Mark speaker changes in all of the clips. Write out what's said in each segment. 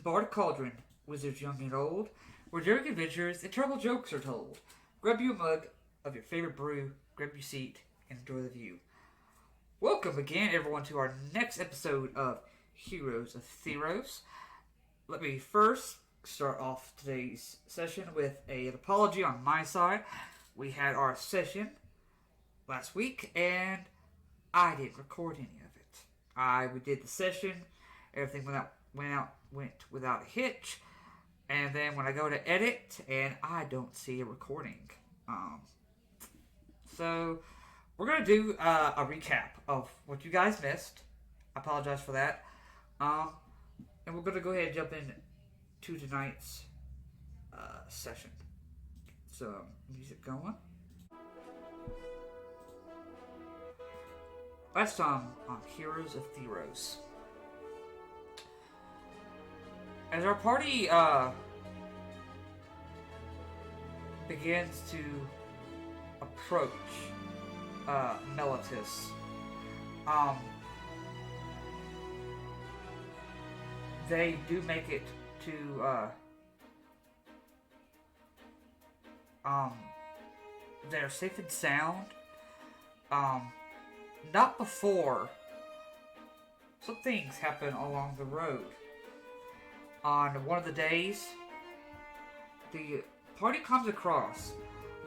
Speaker 1: Bard Cauldron, wizards young and old, where daring adventures and terrible jokes are told. Grab you a mug of your favorite brew, grab your seat, and enjoy the view. Welcome again, everyone, to our next episode of Heroes of Theros. Let me first start off today's session with an apology on my side. We had our session last week, and I didn't record any of it. We did the session, everything went without a hitch, and then when I go to edit, and I don't see a recording. So we're gonna do a recap of what you guys missed. I apologize for that. And we're gonna go ahead and jump in to tonight's session. So music going. Last time on Heroes of Theros. As our party begins to approach Meletis, they do make it to they're safe and sound. Not before some things happen along the road. On one of the days, the party comes across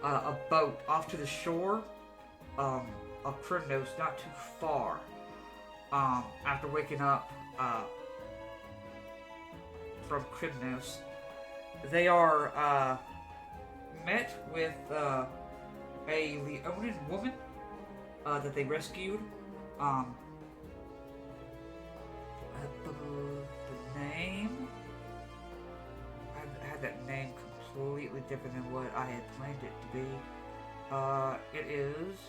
Speaker 1: a boat off to the shore of Primnos, not too far. After waking up from Primnos, they are met with a Leonin woman that they rescued. The name, I had that name completely different than what I had planned it to be. It is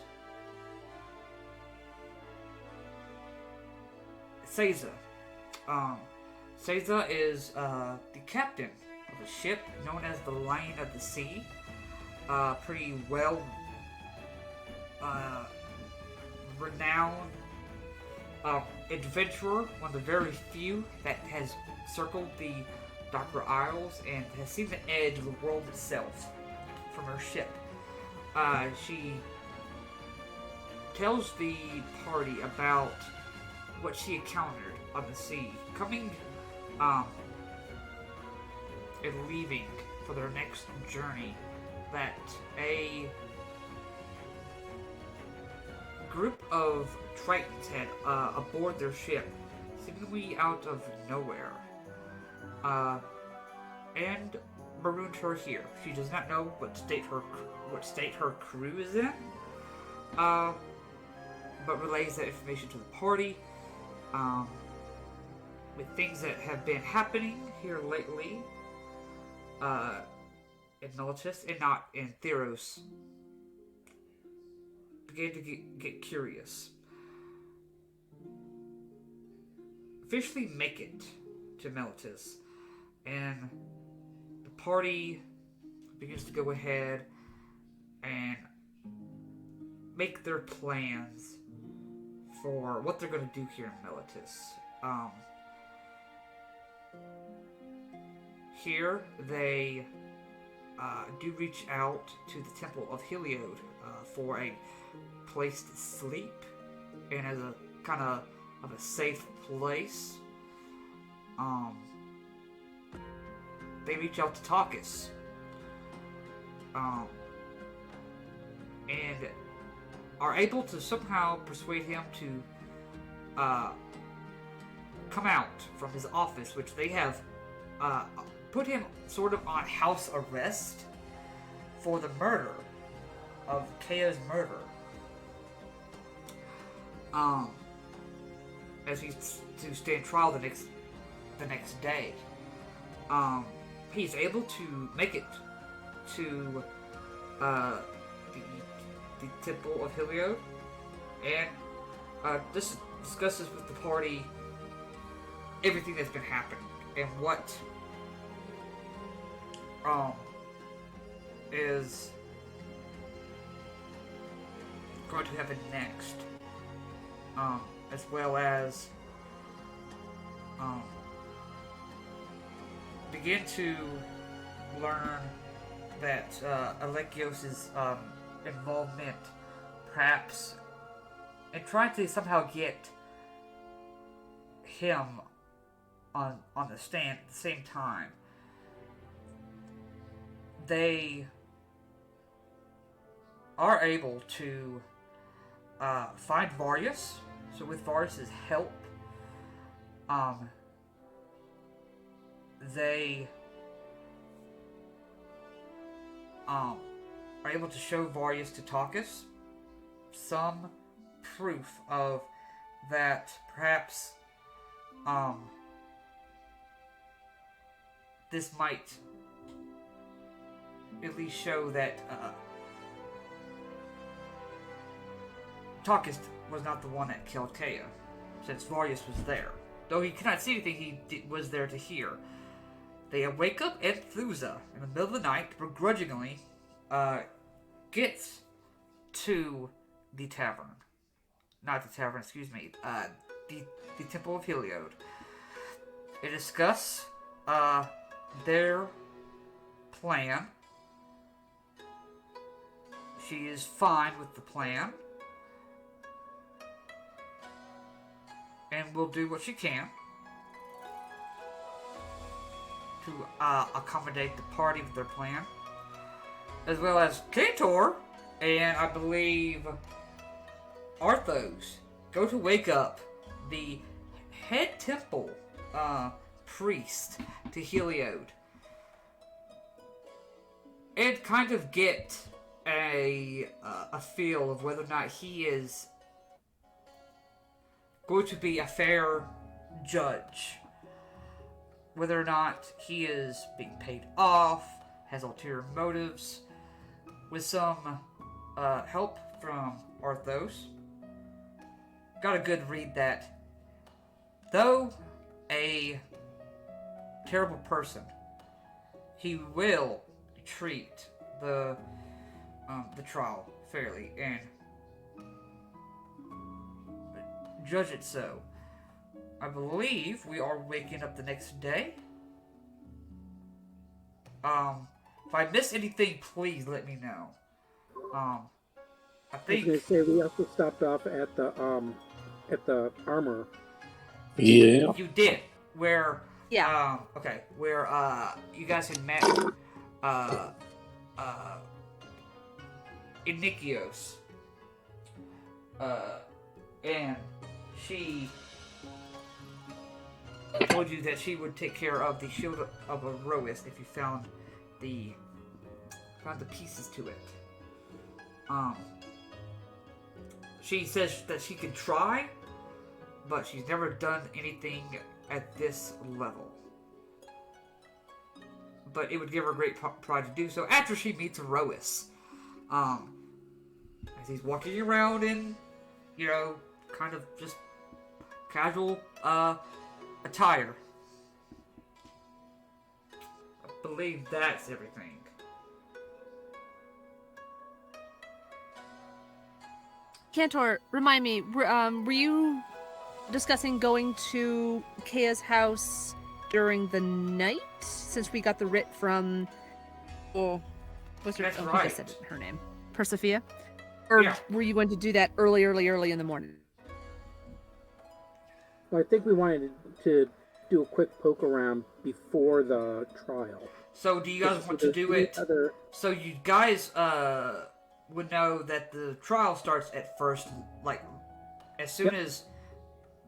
Speaker 1: Seiza. Seiza is the captain of a ship known as the Lion of the Sea. Pretty well renowned adventurer, one of the very few that has circled the Darker Isles and has seen the edge of the world itself from her ship. She tells the party about what she encountered on the sea, coming and leaving for their next journey, that a group of Tritons had aboard their ship, seemingly out of nowhere, and marooned her here. She does not know what state her crew is in, but relays that information to the party. With things that have been happening here lately, in Meletis, and not in Theros, began to get curious. Officially make it to Meletis, and the party begins to go ahead and make their plans for what they're going to do here in Meletis. Here, they do reach out to the Temple of Heliod for a place to sleep, and as a kind of a safe place. They reach out to Takis, and are able to somehow persuade him to come out from his office, which they have put him sort of on house arrest for the murder of Khea's murder. As he's to stand trial the next day. He's able to make it to the Temple of Heliod, and discusses with the party everything that's been happening and what is going to happen next, as well as begin to learn that Alekios' involvement, perhaps, in trying to somehow get him on the stand at the same time. They are able to find Varius. So with Varius' help, they are able to show Varius to Takis some proof of that perhaps this might at least show that Takis was not the one that killed Khea, since Varius was there. Though he cannot see anything, he was there to hear. They wake up at Thuza in the middle of the night, begrudgingly gets to the tavern. Not the tavern, excuse me. The Temple of Heliod. They discuss their plan. She is fine with the plan. And will do what she can to accommodate the party with their plan. As well as Kantor and I believe Arthos go to wake up the head temple priest to Heliod. And kind of get a feel of whether or not he is going to be a fair judge. Whether or not he is being paid off, has ulterior motives. With some help from Arthos, got a good read that though a terrible person, he will treat the trial fairly and judge it so. I believe we are waking up the next day. If I miss anything, please let me know. I think
Speaker 2: I was gonna say we also stopped off at the armor.
Speaker 3: Yeah.
Speaker 1: you did. Where
Speaker 4: Yeah.
Speaker 1: okay, where you guys had met Alekios. And she told you that she would take care of the shield of Arois if you found the pieces to it. She says that she can try, but she's never done anything at this level. But it would give her great pride to do so after she meets Arois. As he's walking around in, kind of just casual attire. I believe that's everything.
Speaker 4: Kantor, remind me, were you discussing going to Khea's house during the night? Since we got the writ from... Oh, what's her,
Speaker 1: That's
Speaker 4: I think
Speaker 1: right.
Speaker 4: I said her name. Persephia? Or
Speaker 1: Yeah.
Speaker 4: were you going to do that early in the morning?
Speaker 2: Well, I think we wanted to do a quick poke around before the trial.
Speaker 1: So do you guys want to do it? So you guys would know that the trial starts at first, like as soon as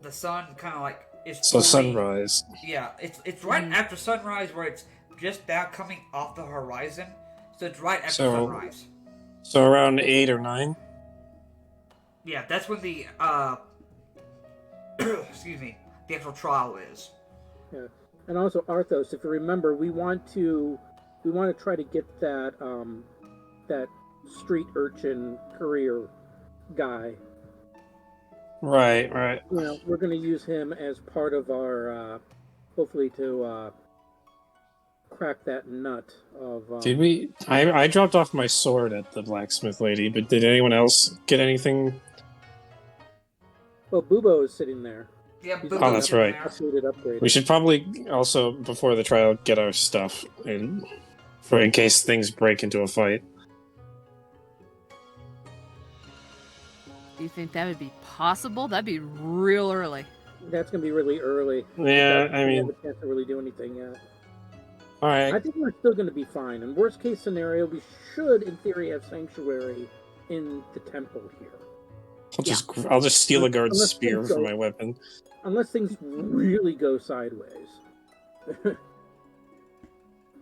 Speaker 1: the sun kind of like is.
Speaker 3: So
Speaker 1: fully-
Speaker 3: sunrise.
Speaker 1: Yeah, it's right after sunrise, where it's just now coming off the horizon. So it's right after
Speaker 3: So-
Speaker 1: sunrise.
Speaker 3: So around 8 or 9?
Speaker 1: Yeah, that's when the excuse me, the actual trial is.
Speaker 2: Yeah, and also Arthos, if you remember, we want to try to get that that street urchin courier guy.
Speaker 3: Right.
Speaker 2: We're going to use him as part of our hopefully to crack that nut of.
Speaker 3: Did we? I dropped off my sword at the blacksmith lady, but did anyone else get anything?
Speaker 2: Well, Bubo is sitting there.
Speaker 1: Yeah,
Speaker 2: He's
Speaker 1: but
Speaker 3: Oh, that's right.
Speaker 2: Upgraded.
Speaker 3: We should probably also, before the trial, get our stuff in case things break into a fight.
Speaker 4: Do you think that would be possible? That'd be real early.
Speaker 2: That's gonna be really early.
Speaker 3: Yeah,
Speaker 2: We
Speaker 3: I
Speaker 2: don't
Speaker 3: mean,
Speaker 2: have a chance to really do anything yet.
Speaker 3: all right.
Speaker 2: I think we're still gonna be fine. In worst case scenario, we should, in theory, have sanctuary in the temple here.
Speaker 3: I'll just steal a guard's
Speaker 2: Unless
Speaker 3: spear
Speaker 2: things
Speaker 3: for
Speaker 2: go-
Speaker 3: my weapon.
Speaker 2: Unless things really go sideways.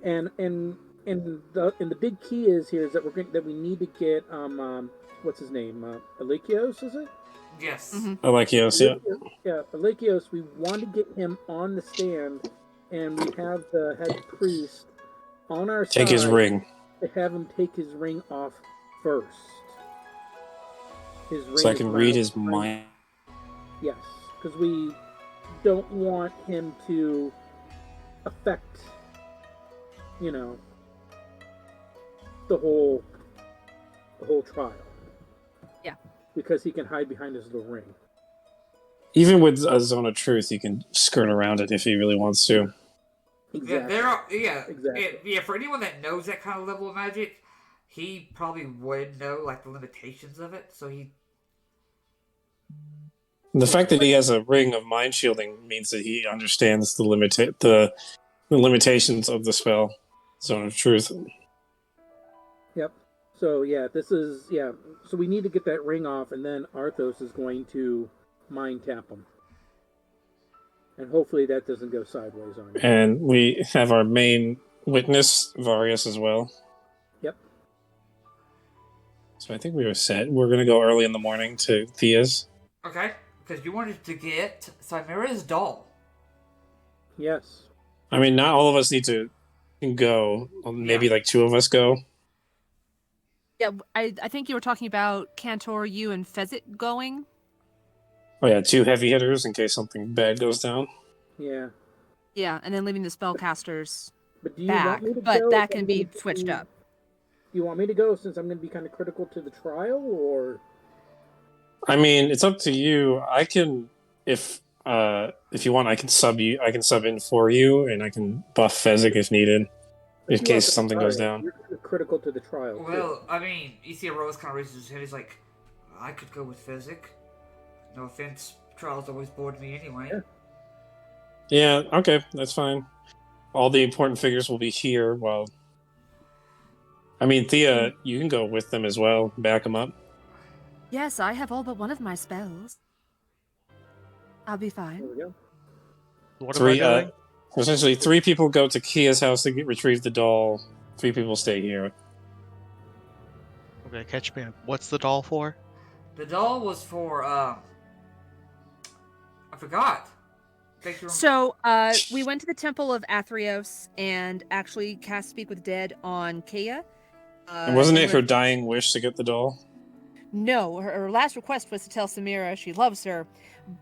Speaker 2: and the big key is that we need to get what's his name, Alekios, is it?
Speaker 1: yes.
Speaker 3: Alekios, yeah.
Speaker 2: Yeah, Alekios. We want to get him on the stand, and we have the head priest on our side.
Speaker 3: Take his ring.
Speaker 2: To have him take his ring off first. His ring.
Speaker 3: So I can read his mind.
Speaker 2: Yes, because we don't want him to affect, the whole trial.
Speaker 4: Yeah.
Speaker 2: Because he can hide behind his little ring.
Speaker 3: Even with a zone of truth, he can skirt around it if he really wants to.
Speaker 2: Exactly.
Speaker 1: Yeah, for anyone that knows that kind of level of magic, he probably would know like the limitations of it. So
Speaker 3: The fact that he has a ring of mind shielding means that he understands the limitations of the spell, Zone of Truth.
Speaker 2: Yep. So so we need to get that ring off, and then Arthos is going to mind tap him. And hopefully that doesn't go sideways on you.
Speaker 3: And we have our main witness, Varius, as well.
Speaker 2: Yep.
Speaker 3: So I think we were set. We're going to go early in the morning to Thea's.
Speaker 1: okay, because you wanted to get Chimera's doll.
Speaker 2: Yes.
Speaker 3: I mean, not all of us need to go. Maybe like two of us go.
Speaker 4: Yeah, I think you were talking about Cantor, you, and Fezzik going.
Speaker 3: Oh yeah, two heavy hitters in case something bad goes down.
Speaker 2: Yeah.
Speaker 4: Yeah, and then leaving the spellcasters
Speaker 2: But do you
Speaker 4: back.
Speaker 2: want me to
Speaker 4: But
Speaker 2: go?
Speaker 4: that can be switched up.
Speaker 2: You want me to go since I'm going to be kind of critical to the trial, or?
Speaker 3: I mean, it's up to you. I can, if you want, I can sub you. I can sub in for you, and I can buff Fezzik if needed, in case something goes down.
Speaker 2: You're kind of critical to the trial.
Speaker 1: Well, I mean, you see Rose kind of raises his head. He's like, I could go with Fezzik. No offense, trials always bored me anyway.
Speaker 3: Yeah, okay, that's fine. All the important figures will be here while... I mean, Thea, you can go with them as well. Back them up.
Speaker 4: Yes, I have all but one of my spells. I'll be
Speaker 2: There
Speaker 4: fine.
Speaker 2: we go.
Speaker 5: What am I doing?
Speaker 3: Essentially, 3 people go to Khia's house to retrieve the doll. 3 people stay here.
Speaker 5: Okay, catch me up. What's the doll for?
Speaker 1: The doll was for, I forgot. Thank you.
Speaker 4: So, we went to the Temple of Athreos and actually cast Speak with Dead on Khea.
Speaker 3: And wasn't it her dying wish to get the doll?
Speaker 4: No, her last request was to tell Samira she loves her,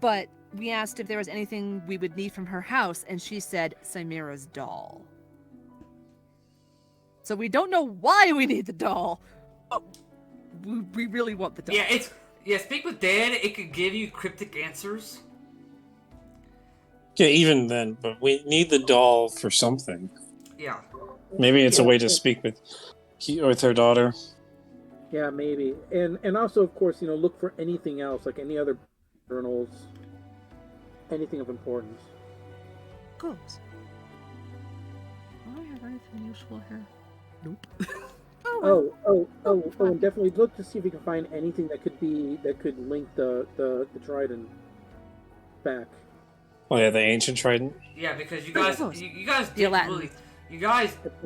Speaker 4: but we asked if there was anything we would need from her house, and she said Samira's doll. So we don't know why we need the doll, but we really want the doll.
Speaker 1: Yeah, Speak with Dead, it could give you cryptic answers.
Speaker 3: Yeah, even then, but we need the doll for something.
Speaker 1: Yeah.
Speaker 3: Maybe it's a way to speak with her daughter.
Speaker 2: Yeah, maybe. And also, of course, look for anything else, like any other journals, anything of importance.
Speaker 4: Of course. Do I have anything useful here? Nope.
Speaker 2: And definitely look to see if you can find anything that could link the trident back.
Speaker 3: Oh yeah, the ancient trident.
Speaker 1: Yeah, because you guys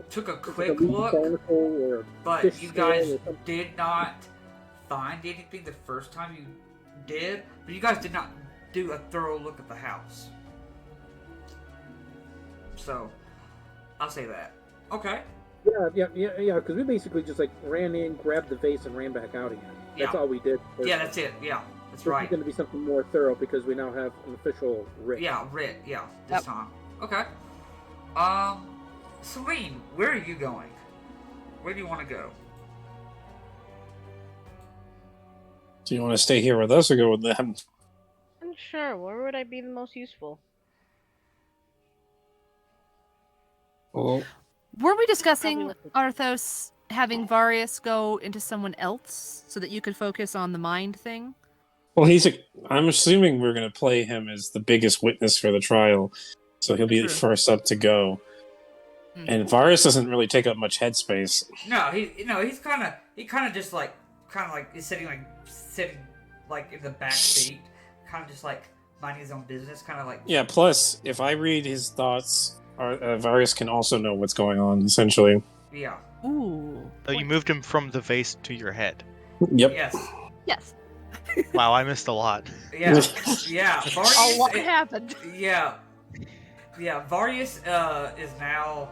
Speaker 1: took a quick
Speaker 2: Like a
Speaker 1: look, but
Speaker 2: fish
Speaker 1: you guys
Speaker 2: scale or something.
Speaker 1: did not find anything the first time you did, but you guys did not do a thorough look at the house. So, I'll say that. Okay.
Speaker 2: Yeah, because we basically just ran in, grabbed the vase, and ran back out again. That's
Speaker 1: Yeah.
Speaker 2: all we did.
Speaker 1: Yeah, that's it. Yeah, that's
Speaker 2: This
Speaker 1: right.
Speaker 2: is going to be something more thorough because we now have an official writ.
Speaker 1: Yeah, Rit. Yeah, this
Speaker 4: Yep.
Speaker 1: time. Okay. Celine, where are you going? Where do you want to go?
Speaker 3: Do you want to stay here with us or go with them?
Speaker 6: Sure, where would I be the most useful?
Speaker 3: Well,
Speaker 4: Were we discussing,
Speaker 6: with the-
Speaker 4: Arthos, having Varius go into someone else so that you could focus on the mind thing?
Speaker 3: well, I'm assuming we're going to play him as the biggest witness for the trial, so he'll be
Speaker 4: True.
Speaker 3: first up to go.
Speaker 1: Hmm.
Speaker 3: And Varus doesn't really take up much headspace.
Speaker 1: No, he's kind of just like is sitting like in the back seat, kind of just like minding his own business, kind of like.
Speaker 3: Yeah. Plus, if I read his thoughts, Varus can also know what's going on. Essentially.
Speaker 1: Yeah.
Speaker 4: Ooh.
Speaker 5: Oh, you moved him from the vase to your head.
Speaker 3: Yep.
Speaker 1: Yes.
Speaker 4: Yes.
Speaker 5: Wow, I missed a lot.
Speaker 1: Yeah. Yeah. Varius.
Speaker 4: A lot happened.
Speaker 1: Yeah. Yeah. Varius is now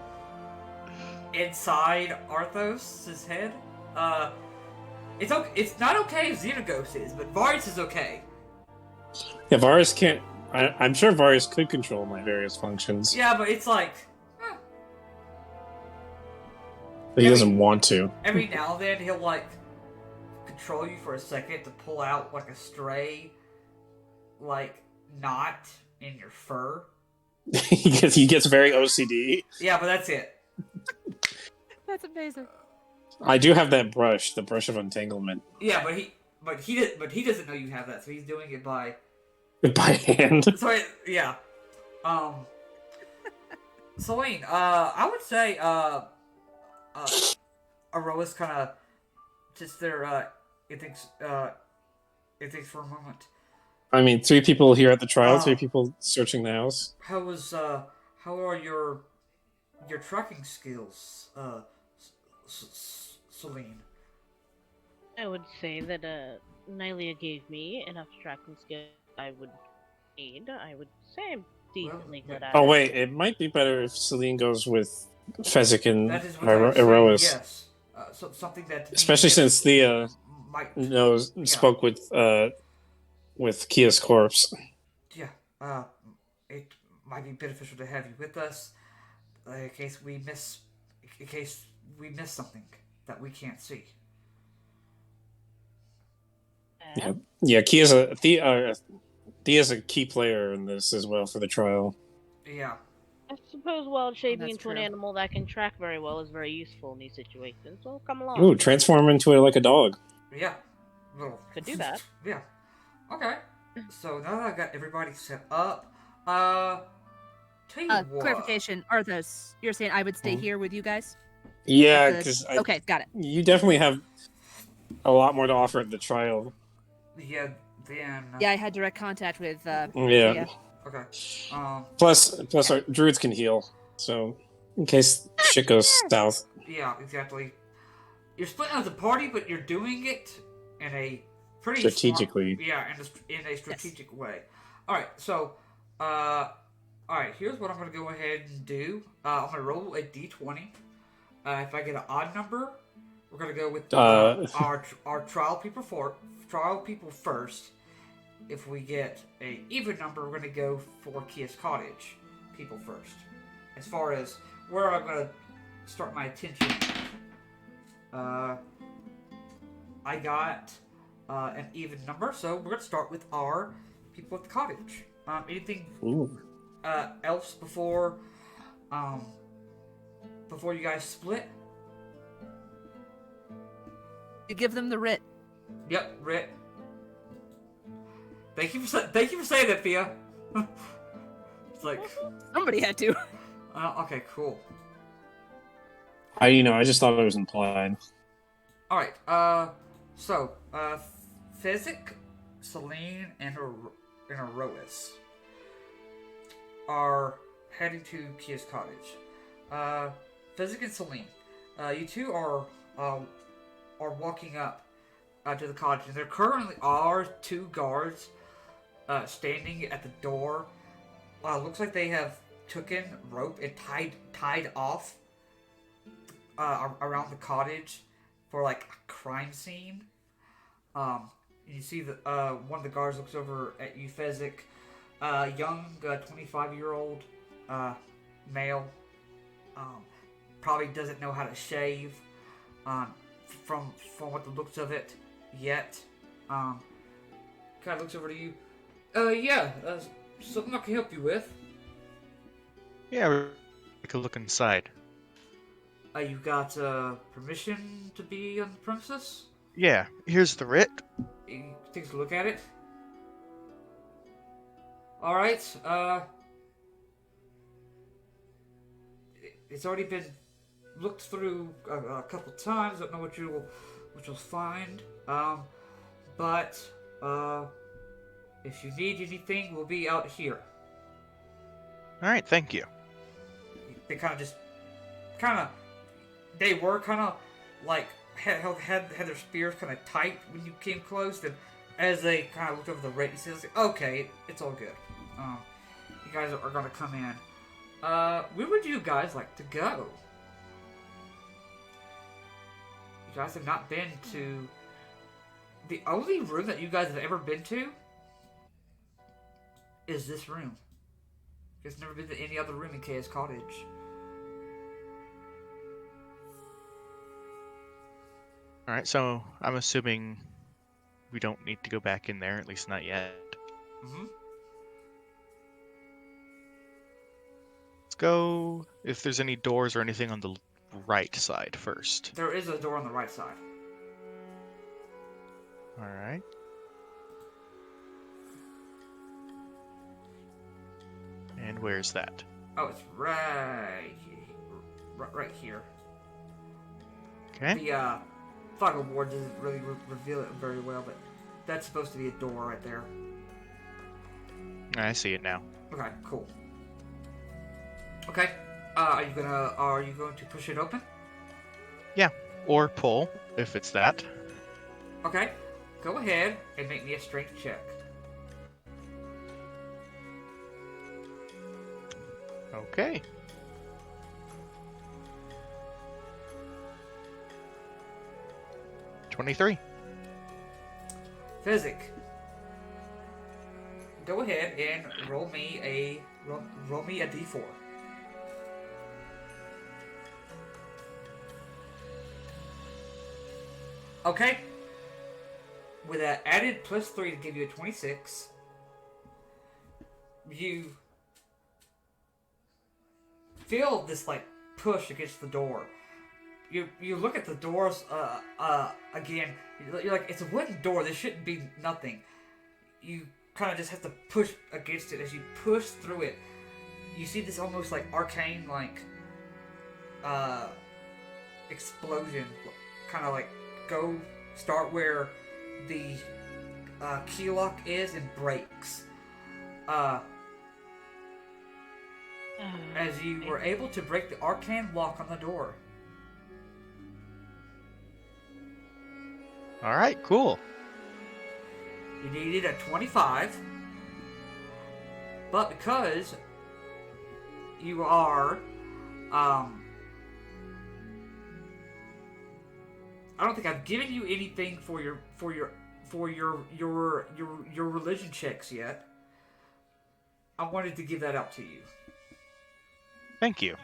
Speaker 1: inside Arthos' head. It's okay. It's not okay if Xenagos is, but Varius is okay.
Speaker 3: Yeah, Varus can't. I'm sure Varus could control my various functions,
Speaker 1: Yeah, but it's like
Speaker 3: but he doesn't want to.
Speaker 1: every now and then he'll like control you for a second to pull out like a stray, like knot in your fur.
Speaker 3: He gets very OCD.
Speaker 1: Yeah, but that's it.
Speaker 4: That's amazing.
Speaker 3: I do have that brush, the brush of entanglement,
Speaker 1: Yeah, but he doesn't know you have that, so he's doing it by.
Speaker 3: by hand.
Speaker 1: So yeah, Celine, I would say Aroa's kind of just there. It thinks for a moment.
Speaker 3: I mean, 3 people here at the trial,
Speaker 1: Oh.
Speaker 3: 3 people searching the house.
Speaker 1: How are your tracking skills, Celine?
Speaker 6: I would say that Nylia gave me enough tracking skill I would need. I would say I'm decently good at
Speaker 3: Oh
Speaker 6: it.
Speaker 3: wait, it might be better if Celine goes with Fezzik and
Speaker 1: That is what I was saying,
Speaker 3: Erois,
Speaker 1: yes. Something that
Speaker 3: especially since Thea
Speaker 1: might.
Speaker 3: spoke with Khia's corpse.
Speaker 1: Yeah. It might be beneficial to have you with us, in case we miss something that we can't see.
Speaker 3: Yeah, Thea's a key player in this as well for the trial.
Speaker 1: Yeah.
Speaker 6: I suppose wild shaping
Speaker 4: That's
Speaker 6: into an
Speaker 4: true.
Speaker 6: animal that can track very well is very useful in these situations. So come along.
Speaker 3: Ooh, transform into like a dog.
Speaker 1: Yeah. Little.
Speaker 6: Could do that.
Speaker 1: Yeah. Okay. So now that I got everybody set up, tell you what.
Speaker 4: Clarification, Arthos, you're saying I would stay here with you guys?
Speaker 3: Yeah,
Speaker 4: At the-
Speaker 3: because
Speaker 4: Okay, got it.
Speaker 3: you definitely have a lot more to offer at the trial.
Speaker 1: Yeah. Then.
Speaker 4: Yeah, I had direct contact with.
Speaker 3: Yeah.
Speaker 4: Thea.
Speaker 1: Okay.
Speaker 3: Plus, our druids can heal, so in case shit goes south.
Speaker 1: Yeah. Exactly. You're splitting as a party, but you're doing it in a pretty
Speaker 3: Strategically.
Speaker 1: in a strategic way. All right. So, all right. Here's what I'm gonna go ahead and do. I'm gonna roll a d20. If I get an odd number, we're gonna go with our trial people first. If we get a even number, we're gonna go for Khia's Cottage people first. As far as where I'm gonna start my attention, I got an even number, so we're gonna start with our people at the cottage. Anything
Speaker 3: Ooh.
Speaker 1: else before you guys split?
Speaker 4: You give them the writ.
Speaker 1: Yep, Rit. Thank you for saying that, Thea. It's like,
Speaker 4: Somebody had to.
Speaker 1: okay, cool.
Speaker 3: I just thought it was implied.
Speaker 1: All right. So, Fezzik, Celine, and Erois are heading to Khia's cottage. Fezzik and Celine, you two are walking up to the cottage, and there currently are 2 guards standing at the door. Looks like they have taken rope and tied off around the cottage for like a crime scene. You see that one of the guards looks over at you, Fezzik, young 25-year-old male. Probably doesn't know how to shave. From what the looks of it yet. Kind of looks over to you. Yeah, something I can help you with.
Speaker 5: Yeah, take a look inside.
Speaker 1: You got, permission to be on the premises?
Speaker 5: Yeah, here's the writ.
Speaker 1: He takes a look at it. Alright, it's already been looked through a couple times. Don't know what you'll find. But if you need anything, we'll be out here.
Speaker 5: All right, thank you.
Speaker 1: They they were kind of like had their spears kind of tight when you came close. And as they kind of looked over the rate, he says, "Okay, it's all good. You guys are gonna come in. Where would you guys like to go? You guys have not been to the only room that you guys have ever been to is this room. You guys never been to any other room in Khea's cottage."
Speaker 5: All right, so I'm assuming we don't need to go back in there, at least not yet.
Speaker 1: Mm-hmm.
Speaker 5: Let's go if there's any doors or anything on the right side first.
Speaker 1: There is a door on the right side.
Speaker 5: All right. And where's that?
Speaker 1: Oh, it's right here.
Speaker 5: Okay.
Speaker 1: The Foggle board doesn't really reveal it very well, but that's supposed to be a door right there.
Speaker 5: I see it now.
Speaker 1: Okay, cool. Okay, are you going to push it open?
Speaker 5: Or pull, if it's that.
Speaker 1: Okay, go ahead and make me a strength check.
Speaker 5: Okay. $23.
Speaker 1: Physic. Go ahead and roll me a d4. Okay. With that added +3 to give you a 26, you feel this like push against the door. You look at the doors again. You're like, it's a wooden door. This shouldn't be nothing. You kind of just have to push against it. As you push through it, you see this almost like arcane like explosion, kind of like go start where the key lock is and breaks. As you were able to break the arcane lock on the door.
Speaker 5: All right, cool.
Speaker 1: You needed a 25, but because you are, I don't think I've given you anything for your religion checks yet. I wanted to give that out to you.
Speaker 5: Thank you.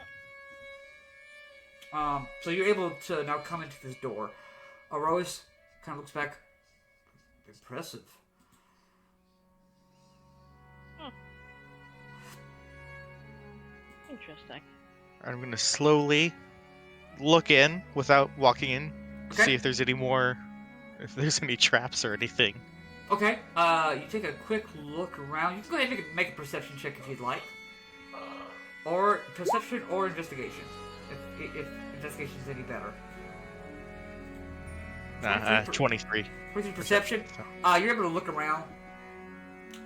Speaker 1: So you're able to now come into this door. Rose kind of looks back. Impressive.
Speaker 6: Interesting.
Speaker 5: I'm going to slowly look in without walking in,
Speaker 1: Okay.
Speaker 5: see if there's any more, if there's any traps or anything.
Speaker 1: Okay, you take a quick look around. You can go ahead and make a perception check if you'd like. Or perception or investigation. If investigation is any better.
Speaker 5: 23.
Speaker 1: With your perception, you're able to look around.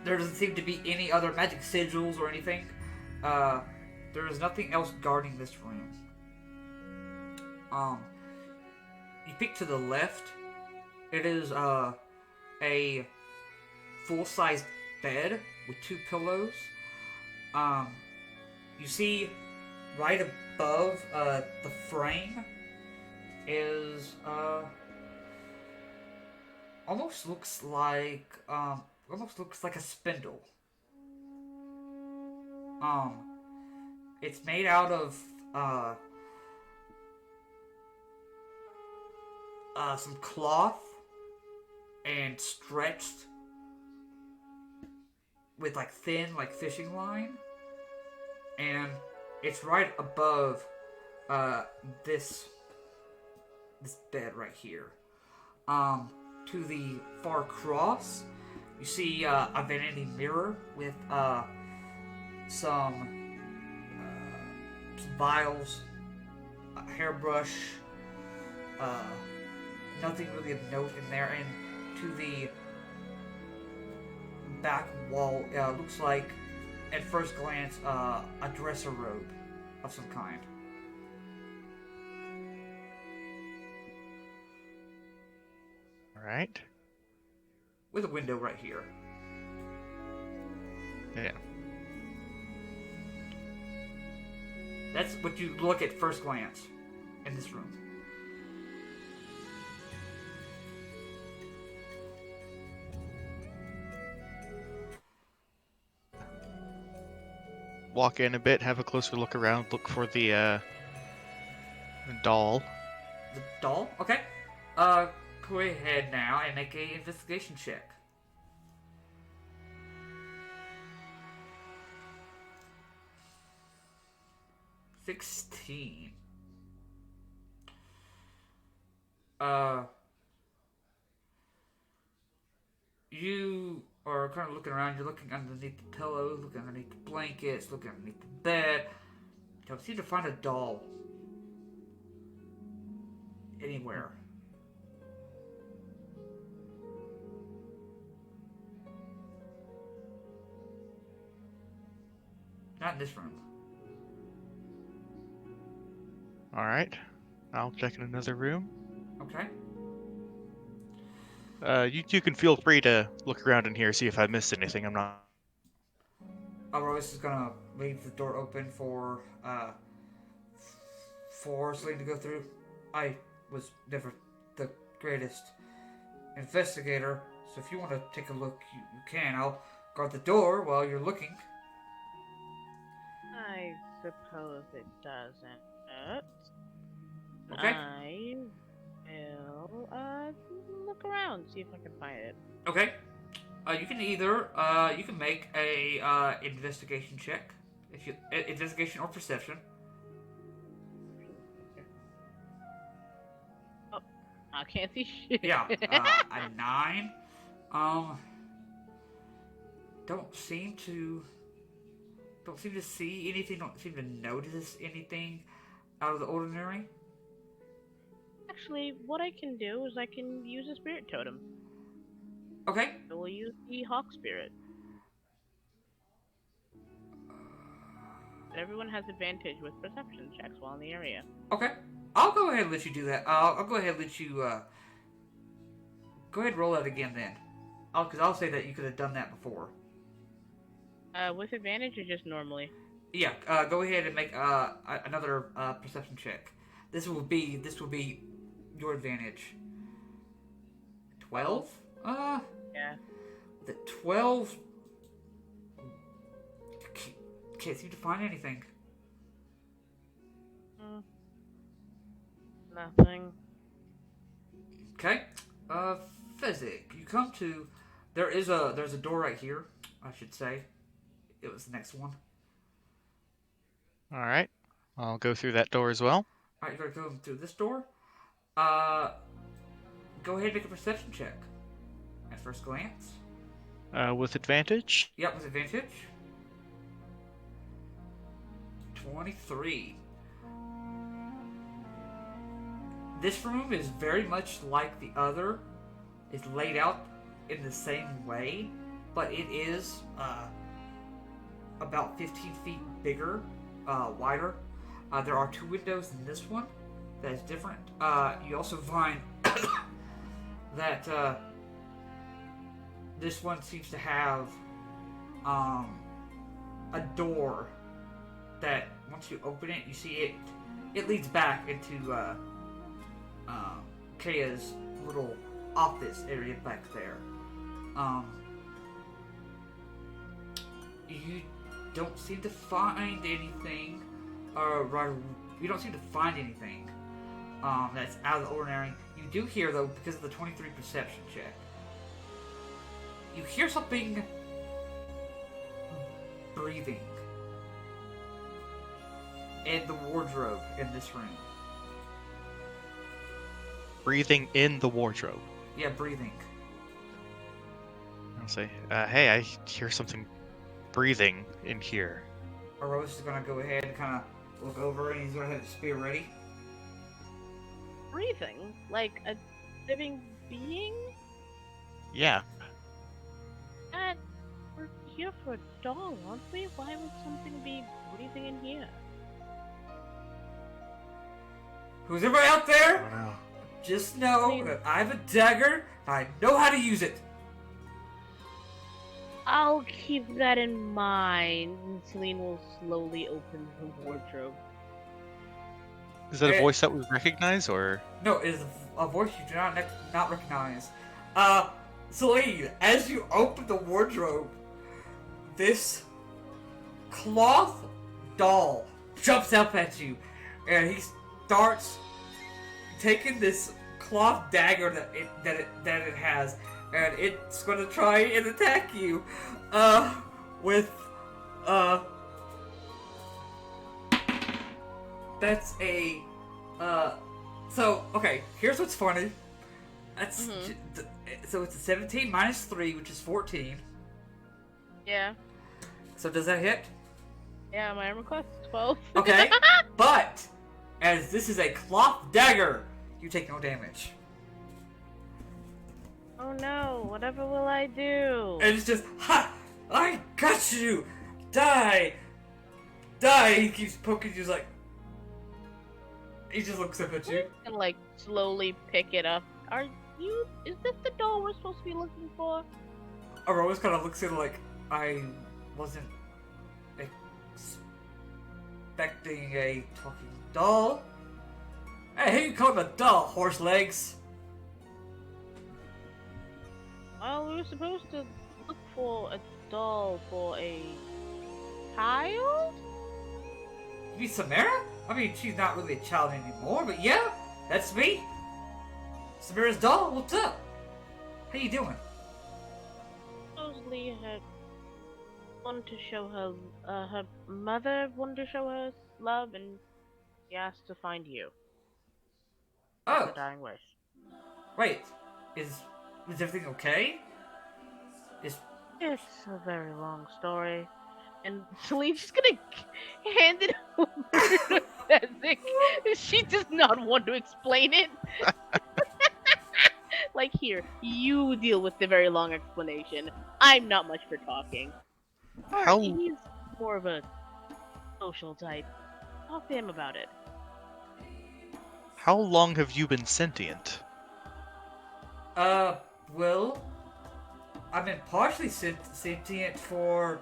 Speaker 1: There doesn't seem to be any other magic sigils or anything. There is nothing else guarding this room. You peek to the left. It is a full-sized bed with 2 pillows. You see right above the frame is almost looks like a spindle. It's made out of some cloth and stretched with like thin like fishing line, and it's right above this bed right here. To the far across, you see a vanity mirror with some vials, a hairbrush, nothing really of note in there, and to the back wall, looks like, at first glance, a dresser robe of some kind.
Speaker 5: Alright.
Speaker 1: With a window right here.
Speaker 5: Yeah.
Speaker 1: That's what you look at first glance in this room.
Speaker 5: Walk in a bit, have a closer look around, look for the doll.
Speaker 1: The doll? Okay. Go ahead now and make a investigation check. $16. You are kind of looking around. You're looking underneath the pillows, looking underneath the blankets, looking underneath the bed. You don't seem to find a doll anywhere. Not in this room.
Speaker 5: Alright. I'll check in another room.
Speaker 1: Okay.
Speaker 5: You can feel free to look around in here, see if I missed anything. I'm not.
Speaker 1: Royce is gonna leave the door open for Celine to go through. I was never the greatest investigator, so if you want to take a look, you can. I'll guard the door while you're looking.
Speaker 6: I suppose it doesn't hurt.
Speaker 1: Okay.
Speaker 6: I will look around, see if I can find it.
Speaker 1: Okay. You can either you can make a investigation check, if you investigation or perception.
Speaker 6: Oh, I can't see shit.
Speaker 1: Yeah, a 9. Don't seem to see anything. Don't seem to notice anything out of the ordinary.
Speaker 6: Actually, what I can do is I can use a spirit totem.
Speaker 1: Okay.
Speaker 6: I will use the hawk spirit. Everyone has advantage with perception checks while in the area.
Speaker 1: Okay. I'll go ahead and let you do that. I'll go ahead and let you go ahead and roll that again then. Because I'll say that you could have done that before.
Speaker 6: With advantage or just normally?
Speaker 1: Yeah. Go ahead and make another perception check. This will be your advantage. 12?
Speaker 6: Yeah.
Speaker 1: The 12 can't seem to find anything.
Speaker 6: Nothing.
Speaker 1: Okay. Physic. You come to there's a door right here, I should say. It was the next one.
Speaker 5: Alright. I'll go through that door as well.
Speaker 1: Alright, you're gonna go through this door. Go ahead and make a perception check. At first glance.
Speaker 5: With advantage.
Speaker 1: Yep, with advantage. 23. This room is very much like the other. It's laid out in the same way, but it is about 15 feet bigger, wider. There are 2 windows in this one that is different. You also find that this one seems to have a door that once you open it, you see it leads back into Khea's little office area back there. You don't seem to find anything, you don't seem to find anything that's out of the ordinary. You do hear, though, because of the 23 perception check, you hear something breathing in the wardrobe in this room.
Speaker 5: Breathing in the wardrobe.
Speaker 1: Yeah, breathing.
Speaker 5: I'll say, hey, I hear something breathing in here.
Speaker 1: Aros is gonna go ahead and kind of look over, and he's gonna have his spear ready.
Speaker 6: Breathing? Like a living being?
Speaker 5: Yeah.
Speaker 6: We're here for a doll, aren't we? Why would something be breathing in here?
Speaker 1: Who's ever out there?
Speaker 5: I don't know.
Speaker 1: Just know that I have a dagger, and I know how to use it.
Speaker 6: I'll keep that in mind. And Celine will slowly open the wardrobe.
Speaker 5: Is that a voice that we recognize, or?
Speaker 1: No, it is a voice you do not recognize. Celine, as you open the wardrobe, this cloth doll jumps up at you, and he starts taking this cloth dagger that it has, and it's gonna try and attack you, that's a, so, okay, here's what's funny. That's, so it's a 17 minus 3, which is 14.
Speaker 6: Yeah.
Speaker 1: So does that hit?
Speaker 6: Yeah, my armor class is 12.
Speaker 1: Okay, but, as this is a cloth dagger, you take no damage.
Speaker 6: Oh no, whatever will I do?
Speaker 1: And it's just, ha! I got you! Die! Die! He keeps poking you, like... He just looks up at you.
Speaker 6: And like slowly pick it up. Is this the doll we're supposed to be looking for?
Speaker 1: Aurora kind of looks at it like, I wasn't expecting a talking doll. Hey, who you calling a doll, horse legs?
Speaker 6: Well, we were supposed to look for a doll for a child?
Speaker 1: You mean Samara? I mean, she's not really a child anymore, but yeah, that's me. Samara's doll, what's up? How you doing?
Speaker 6: Supposedly her wanted to show her, her mother wanted to show her love, and she asked to find you.
Speaker 1: Oh,
Speaker 6: The dying wish.
Speaker 1: wait, is everything okay?
Speaker 6: It's a very long story. And Celine's just gonna hand it over to Fezzik. She does not want to explain it. Like, here, you deal with the very long explanation. I'm not much for talking.
Speaker 5: How-
Speaker 6: He's more of a social type. Talk to him about it.
Speaker 5: How long have you been sentient?
Speaker 1: Well, I've been partially sentient for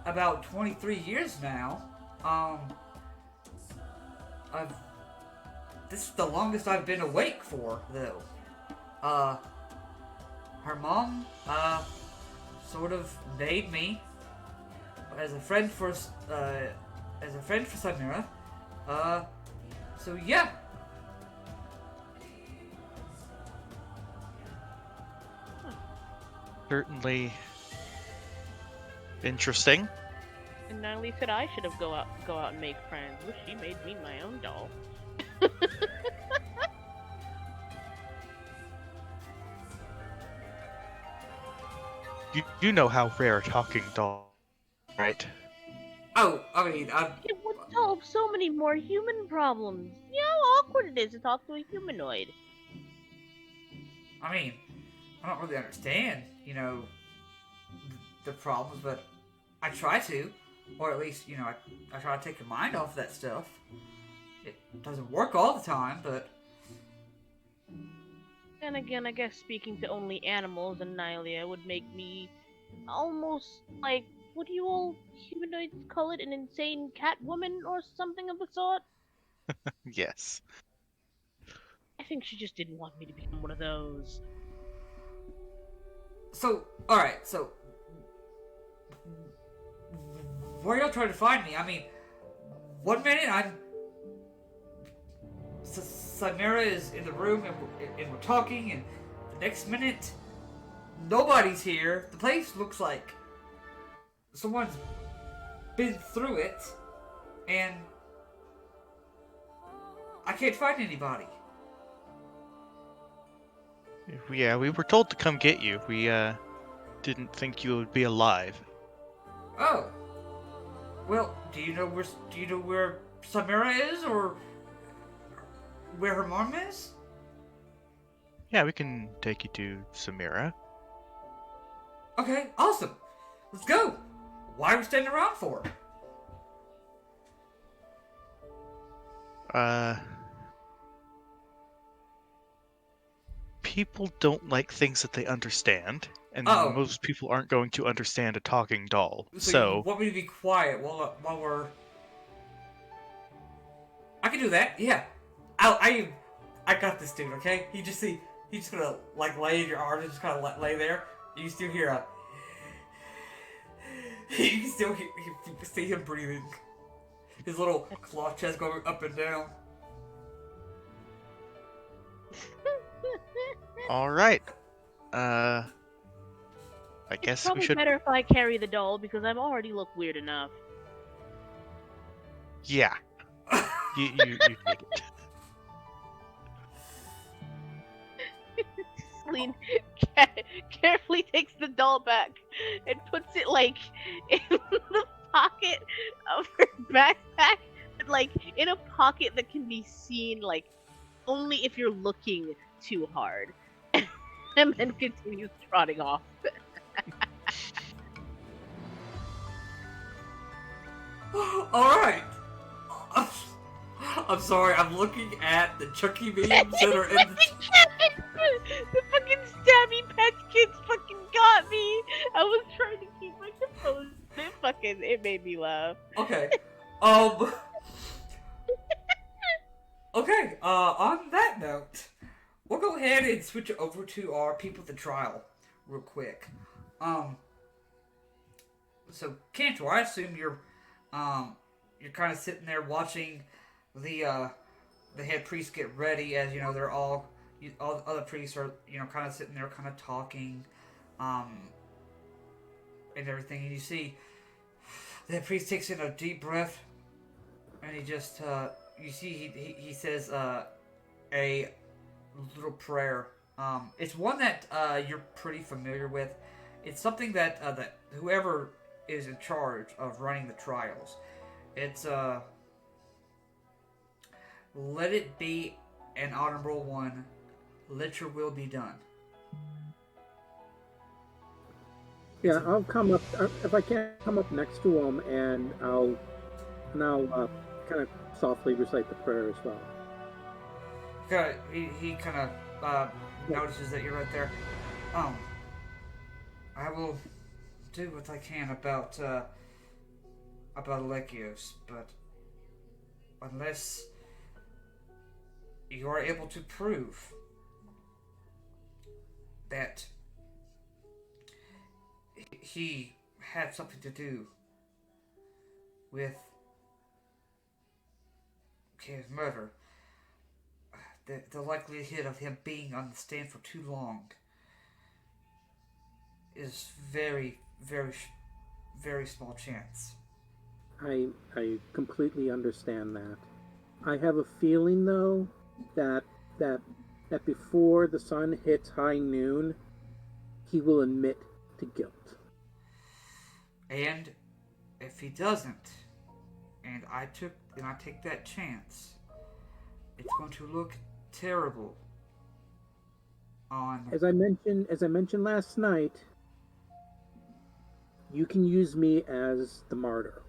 Speaker 1: about 23 years now. This is the longest I've been awake for, though. Her mom, sort of made me as a friend for Samira. So yeah.
Speaker 5: Certainly interesting.
Speaker 6: And Natalie said I should have go out and make friends. Wish she made me my own doll.
Speaker 5: You know how rare a talking doll, right?
Speaker 1: Oh, I mean,
Speaker 6: It would solve so many more human problems. You know how awkward it is to talk to a humanoid.
Speaker 1: I don't really understand, the problems, but I try to, or at least, I try to take your mind off that stuff. It doesn't work all the time, but
Speaker 6: Then again, I guess speaking to only animals and Nylia would make me almost like, what do you all humanoids call it? An insane cat woman or something of the sort?
Speaker 5: Yes.
Speaker 6: I think she just didn't want me to become one of those.
Speaker 1: so, alright, so, where y'all trying to find me? I mean, one minute Samira is in the room and we're talking, and the next minute, nobody's here. The place looks like someone's been through it, and I can't find anybody.
Speaker 5: Yeah, we were told to come get you. We didn't think you would be alive.
Speaker 1: Oh. Well, do you know where Samira is, or where her mom is?
Speaker 5: Yeah, we can take you to Samira.
Speaker 1: Okay, awesome. Let's go. Why are we standing around for?
Speaker 5: People don't like things that they understand, and
Speaker 1: Uh-oh.
Speaker 5: most people aren't going to understand a talking doll.
Speaker 1: You
Speaker 5: So
Speaker 1: want me to be quiet while we're? I can do that. Yeah. I got this dude. Okay. He's just gonna like lay in your arms and just kind of lay there. You still hear a. You can still see him breathing. His little cloth chest going up and down.
Speaker 5: all right. I guess
Speaker 6: It's probably
Speaker 5: we should.
Speaker 6: better if I carry the doll because I'm already look weird enough.
Speaker 5: Yeah, you take it.
Speaker 6: Celine carefully takes the doll back and puts it like in the pocket of her backpack, but like in a pocket that can be seen like only if you're looking too hard, and then continues trotting off.
Speaker 1: Alright. I'm sorry, I'm looking at the Chucky memes that are in the...
Speaker 6: The fucking stabby patch kids fucking got me. I was trying to keep my composure. It made me laugh.
Speaker 1: Okay. Okay, on that note, we'll go ahead and switch it over to our people at the trial real quick. So Cantor, I assume you're kind of sitting there watching the head priest get ready, as you know they're all the other priests are kind of sitting there kind of talking and everything, and you see the head priest takes in a deep breath and he just you see he says a little prayer. It's one that you're pretty familiar with. It's something that that whoever is in charge of running the trials, it's let it be an honorable one. Let your will be done.
Speaker 2: Yeah, I'll come up if I can't come up next to him, and I'll kind of softly recite the prayer as well.
Speaker 1: He kind of notices that you're right there. I will do what I can about Alekios, but unless you are able to prove that he had something to do with Khea's murder, the likelihood of him being on the stand for too long is very, very, very small chance.
Speaker 2: I completely understand that. I have a feeling though that before the sun hits high noon, he will admit to guilt.
Speaker 1: And if he doesn't, and I take that chance, it's going to look terrible on...
Speaker 2: As I mentioned last night, you can use me as the martyr.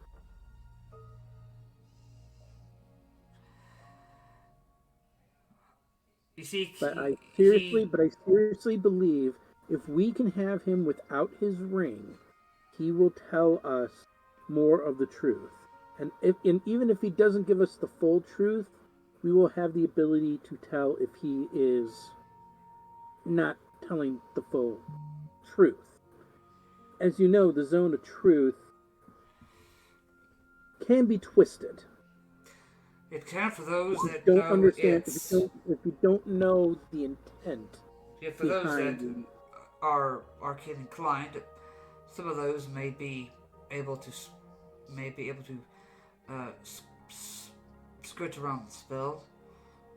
Speaker 1: You see,
Speaker 2: But I seriously believe if we can have him without his ring, he will tell us more of the truth. And even if he doesn't give us the full truth, we will have the ability to tell if he is not telling the full truth. As you know, the zone of truth can be twisted.
Speaker 1: It can for those
Speaker 2: If
Speaker 1: that
Speaker 2: you don't
Speaker 1: know
Speaker 2: understand,
Speaker 1: it's...
Speaker 2: if you don't know the intent.
Speaker 1: Yeah, for those that
Speaker 2: behind
Speaker 1: are arcade inclined, some of those may be able to may be able to skirt around the spell,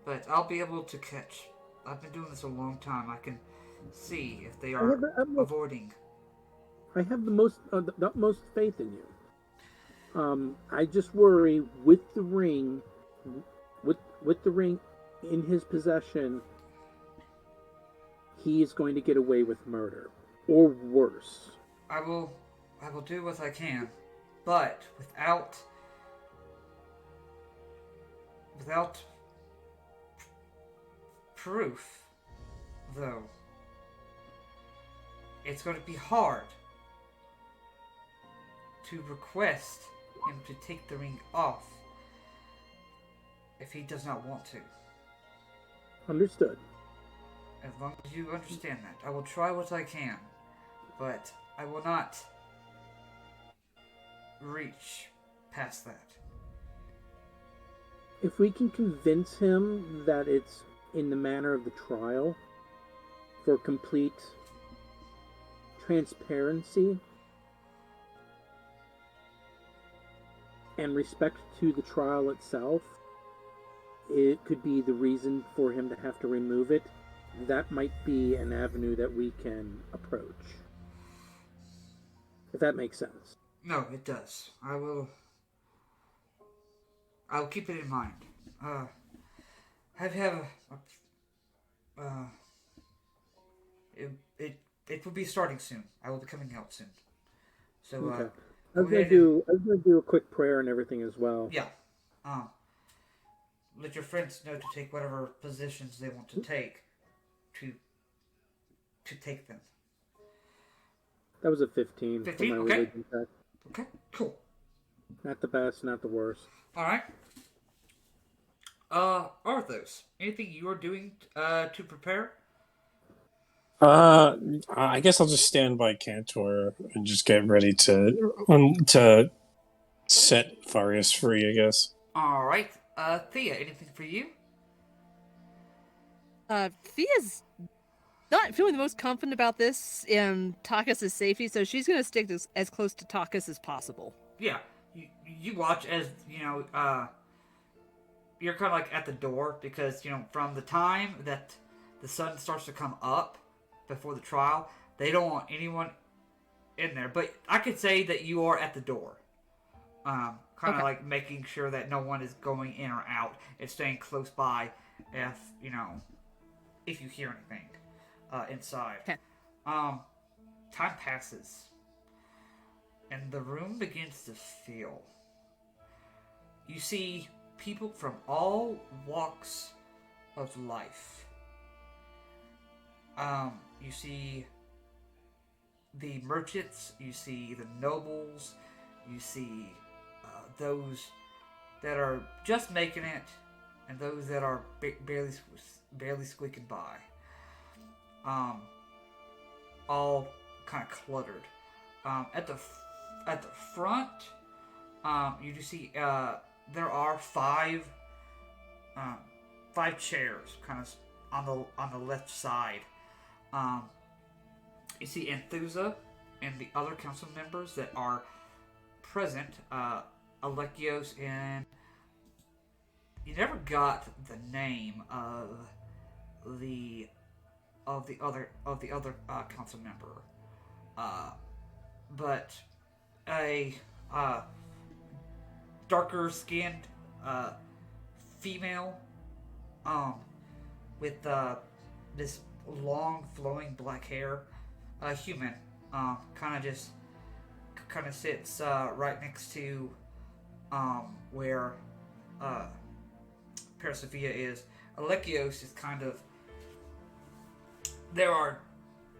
Speaker 1: but I'll be able to catch. I've been doing this a long time. I can see if they are avoiding.
Speaker 2: I have the utmost faith in you. I just worry with the ring, with the ring in his possession, he is going to get away with murder, or worse.
Speaker 1: I will do what I can, but without proof, though, it's going to be hard to request him to take the ring off if he does not want to.
Speaker 2: Understood.
Speaker 1: As long as you understand that, I will try what I can, but I will not reach past that.
Speaker 2: If we can convince him that it's in the manner of the trial, for complete transparency and respect to the trial itself, it could be the reason for him to have to remove it. That might be an avenue that we can approach. If that makes sense.
Speaker 1: No, it does. I'll keep it in mind. It will be starting soon. I will be coming out soon. So
Speaker 2: okay. I was gonna do a quick prayer and everything as well.
Speaker 1: Yeah. Let your friends know to take whatever positions they want to take. To take them.
Speaker 2: That was a 15.
Speaker 1: 15?
Speaker 2: For my
Speaker 1: Okay.
Speaker 2: religion check.
Speaker 1: Okay, cool.
Speaker 2: Not the best, not the worst.
Speaker 1: Alright. Arthos, anything you are doing to prepare?
Speaker 3: I guess I'll just stand by Cantor and just get ready to set Farius free, I guess.
Speaker 1: Alright. Thea, anything for you?
Speaker 4: Thea's not feeling the most confident about this and Takis' safety, so she's going to stick as close to Takis as possible.
Speaker 1: Yeah. You watch as, you're kind of like at the door because, from the time that the sun starts to come up before the trial, they don't want anyone in there. But I could say that you are at the door. Kind of
Speaker 4: Okay.
Speaker 1: like making sure that no one is going in or out and staying close by if you hear anything inside.
Speaker 4: Okay.
Speaker 1: Time passes. And the room begins to fill. You see people from all walks of life. You see the merchants, you see the nobles, you see those that are just making it, and those that are barely squeaking by. All kind of cluttered. At the front, you do see there are five chairs, kind of on the left side. You see Anthusa and the other council members that are present. Alekios, and you never got the name of the other council member, but a darker skinned female with this long flowing black hair, human, kind of sits right next to where Persevia is. Alekios is kind of... There are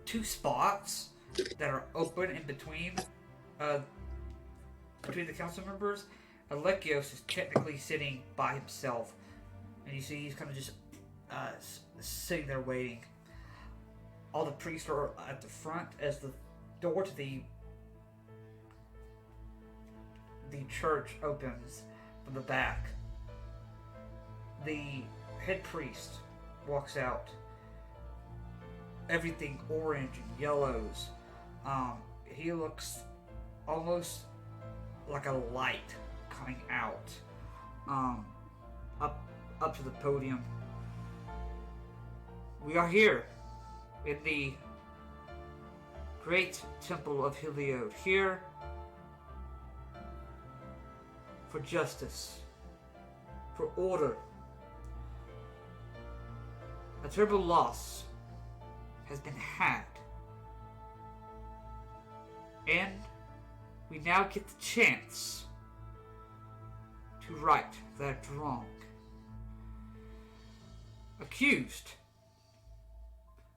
Speaker 1: two spots that are open in between the council members. Alekios is technically sitting by himself, and you see he's kind of just sitting there waiting. All the priests are at the front as the door to the church opens from the back. The head priest walks out. Everything orange and yellows. He looks almost like a light coming out, up to the podium. We are here in the great temple of Heliod, here for justice, for order. A terrible loss has been had, and we now get the chance to right that wrong. Accused,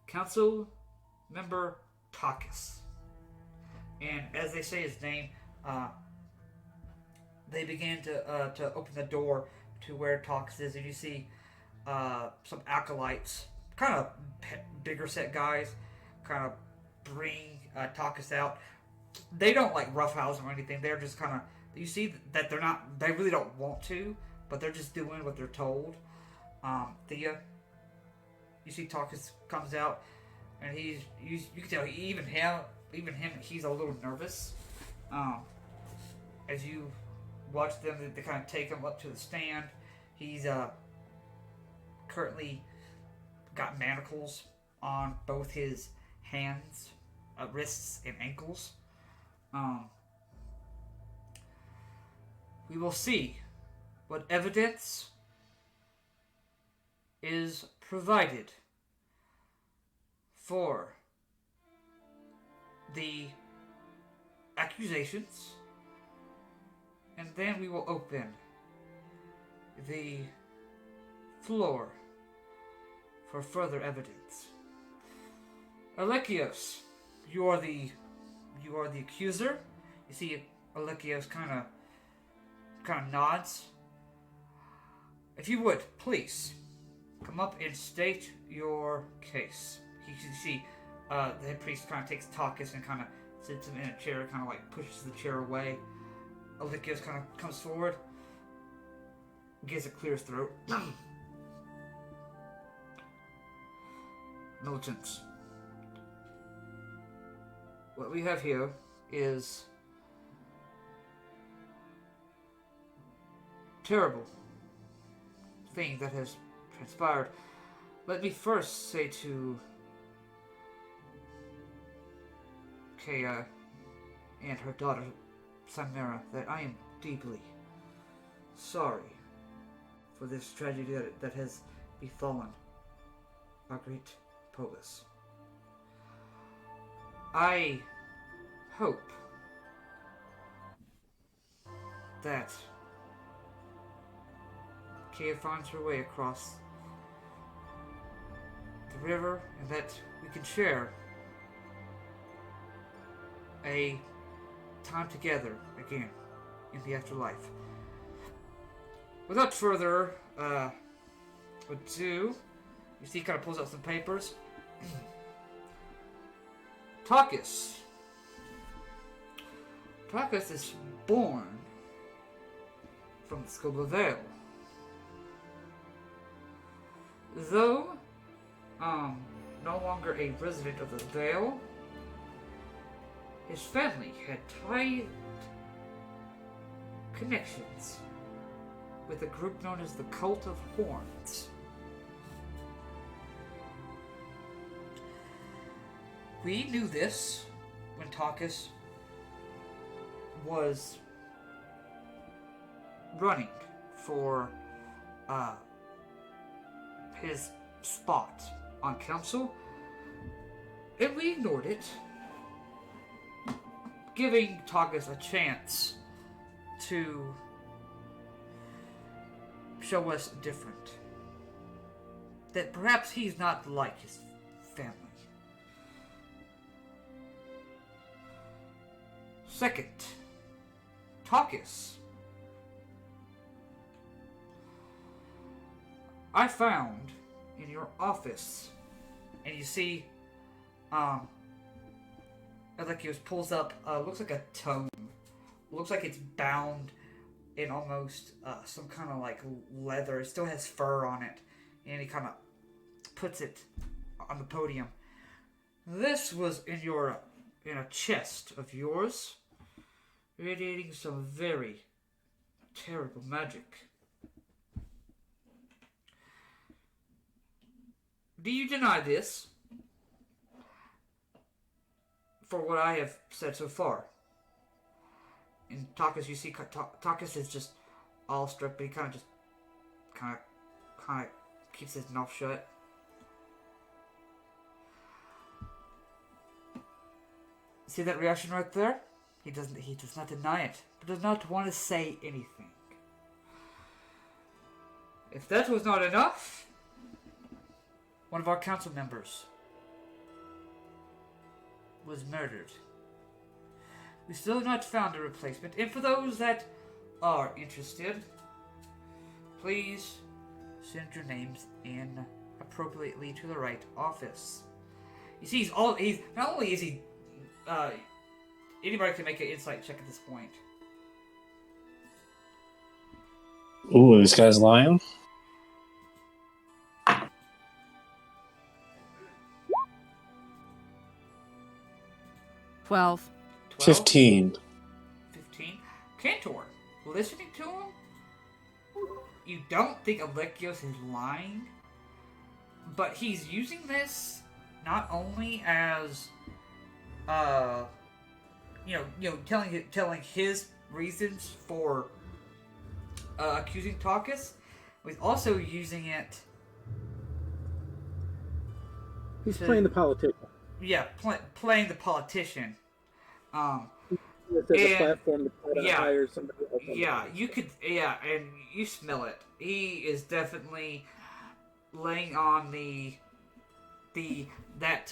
Speaker 1: Council Member Takis. And as they say his name, they begin to open the door to where Takis is, and you see some acolytes, kind of bigger set guys, kind of bring Takis out. They don't like roughhouse him or anything. They're just kind of, you see that they really don't want to, but they're just doing what they're told. Thea, you see Takis comes out, and you can tell even him, he's a little nervous. As you watch them, they kind of take him up to the stand. He's currently got manacles on both his hands, wrists, and ankles. We will see what evidence is provided for the accusations, and then we will open the floor for further evidence. Alekios, you are the accuser. You see Alekios kind of nods. If you would, please come up and state your case. You see the head priest kind of takes Takis and kind of sits him in a chair, kind of like pushes the chair away. Alekios kind of comes forward, gives a clear throat. Militants, what we have here is terrible thing that has transpired. Let me first say to Khea and her daughter Samara that I am deeply sorry for this tragedy that has befallen our great polis. I hope that Khea finds her way across the river and that we can share a time together again in the afterlife. Without further ado, you see he kind of pulls out some papers. Takis is born from the Scuba Vale. Though no longer a resident of the Vale, his family had tight connections with a group known as the Cult of Horns. We knew this when Takis was running for his spot on council, and we ignored it, giving Takis a chance to show us different. That perhaps he's not like his family. Second, Takis. I found in your office, and you see, Alekios pulls up, looks like a tome. Looks like it's bound in almost some kind of like leather. It still has fur on it, and he kind of puts it on the podium. This was in a chest of yours radiating some very terrible magic. Do you deny this? For what I have said so far. And Takis, you see, Takis is just all stripped, but he kind of keeps his mouth shut. See that reaction right there? He does not deny it, but does not want to say anything. If that was not enough, one of our council members was murdered. We still have not found a replacement, and for those that are interested, please send your names in appropriately to the right office. You see, he's not only is he anybody can make an insight check at this point.
Speaker 3: Ooh, this guy's lying.
Speaker 4: $12.
Speaker 3: 15.
Speaker 1: 15. Cantor, listening to him, you don't think Alekios is lying, but he's using this not only as, telling his reasons for accusing Takis, but he's also using it.
Speaker 2: He's playing the politician.
Speaker 1: Yeah, playing the politician.
Speaker 2: This is a platform to try to hire somebody else.
Speaker 1: Yeah, you could. Yeah, and you smell it. He is definitely laying on that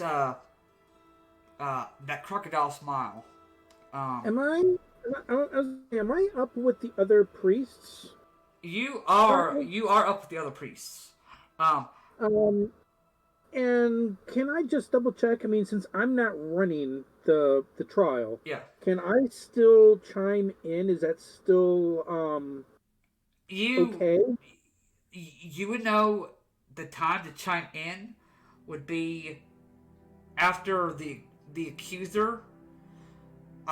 Speaker 1: crocodile smile.
Speaker 2: Am I up with the other priests?
Speaker 1: You are up with the other priests.
Speaker 2: And can I just double check? I mean, since I'm not running the trial, can I still chime in? Is that still okay?
Speaker 1: You would know the time to chime in would be after the accuser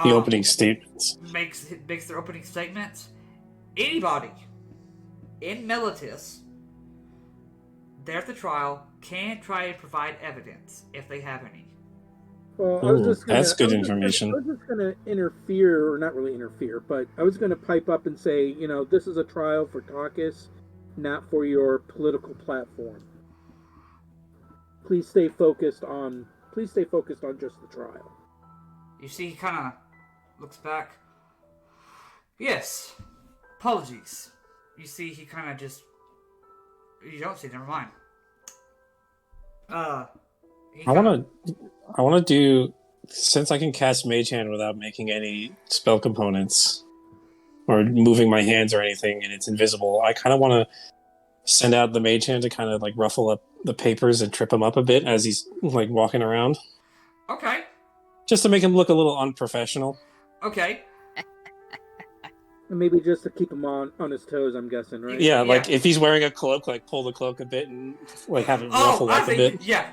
Speaker 3: The opening statements
Speaker 1: makes their opening statements. Anybody in Militus there at the trial can try and provide evidence if they have any.
Speaker 2: Well,
Speaker 3: that's good information.
Speaker 2: I was just going to interfere, or not really interfere, but I was going to pipe up and say, this is a trial for Takis, not for your political platform. Please stay focused on just the trial.
Speaker 1: You see, he kind of looks back. Yes, apologies. You see, he kind of just. You don't see. Never mind.
Speaker 3: I want to do, since I can cast Mage Hand without making any spell components or moving my hands or anything, and it's invisible, I kind of want to send out the Mage Hand to kind of like ruffle up the papers and trip him up a bit as he's like walking around.
Speaker 1: Okay.
Speaker 3: Just to make him look a little unprofessional.
Speaker 1: Okay.
Speaker 2: And maybe just to keep him on his toes, I'm guessing, right?
Speaker 3: Yeah, like if he's wearing a cloak, like pull the cloak a bit and like have it ruffle up a bit.
Speaker 1: Yeah,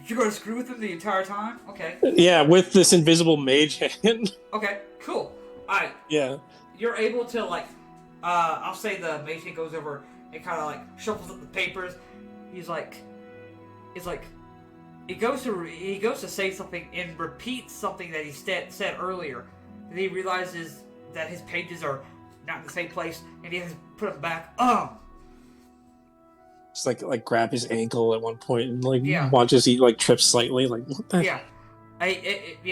Speaker 1: you're going to screw with him the entire time? Okay.
Speaker 3: Yeah, with this invisible Mage Hand.
Speaker 1: Okay, cool. Alright.
Speaker 3: Yeah.
Speaker 1: You're able to I'll say the Mage Hand goes over and kind of shuffles up the papers. He goes to say something and repeats something that he said earlier. Then he realizes that his pages are not in the same place, and he has to put them back.
Speaker 3: Just like grab his ankle at one point and watches he trips slightly. Like what the?
Speaker 1: Yeah,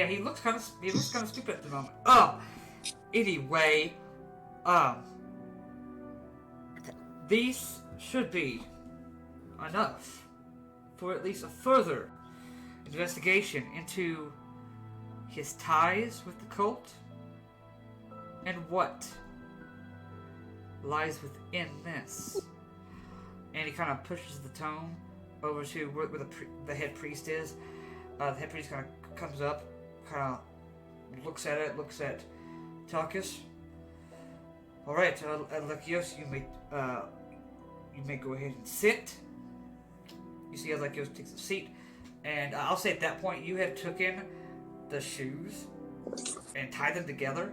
Speaker 1: he looks kind of stupid at the moment. Anyway, these should be enough for at least a further investigation into his ties with the cult and what lies within this. And he kind of pushes the tome over to where the head priest is. The head priest kind of comes up, kind of looks at Takis. All right, Alekios, you may go ahead and sit. You see Alekios takes a seat, and I'll say at that point you have taken the shoes and tied them together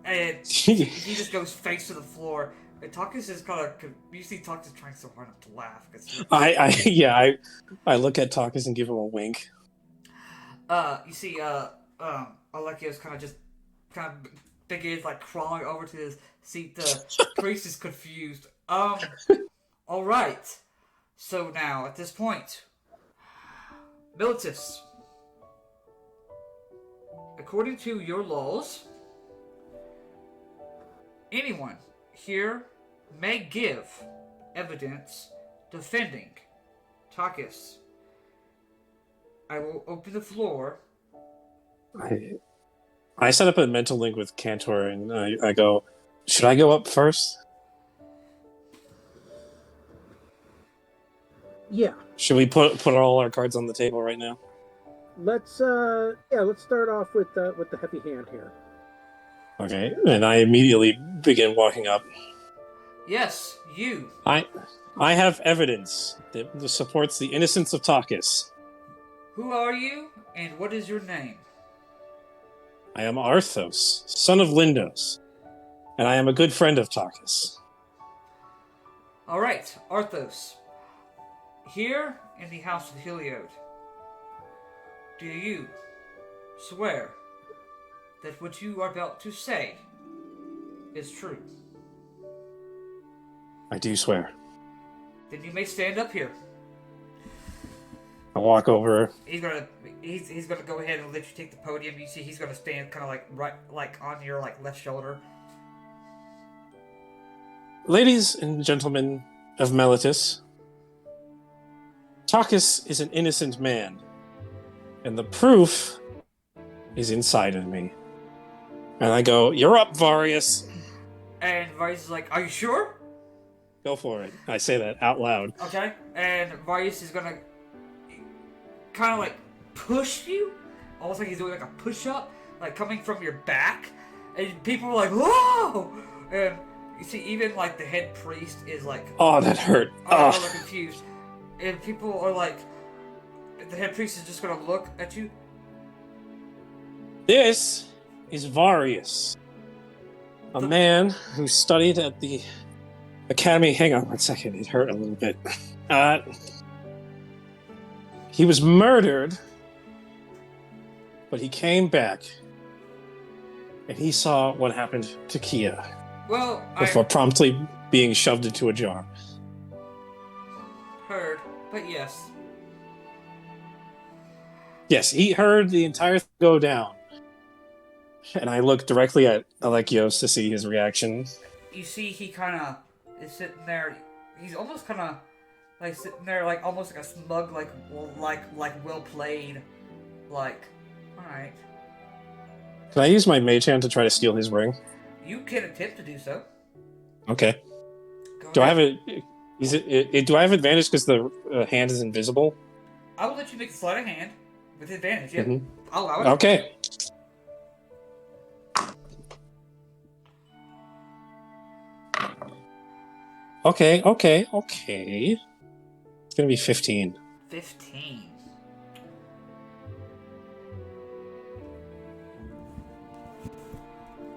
Speaker 1: And he just goes face to the floor. And Takis is kind of. You see Takis trying so hard not to laugh. Cause
Speaker 3: I look at Takis and give him a wink.
Speaker 1: you see, Alekios kind of begins like crawling over to his seat. The priest is confused. All right. So now, at this point, Militus, according to your laws, anyone here may give evidence defending Takis. I will open the floor.
Speaker 3: I set up a mental link with Cantor, and I go, should I go up first?
Speaker 2: Yeah.
Speaker 3: Should we put all our cards on the table right now?
Speaker 2: Let's start off with the heavy hand here.
Speaker 3: Okay, and I immediately begin walking up.
Speaker 1: Yes, you.
Speaker 3: I have evidence that supports the innocence of Takis.
Speaker 1: Who are you, and what is your name?
Speaker 3: I am Arthos, son of Lindos, and I am a good friend of Takis.
Speaker 1: All right, Arthos. Here in the house of Heliod, do you swear that what you are about to say is true?
Speaker 3: I do swear.
Speaker 1: Then you may stand up here.
Speaker 3: I walk over.
Speaker 1: He's gonna go ahead and let you take the podium. You see, he's gonna stand kind of like right, like on your like left shoulder.
Speaker 3: Ladies and gentlemen of Militus, Takis is an innocent man, and the proof is inside of me. And I go, "You're up, Varius."
Speaker 1: And Varius is like, "Are you sure?"
Speaker 3: Go for it. I say that out loud.
Speaker 1: Okay. And Varius is gonna kind of like push you, almost like he's doing like a push-up, like coming from your back. And people are like, "Whoa!" And you see, even like the head priest is like,
Speaker 3: "Oh, that hurt."
Speaker 1: They're confused. And people are like, the head priest is just gonna look at you.
Speaker 3: This is Varius, a man who studied at the academy. Hang on 1 second, it hurt a little bit. He was murdered, but he came back, and he saw what happened to Khea before promptly being shoved into a jar.
Speaker 1: Heard, but yes.
Speaker 3: Yes, he heard the entire thing go down. And I look directly at Alekios to see his reaction.
Speaker 1: You see, he kind of is sitting there. He's almost kind of like sitting there, like almost like a smug, like well played, like, all right.
Speaker 3: Can I use my mage hand to try to steal his ring?
Speaker 1: You can attempt to do so.
Speaker 3: Okay.
Speaker 1: Go
Speaker 3: Do I
Speaker 1: ahead.
Speaker 3: have a? Is it? Do I have advantage because the hand is invisible?
Speaker 1: I will let you make a sleight of hand with advantage. Yeah,
Speaker 3: Mm-hmm.
Speaker 1: I'll allow it.
Speaker 3: Okay. Okay. It's gonna be 15.
Speaker 1: 15.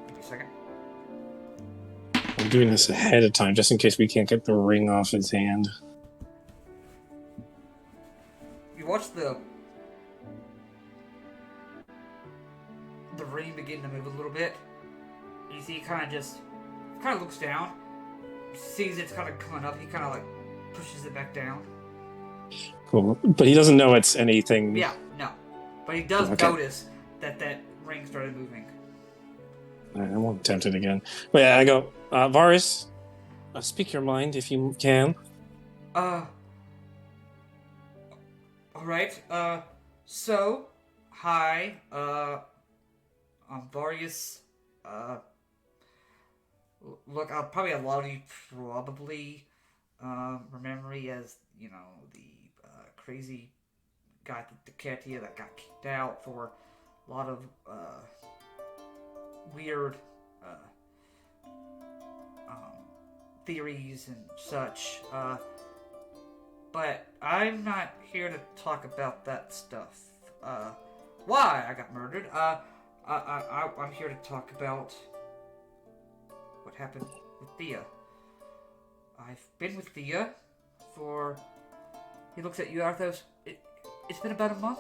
Speaker 1: Give me a second.
Speaker 3: I'm doing this ahead of time just in case we can't get the ring off his hand.
Speaker 1: You watch the ring begin to move a little bit. You see, he kind of looks down, sees it's kind of coming up. He kind of like pushes it back down.
Speaker 3: Cool, but he doesn't know it's anything.
Speaker 1: Yeah, no, but he does
Speaker 3: Okay.
Speaker 1: notice that ring started moving.
Speaker 3: I won't attempt it again. But yeah, I go, Varus, speak your mind if you can.
Speaker 1: All right. So, hi. I'm Varius. Look, I'll probably a lot of you probably remember me as, you know, the crazy guy at the Khea that got kicked out for a lot of weird theories and such. But I'm not here to talk about that stuff. why I got murdered. I'm here to talk about what happened with Thea. I've been with Thea for... He looks at you, Arthos. It's been about a month?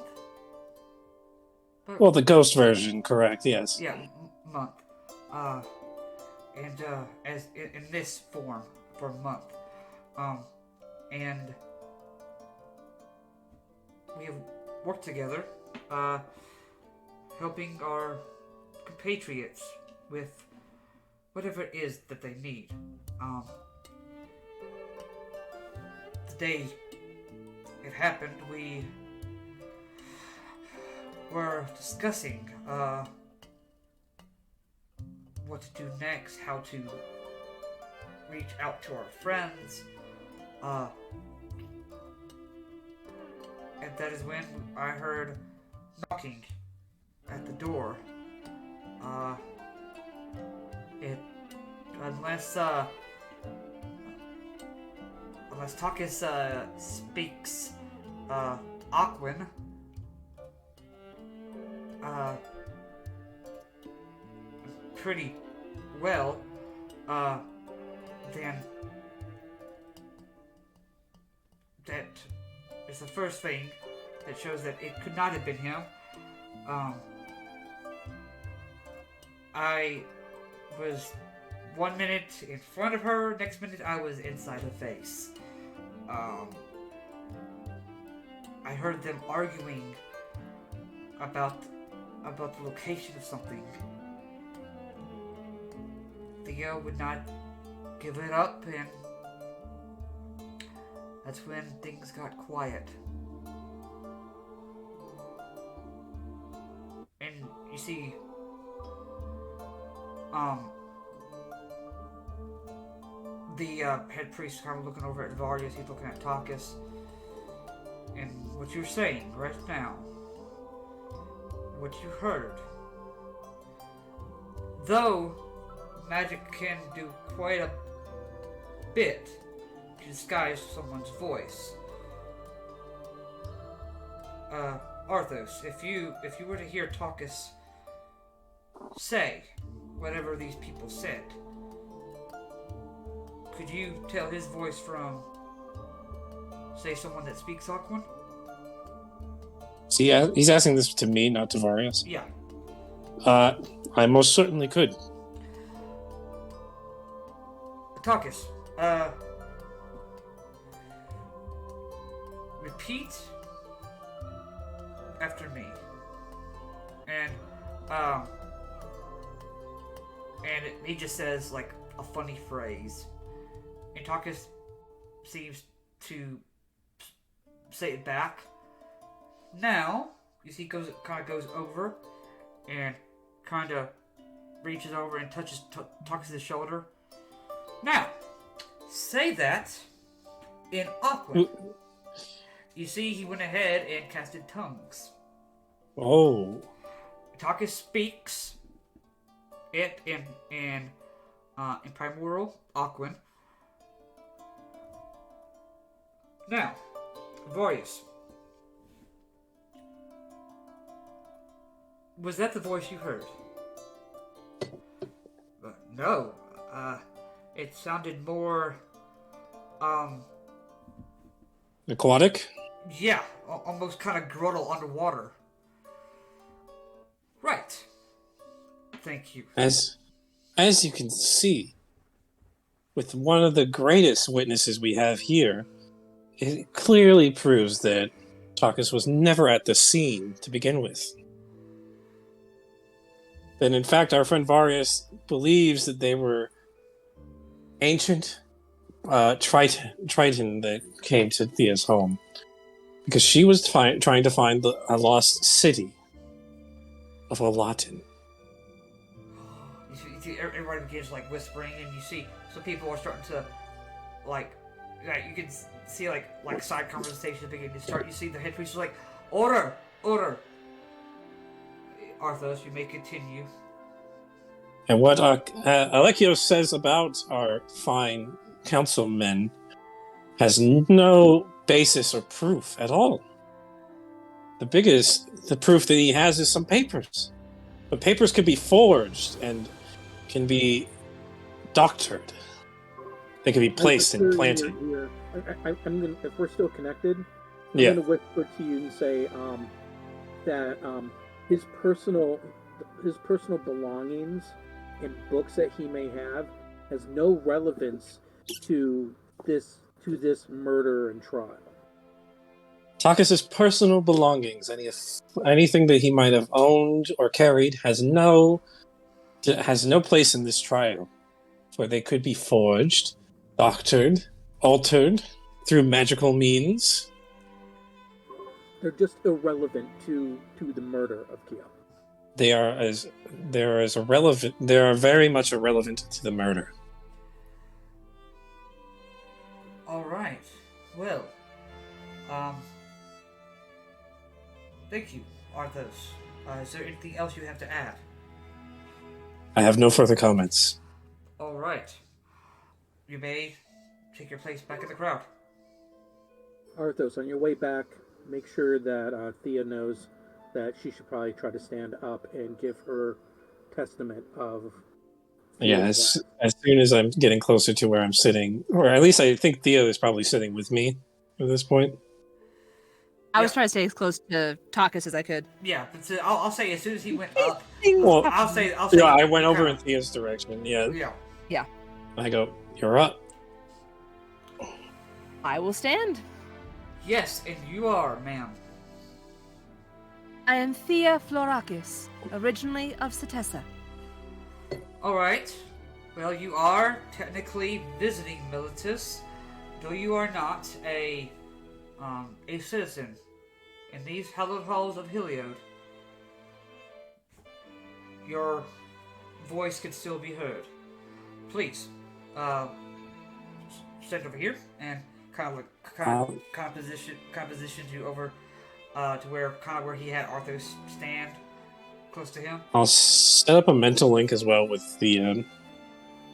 Speaker 3: Well, the ghost version, correct, yes.
Speaker 1: Yeah, month. As in this form for a month. And we have worked together, helping our compatriots with whatever it is that they need. The day it happened, we were discussing what to do next, how to reach out to our friends, and that is when I heard knocking at the door. Unless Takis speaks Aquan, pretty well, then that is the first thing that shows that it could not have been him. I was 1 minute in front of her, next minute I was inside her face. I heard them arguing about the location of something. Theo would not give it up, and that's when things got quiet. And you see, the head priest kind of looking over at Varius, he's looking at Takis, and what you're saying right now, what you heard, though magic can do quite a bit to disguise someone's voice. Arthos, if you were to hear Takis say whatever these people said, could you tell his voice from, say, someone that speaks Aquan?
Speaker 3: See, he's asking this to me, not to Varius.
Speaker 1: Yeah.
Speaker 3: I most certainly could.
Speaker 1: Takis, repeat after me. And he just says, like, a funny phrase. And Takis seems to say it back. Now, you see, kind of goes over and kind of reaches over and touches Takis' shoulder. Now, say that in Aquan. You see, he went ahead and casted tongues.
Speaker 3: Oh.
Speaker 1: Takis speaks it in Primordial Aquan. Now, Varius, was that the voice you heard? No. It sounded more,
Speaker 3: Aquatic?
Speaker 1: yeah, almost kind of grottal underwater. Right. Thank you.
Speaker 3: As you can see, with one of the greatest witnesses we have here, it clearly proves that Takis was never at the scene to begin with. That in fact our friend Varius believes that they were ancient Triton that came to Thea's home. Because she was trying to find a lost city of Olatin.
Speaker 1: You see, everybody begins like whispering, and you see some people are starting to like you can see like side conversations beginning to start. You see the head priest is like, order. Arthos, you may continue.
Speaker 3: And what Alekios says about our fine councilmen has no basis or proof at all. the proof that he has is some papers. But papers could be forged and can be doctored. They can be placed and planted.
Speaker 2: I'm gonna, if we're still connected, I'm
Speaker 3: Yeah.
Speaker 2: gonna whisper to you and say that his personal belongings and books that he may have has no relevance to this murder and trial.
Speaker 3: Takis' personal belongings, anything that he might have owned or carried, has no place in this trial, where they could be forged, doctored, altered through magical means.
Speaker 2: They're just irrelevant to the murder of Khea.
Speaker 3: They are very much irrelevant to the murder.
Speaker 1: All right. Well, thank you, Arthos. Is there anything else you have to add?
Speaker 3: I have no further comments.
Speaker 1: All right. You may take your place back in the crowd.
Speaker 2: Arthos, on your way back, make sure that Thea knows that she should probably try to stand up and give her testament of...
Speaker 3: Yeah, as soon as I'm getting closer to where I'm sitting, or at least I think Theo is probably sitting with me at this point.
Speaker 4: I was trying to stay as close to Takis as I could.
Speaker 1: Yeah, but I'll say as soon as he went up,
Speaker 3: Well,
Speaker 1: I'll say.
Speaker 3: Yeah, I went over in Theo's direction. Yeah.
Speaker 1: Yeah.
Speaker 3: I go, you're up.
Speaker 4: I will stand.
Speaker 1: Yes, and you are, ma'am.
Speaker 4: I am Thea Florakis, originally of Setessa.
Speaker 1: All right. Well, you are technically visiting Militus, though you are not a citizen in these hallowed halls of Heliod. Your voice can still be heard. Please, stand over here and kind of position you over to where he had Arthos stand close to him.
Speaker 3: I'll set up a mental link as well with the.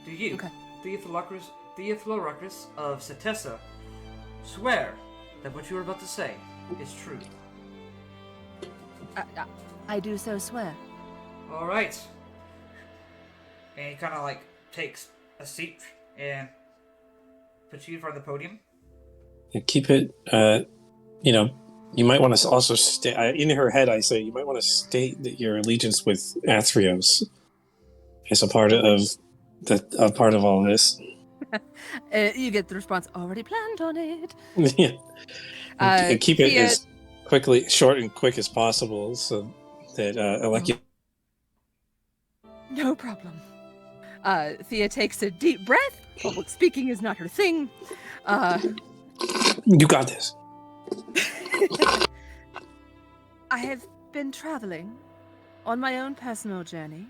Speaker 1: Do you,
Speaker 4: Okay.
Speaker 1: Thea Florakis of Setessa, swear that what you are about to say is true?
Speaker 4: I do so swear.
Speaker 1: All right. And he kind of takes a seat and puts you in front of the podium.
Speaker 3: Keep it. You might want to also state. In her head, I say you might want to state that your allegiance with Athreos is a part of all this.
Speaker 4: You get the response, already planned on it.
Speaker 3: Yeah. And keep it
Speaker 4: Thea...
Speaker 3: as short and quick as possible, so that Alekios.
Speaker 4: No problem. Thea takes a deep breath. Public speaking is not her thing.
Speaker 3: You got this.
Speaker 4: I have been traveling on my own personal journey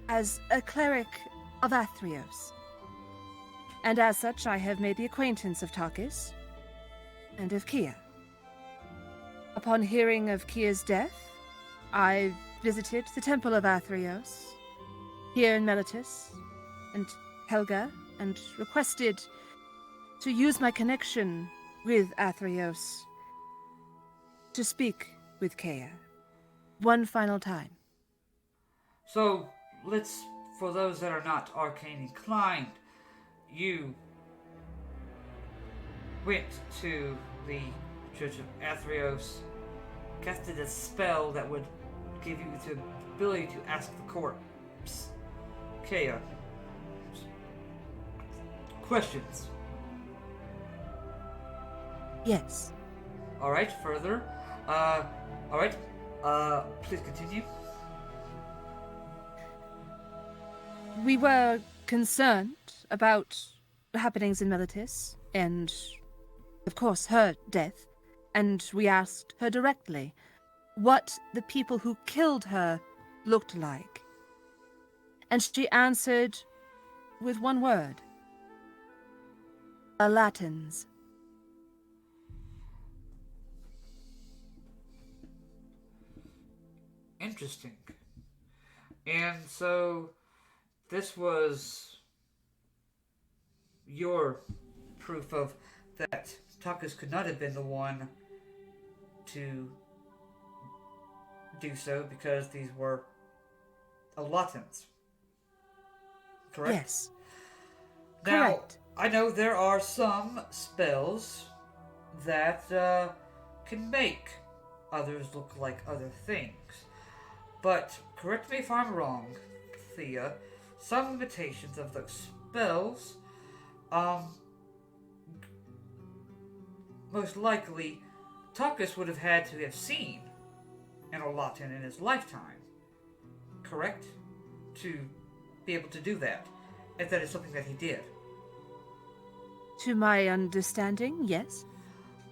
Speaker 4: as a cleric of Athreos. And as such, I have made the acquaintance of Takis and of Khea. Upon hearing of Khia's death, I visited the Temple of Athreos here in Militus and Helga and requested to use my connection with Athreos to speak with Khea one final time.
Speaker 1: So, for those that are not arcane inclined, you went to the Church of Athreos, casted a spell that would give you the ability to ask the corpse, Khea, questions.
Speaker 4: Yes.
Speaker 1: Alright, further. Alright. Please continue.
Speaker 4: We were concerned about the happenings in Militus and, of course, her death, and we asked her directly what the people who killed her looked like. And she answered with one word. The Latins.
Speaker 1: Interesting. And so, this was your proof of that Takis could not have been the one to do so because these were allotments. Correct?
Speaker 4: Yes.
Speaker 1: Now,
Speaker 4: Correct.
Speaker 1: I know there are some spells that can make others look like other things. But, correct me if I'm wrong, Thea, some limitations of those spells, most likely, Takis would have had to have seen an Olatin in his lifetime. Correct? To be able to do that. If that is something that he did.
Speaker 4: To my understanding, yes.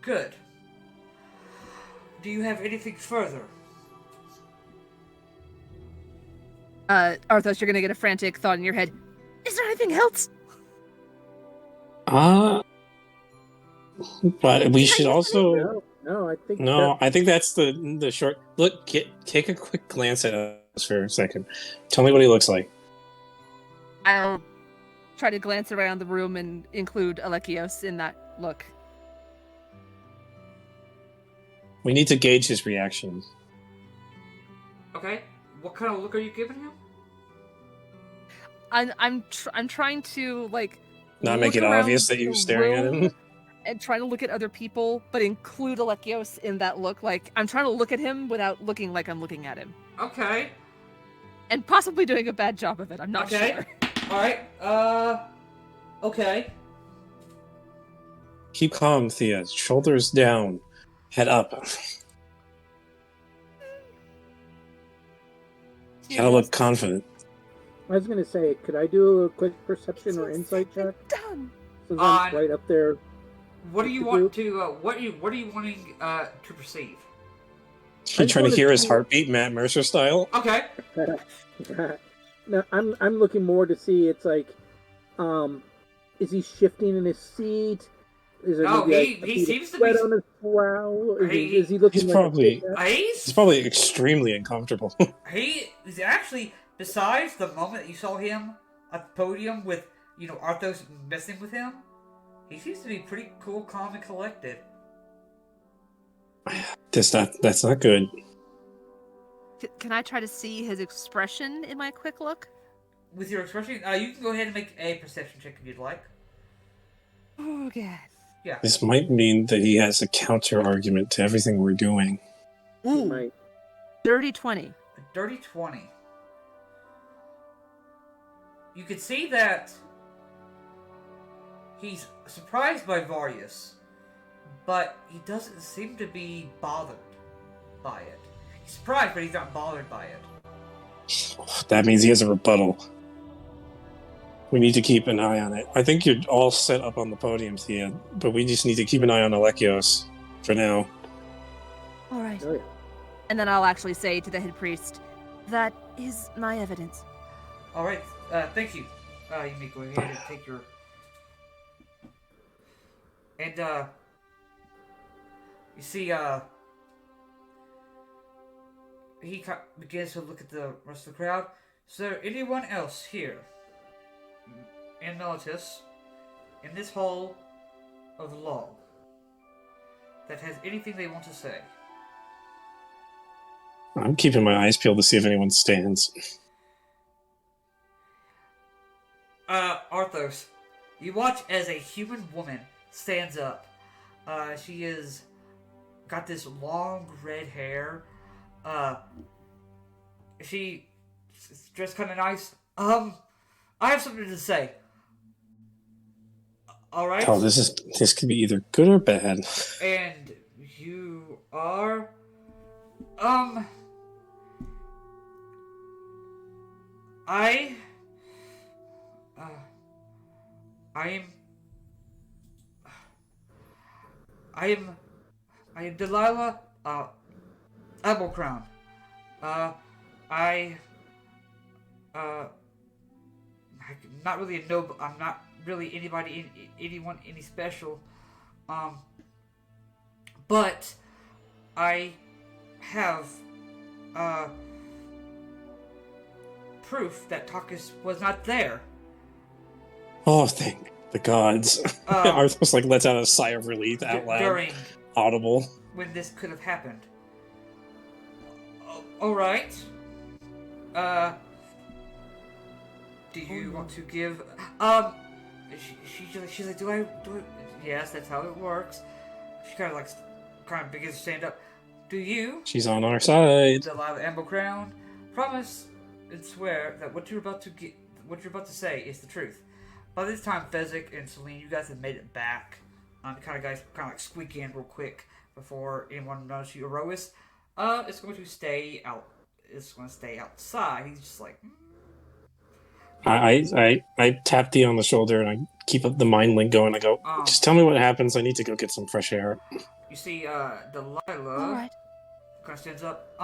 Speaker 1: Good. Do you have anything further?
Speaker 4: Arthos, you're gonna get a frantic thought in your head. Is there anything else?
Speaker 3: But we should also
Speaker 2: No, I think
Speaker 3: I think that's the short look. Take a quick glance at us for a second. Tell me what he looks like.
Speaker 4: I'll try to glance around the room and include Alekios in that look.
Speaker 3: We need to gauge his reaction.
Speaker 1: Okay. What kind of look are you giving him?
Speaker 4: I'm trying to
Speaker 3: Not make
Speaker 4: look
Speaker 3: it
Speaker 4: around
Speaker 3: obvious that you're
Speaker 4: the
Speaker 3: staring at
Speaker 4: room
Speaker 3: him.
Speaker 4: and trying to look at other people, but include Alekios in that look. Like I'm trying to look at him without looking like I'm looking at him,
Speaker 1: Okay.
Speaker 4: and possibly doing a bad job of it. I'm not
Speaker 1: Okay.
Speaker 4: sure.
Speaker 1: Alright. Okay.
Speaker 3: Keep calm, Thea. Shoulders down. Head up. You gotta look confident.
Speaker 2: I was gonna say, could I do a quick perception or insight check?
Speaker 4: Done.
Speaker 2: Since I'm right up there.
Speaker 1: What do you want to, what are you wanting, to perceive?
Speaker 3: You trying to hear his heartbeat, Matt Mercer style?
Speaker 1: Okay.
Speaker 2: No, I'm looking more to see. It's like, is he shifting in his seat? Is there
Speaker 1: No,
Speaker 2: maybe
Speaker 1: he seems to
Speaker 2: sweat
Speaker 1: be.
Speaker 2: on his brow? Is he
Speaker 3: He's
Speaker 2: looking
Speaker 3: probably
Speaker 1: He's
Speaker 3: extremely uncomfortable.
Speaker 1: He's actually, besides the moment that you saw him at the podium with, Arthos messing with him, he seems to be pretty cool, calm, and collected.
Speaker 3: That's not good.
Speaker 4: Can I try to see his expression in my quick look?
Speaker 1: With your expression, you can go ahead and make a perception check if you'd like.
Speaker 4: Oh, God.
Speaker 1: Yeah.
Speaker 3: This might mean that he has a counter argument to everything we're doing.
Speaker 4: Ooh. Dirty 20.
Speaker 1: A dirty 20. You can see that he's surprised by Varius, but he doesn't seem to be bothered by it. He's surprised, but he's not bothered by it.
Speaker 3: That means he has a rebuttal. We need to keep an eye on it. I think you're all set up on the podium, Thea, but we just need to keep an eye on Alekios for now.
Speaker 4: All right.
Speaker 2: Oh, yeah.
Speaker 4: And then I'll actually say to the head priest, that is my evidence.
Speaker 1: All right. Thank you. You may go ahead and take your. And you see, he begins to look at the rest of the crowd. Is there anyone else here in Militus, in this hall of the law, that has anything they want to say?
Speaker 3: I'm keeping my eyes peeled to see if anyone stands.
Speaker 1: Arthos, you watch as a human woman stands up. She is got this long red hair. She's dressed kind of nice. I have something to say. All right.
Speaker 3: Oh, this could be either good or bad.
Speaker 1: And you are, I am Delilah, Applecrown. I'm not really a noble. I'm not really anyone any special. But I have proof that Takis was not there.
Speaker 3: Oh, thank the gods. Arthos lets out a sigh of relief out loud.
Speaker 1: During
Speaker 3: Audible.
Speaker 1: when this could have happened. All right. Do you want to give? She's like, do I? Yes, that's how it works. She kind of begins to stand up. Do you,
Speaker 3: She's on our side.
Speaker 1: Delilah Amber Crown, promise and swear that what you're about to say is the truth? By this time, Fezzik and Celine, you guys have made it back. Guys like squeak in real quick before anyone knows you. Erois, it's going to stay out. It's going to stay outside. He's just like.
Speaker 3: I tap Dee on the shoulder and I keep up the mind link going. I go, just tell me what happens. I need to go get some fresh air.
Speaker 1: You see, Delilah
Speaker 4: Alright.
Speaker 1: kind of stands up.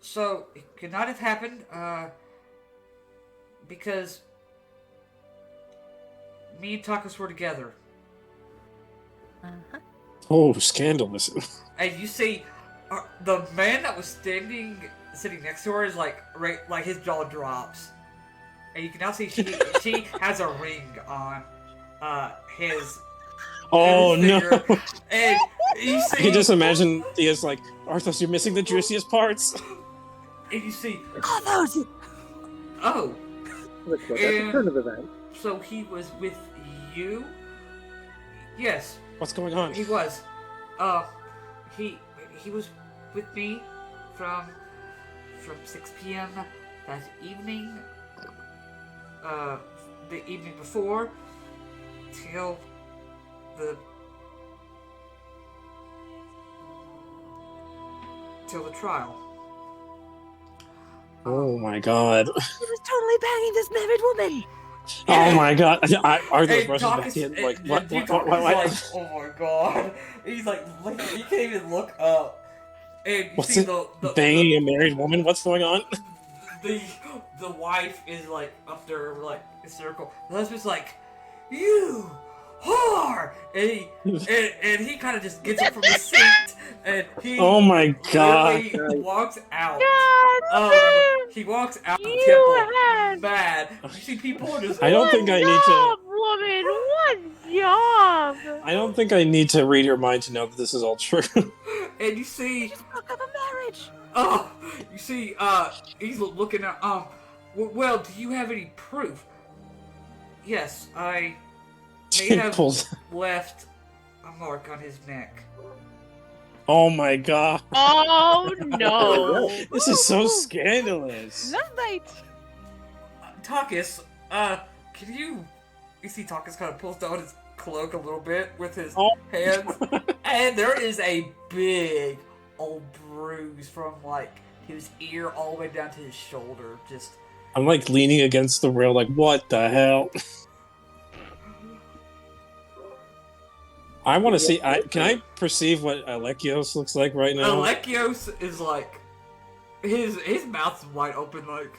Speaker 1: So it could not have happened, because me and Takis were together.
Speaker 4: Uh-huh.
Speaker 3: Oh, scandalous.
Speaker 1: And you see, the man that was sitting next to her is like his jaw drops, and you can now see she has a ring on his.
Speaker 3: Oh
Speaker 1: his finger.
Speaker 3: no!
Speaker 1: And you see,
Speaker 3: I can just imagine Thea's like, Arthos, you're missing the juiciest parts.
Speaker 1: and you see,
Speaker 4: Arthos!
Speaker 1: oh,
Speaker 2: Look, that's a turn of events.
Speaker 1: so he was with you? Yes,
Speaker 3: What's going on?
Speaker 1: he was. He was with me from 6 p.m. that evening. The evening before till the trial.
Speaker 3: Oh my god.
Speaker 4: He was totally banging this married woman!
Speaker 3: Oh my god. Arthos
Speaker 1: Hey,
Speaker 3: rushes back
Speaker 1: Takis-
Speaker 3: in. Like,
Speaker 1: and
Speaker 3: what?
Speaker 1: Takis
Speaker 3: What?
Speaker 1: is like, oh my god. He's like, he can't even look up. And you
Speaker 3: What's
Speaker 1: see
Speaker 3: it?
Speaker 1: the
Speaker 3: Banging a married woman? What's going on?
Speaker 1: the wife is like up there like a circle. The husband's like, you whore, and he kind of just gets up from his seat and he
Speaker 3: Oh my god.
Speaker 1: literally walks out.
Speaker 6: God,
Speaker 1: He walks out of the
Speaker 6: you
Speaker 1: temple
Speaker 6: had
Speaker 1: mad. You see people are just.
Speaker 3: I don't think I need
Speaker 6: job,
Speaker 3: to.
Speaker 6: woman. What job?
Speaker 3: I don't think I need to read your mind to know that this is all true.
Speaker 1: And you see,
Speaker 4: Just broke up a marriage!
Speaker 1: you see, he's looking at, well, do you have any proof? Yes, I may
Speaker 3: He
Speaker 1: have
Speaker 3: pulls.
Speaker 1: left a mark on his neck.
Speaker 3: Oh my god.
Speaker 6: Oh no!
Speaker 3: This is so scandalous.
Speaker 4: Love bite!
Speaker 1: Takis, can you see Takis kind of pulls down his cloak a little bit with his
Speaker 3: Oh.
Speaker 1: hands, and there is a big old bruise from like his ear all the way down to his shoulder. Just
Speaker 3: I'm like leaning against the rail, like, what the hell? I want to see. Can I perceive what Alekios looks like right now?
Speaker 1: Alekios is like his mouth's wide open, like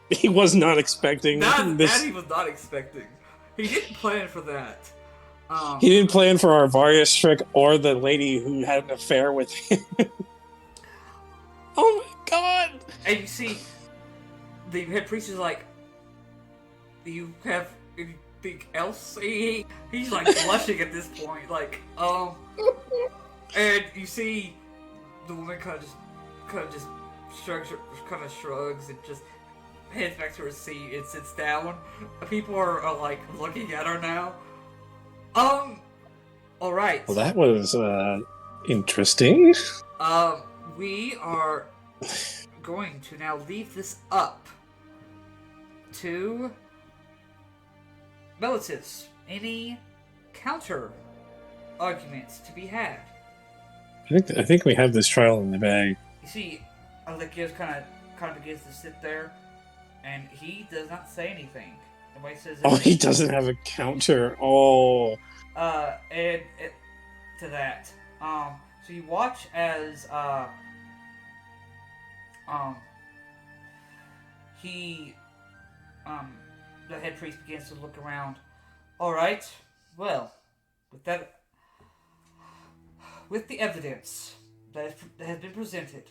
Speaker 3: He was not expecting
Speaker 1: that
Speaker 3: this.
Speaker 1: he was not expecting. He didn't plan for that.
Speaker 3: He didn't plan for our Varius trick or the lady who had an affair with him. Oh my god!
Speaker 1: And you see, the head priest is like, "Do you have anything else?" He's like blushing at this point, like, and you see, the woman kind of just shrugs and just heads back to her seat and sits down. People are like looking at her now. All right.
Speaker 3: Well, that was interesting.
Speaker 1: We are going to now leave this up to relatives. Any counter arguments to be had?
Speaker 3: I think we have this trial in the bag.
Speaker 1: You see, Alekios kind of begins to sit there, and he does not say anything. Nobody says
Speaker 3: Oh,
Speaker 1: anything.
Speaker 3: he doesn't have a counter. Oh,
Speaker 1: And to that, so you watch as he, the head priest begins to look around. All right, well, with the evidence that has been presented,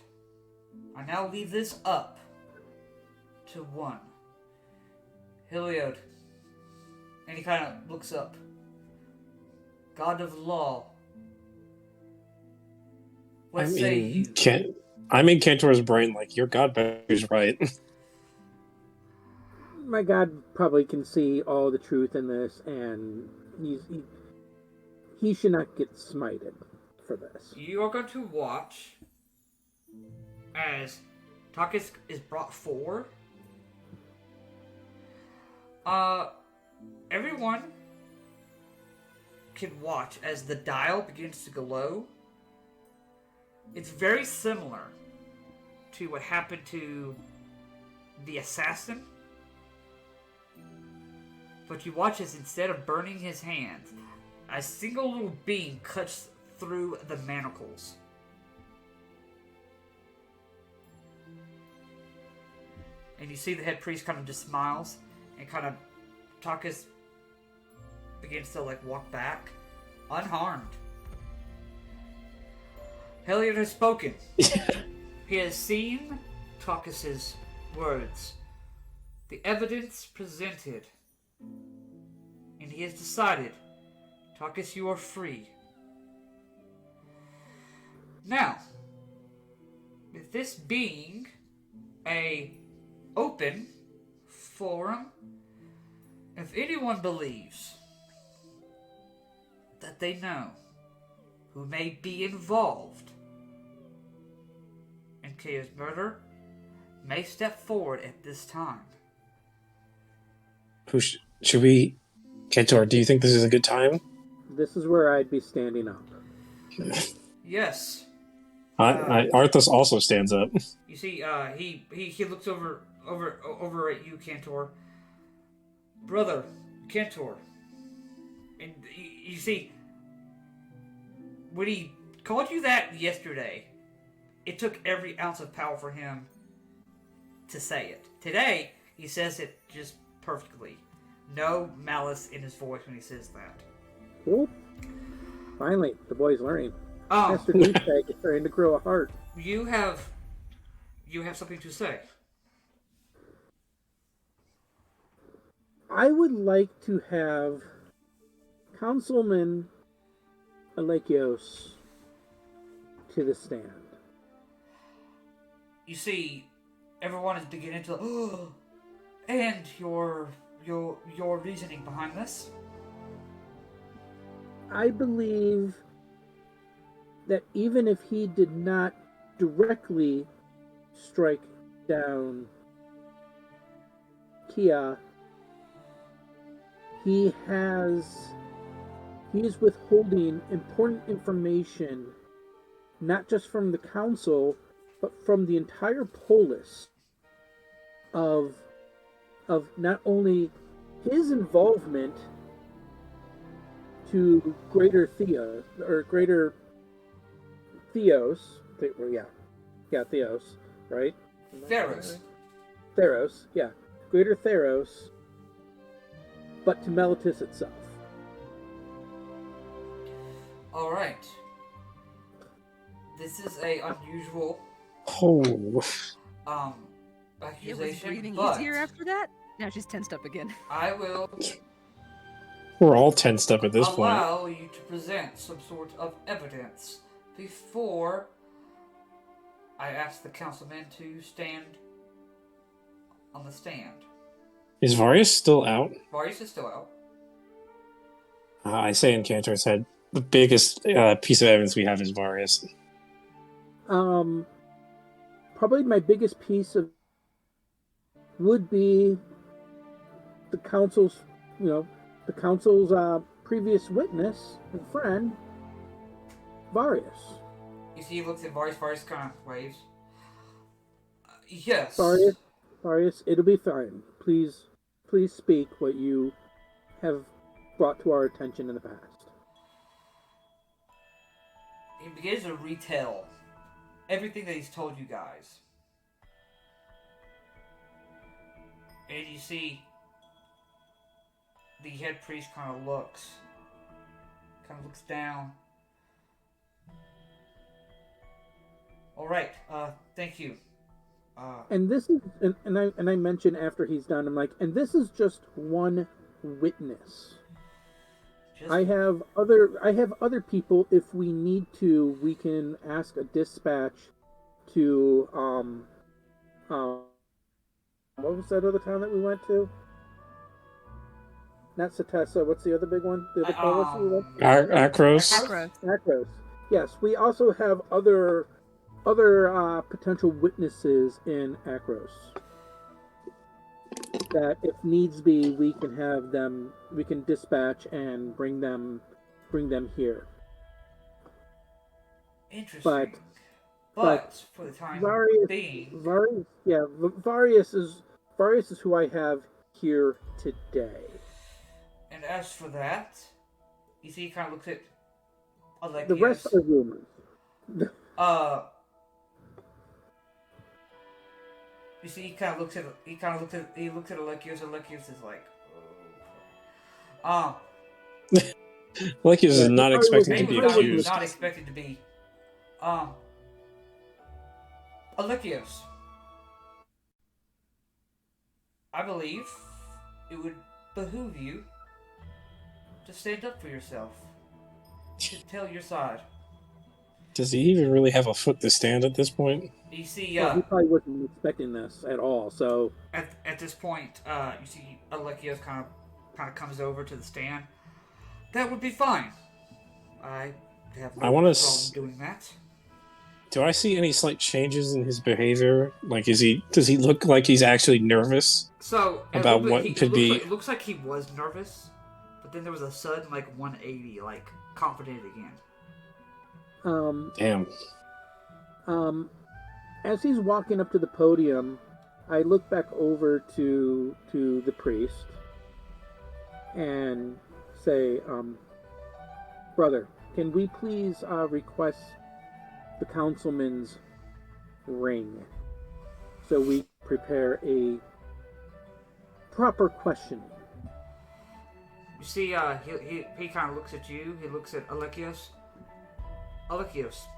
Speaker 1: I now leave this up to one. Heliod. And he kind of looks up. God of law. What say you?
Speaker 3: I'm in Cantor's brain like, your god is right.
Speaker 2: My god probably can see all the truth in this, and he should not get smited for this.
Speaker 1: You are going to watch as Takis is brought forward. Everyone can watch as the dial begins to glow. It's very similar to what happened to the assassin. But you watch as instead of burning his hands, a single little beam cuts through the manacles. And you see the head priest kind of just smiles and kind of Takis begins to walk back unharmed. Heliod has spoken. He has seen Takis' words, the evidence presented, and he has decided, Takis, you are free. Now, with this being a open forum, if anyone believes that they know who may be involved in Khea's murder, may step forward at this time.
Speaker 3: Who should we... Cantor, do you think this is a good time?
Speaker 2: This is where I'd be standing up.
Speaker 1: Yes.
Speaker 3: Arthas also stands up.
Speaker 1: You see, he looks over at you, Cantor. Brother, Cantor. And you see, when he called you that yesterday, it took every ounce of power for him to say it. Today, he says it just perfectly. No malice in his voice when he says that.
Speaker 2: Well, finally, the boy's learning. Master Douchebag is starting to grow a heart.
Speaker 1: You have something to say.
Speaker 2: I would like to have Councilman Alekios to the stand.
Speaker 1: You see, everyone is beginning to and your reasoning behind this.
Speaker 2: I believe that even if he did not directly strike down Khea, he is withholding important information, not just from the council, but from the entire polis of not only his involvement to greater Theos, Theos, right? Theros, yeah. Greater Theros, but to Meletis itself.
Speaker 1: Alright. This is a unusual
Speaker 4: It was
Speaker 1: accusation,
Speaker 4: breathing
Speaker 1: but
Speaker 4: easier after that. Now she's tensed up again.
Speaker 1: I will
Speaker 3: We're all tensed up at this point.
Speaker 1: allow you to present some sort of evidence before I ask the councilman to stand on the stand.
Speaker 3: Is Varius still out?
Speaker 1: Varius is still out.
Speaker 3: I say in Cantor's head, the biggest piece of evidence we have is Varius.
Speaker 2: Probably my biggest piece of would be the council's previous witness and friend, Varius.
Speaker 1: You see, he looks at Varius. Varius kind of waves. Yes.
Speaker 2: Varius, it'll be fine. Please speak what you have brought to our attention in the past.
Speaker 1: He begins to retell everything that he's told you guys. And you see the head priest kind of looks down. Alright, thank you.
Speaker 2: And this is, and I mention after he's done, I'm like, and this is just one witness. I have other people. If we need to, we can ask a dispatch to what was that other town that we went to? Not Satessa. What's the other big one? The other palace we went?
Speaker 3: Akros.
Speaker 4: Akros.
Speaker 2: Akros. Yes, we also have other potential witnesses in Akros. That if needs be, we can have them. We can dispatch and bring them here.
Speaker 1: Interesting. But for the time being,
Speaker 2: Varius is who I have here today.
Speaker 1: and as for that, you see, he kind of looks at Alekios.
Speaker 2: The rest are rumors.
Speaker 1: You see, he looks at Alekios. Alekios is like,
Speaker 3: Alekios is not expecting to be accused.
Speaker 1: Not expected to be. Alekios, I believe it would behoove you to stand up for yourself, to tell your side.
Speaker 3: Does he even really have a foot to stand at this point?
Speaker 1: You see,
Speaker 2: He probably wasn't expecting this at all. So
Speaker 1: at this point, you see Alekios kind of comes over to the stand. That would be fine. I have no problem doing that.
Speaker 3: Do I see any slight changes in his behavior? Like, does he look like he's actually nervous?
Speaker 1: So
Speaker 3: about what could be?
Speaker 1: It looks like he was nervous, but then there was a sudden 180, confident again.
Speaker 3: Damn.
Speaker 2: As he's walking up to the podium, I look back over to the priest and say, brother, can we please request the councilman's ring so we prepare a proper questioning?
Speaker 1: You see, he kind of looks at you. He looks at Alekios. Alekios,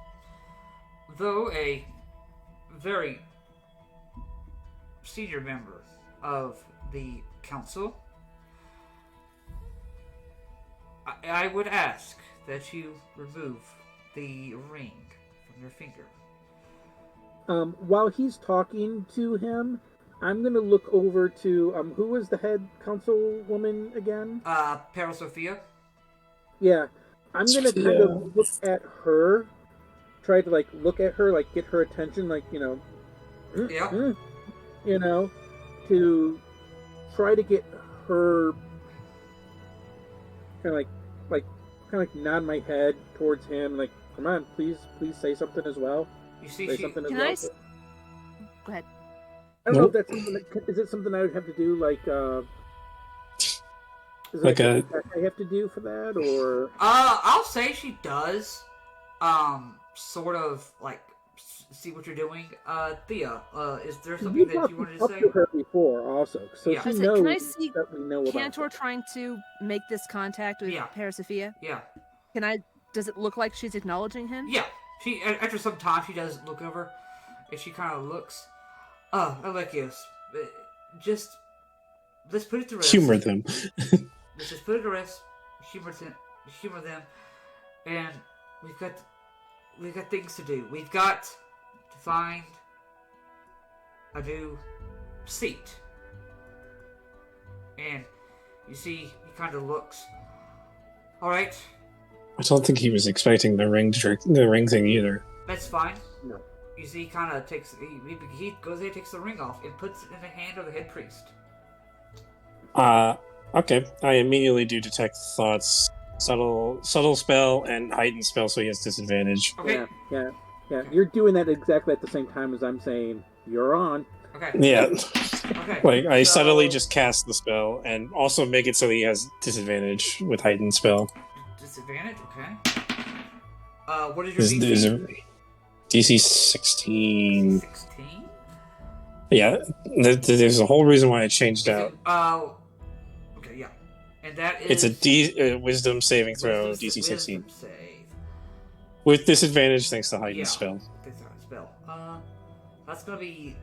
Speaker 1: though a very senior member of the council, I would ask that you remove the ring from your finger.
Speaker 2: While he's talking to him, I'm going to look over to, who was the head councilwoman again?
Speaker 1: Sophia?
Speaker 2: Yeah. I'm going to kind of look at her, try to, look at her, get her attention, to try to get her kind of nod my head towards him, come on, please say something as well.
Speaker 1: You see,
Speaker 2: Go ahead.
Speaker 1: I
Speaker 2: don't know if that's something is it something I would have to do, is it I have to do for that, or?
Speaker 1: I'll say she does, sort of, see what you're doing. Thea, is there something that you wanted to say?
Speaker 2: To her before, also, so
Speaker 1: Yeah.
Speaker 2: she knows
Speaker 4: Can I see
Speaker 2: that we know about
Speaker 4: Cantor
Speaker 2: it.
Speaker 4: trying to make this contact with Sophia?
Speaker 1: Yeah.
Speaker 4: Does it look like she's acknowledging him?
Speaker 1: Yeah. She, after some time, she does look over, and she kind of looks. Alekios, just let's put it to rest.
Speaker 3: Humor them.
Speaker 1: Let's just put it to rest. Humor them, and we've got things to do. We've got to find a new seat. And you see, he kind of looks. All right.
Speaker 3: I don't think he was expecting the ring thing either.
Speaker 1: That's fine.
Speaker 2: No.
Speaker 1: You see, he kind of takes. He goes there, takes the ring off, and puts it in the hand of the head priest.
Speaker 3: Okay. I immediately do detect thoughts, subtle spell, and heightened spell, so he has disadvantage.
Speaker 1: Okay.
Speaker 2: Yeah. You're doing that exactly at the same time as I'm saying you're on.
Speaker 3: Okay.
Speaker 1: Yeah. Okay.
Speaker 3: I subtly just cast the spell, and also make it so he has disadvantage with heightened spell.
Speaker 1: Disadvantage. Okay. What is your DC?
Speaker 3: DC 16.
Speaker 1: 16.
Speaker 3: Yeah, there's a whole reason why I changed out.
Speaker 1: Okay, yeah. And that is...
Speaker 3: It's a wisdom saving throw, DC 16.
Speaker 1: Save.
Speaker 3: With disadvantage thanks to heightened spell.
Speaker 1: Thanks to heightened spell. That's gonna be...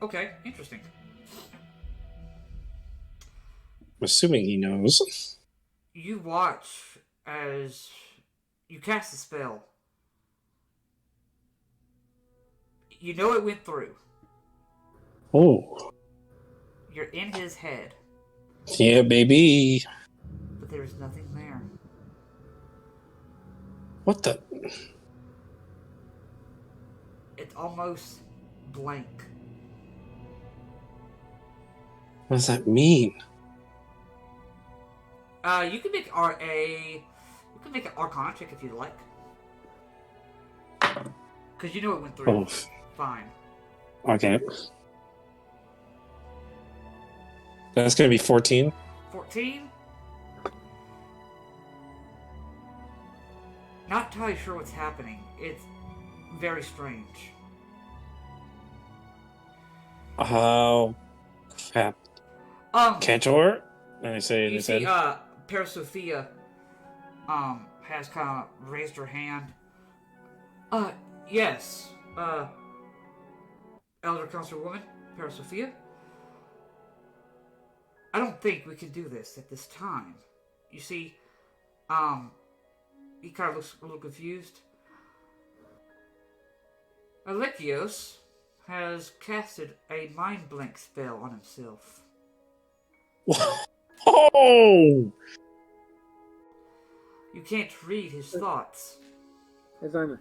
Speaker 1: Okay, interesting.
Speaker 3: I'm assuming he knows.
Speaker 1: You watch as you cast the spell, You know it went through.
Speaker 3: Oh.
Speaker 1: You're in his head.
Speaker 3: Yeah, baby.
Speaker 1: But there's nothing there.
Speaker 3: What the?
Speaker 1: It's almost blank.
Speaker 3: What does that mean?
Speaker 1: You can make an Arcana check if you'd like. Because you know it went through.
Speaker 3: Oh.
Speaker 1: Fine.
Speaker 3: Okay. That's going to be 14.
Speaker 1: 14? Not entirely sure what's happening. It's very strange.
Speaker 3: Oh, crap. Cantor? And I say in
Speaker 1: You
Speaker 3: his
Speaker 1: see,
Speaker 3: head.
Speaker 1: Parasophia, has kind of raised her hand. Yes, Elder Councilwoman, Parasophia. I don't think we can do this at this time. You see, he kind of looks a little confused. Alekios has casted a mind blank spell on himself.
Speaker 3: Oh!
Speaker 1: You can't read his thoughts.
Speaker 2: As I'm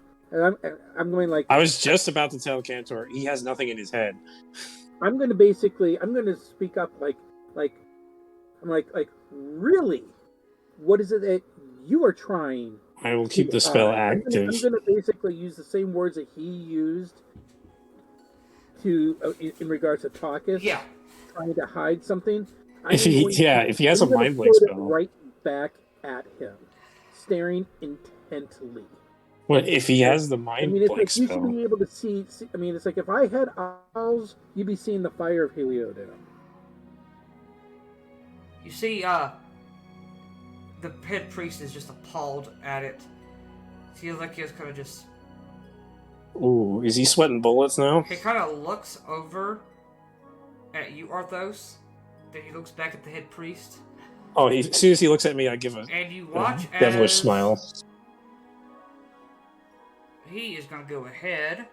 Speaker 2: going like,
Speaker 3: I was just about to tell Cantor he has nothing in his head.
Speaker 2: I'm going to speak up like, really? What is it that you are trying?
Speaker 3: I will keep the spell active.
Speaker 2: I'm going to basically use the same words that he used to in regards to Takis.
Speaker 1: Yeah.
Speaker 2: Trying to hide something.
Speaker 3: If he has a mind blank spell.
Speaker 2: Right back at him, staring intently.
Speaker 3: What if he has the mind blank
Speaker 2: like
Speaker 3: spell?
Speaker 2: you should be able to see. I mean, it's like if I had owls, you'd be seeing the fire of Heliod in them.
Speaker 1: You see, the head priest is just appalled at it. See, Alekios kind of just...
Speaker 3: Ooh, is he sweating bullets now?
Speaker 1: He kind of looks over at you, Arthos. Then he looks back at the head priest.
Speaker 3: Oh, as soon as he looks at me, I give a
Speaker 1: And you watch as...
Speaker 3: devilish smile.
Speaker 1: He is going to go ahead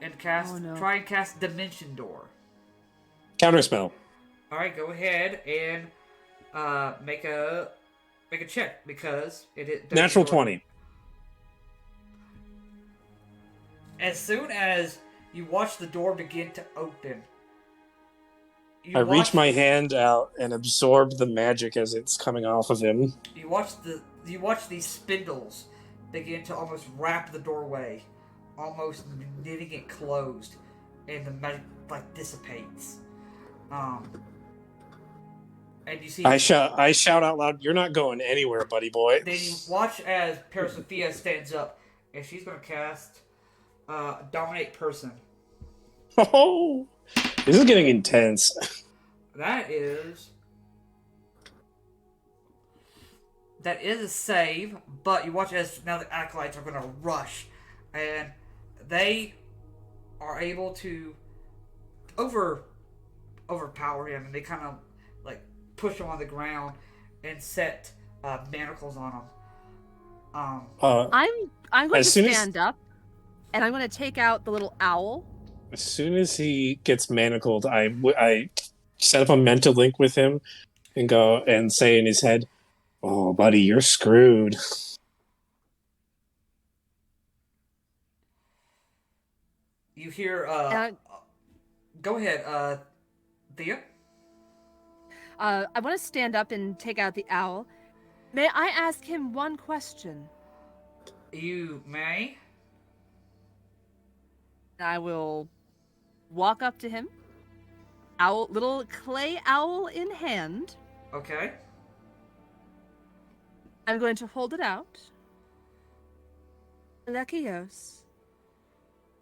Speaker 1: and cast...
Speaker 4: Oh, no.
Speaker 1: Try and cast Dimension Door.
Speaker 3: Counterspell.
Speaker 1: Alright, go ahead and make a check, because it is...
Speaker 3: Natural 20.
Speaker 1: As soon as you watch the door begin to open,
Speaker 3: I reach my hand out and absorb the magic as it's coming off of him.
Speaker 1: You watch these spindles begin to almost wrap the doorway, almost knitting it closed, and the magic dissipates. And you see,
Speaker 3: I shout out loud, "You're not going anywhere, buddy boy."
Speaker 1: Then you watch as Parasophia stands up, and she's going to cast Dominate Person.
Speaker 3: Oh, this is getting intense.
Speaker 1: That is a save, but you watch as now the acolytes are going to rush, and they are able to overpower him, and they kind of push him on the ground and set manacles on him.
Speaker 4: I'm going to stand up, and I'm going to take out the little owl.
Speaker 3: As soon as he gets manacled, I set up a mental link with him and go and say in his head, "Oh, buddy, you're screwed."
Speaker 1: You hear, go ahead, Thea.
Speaker 4: I want to stand up and take out the owl. May I ask him one question?
Speaker 1: You may.
Speaker 4: I will walk up to him, little clay owl in hand.
Speaker 1: Okay.
Speaker 4: I'm going to hold it out. Alekios,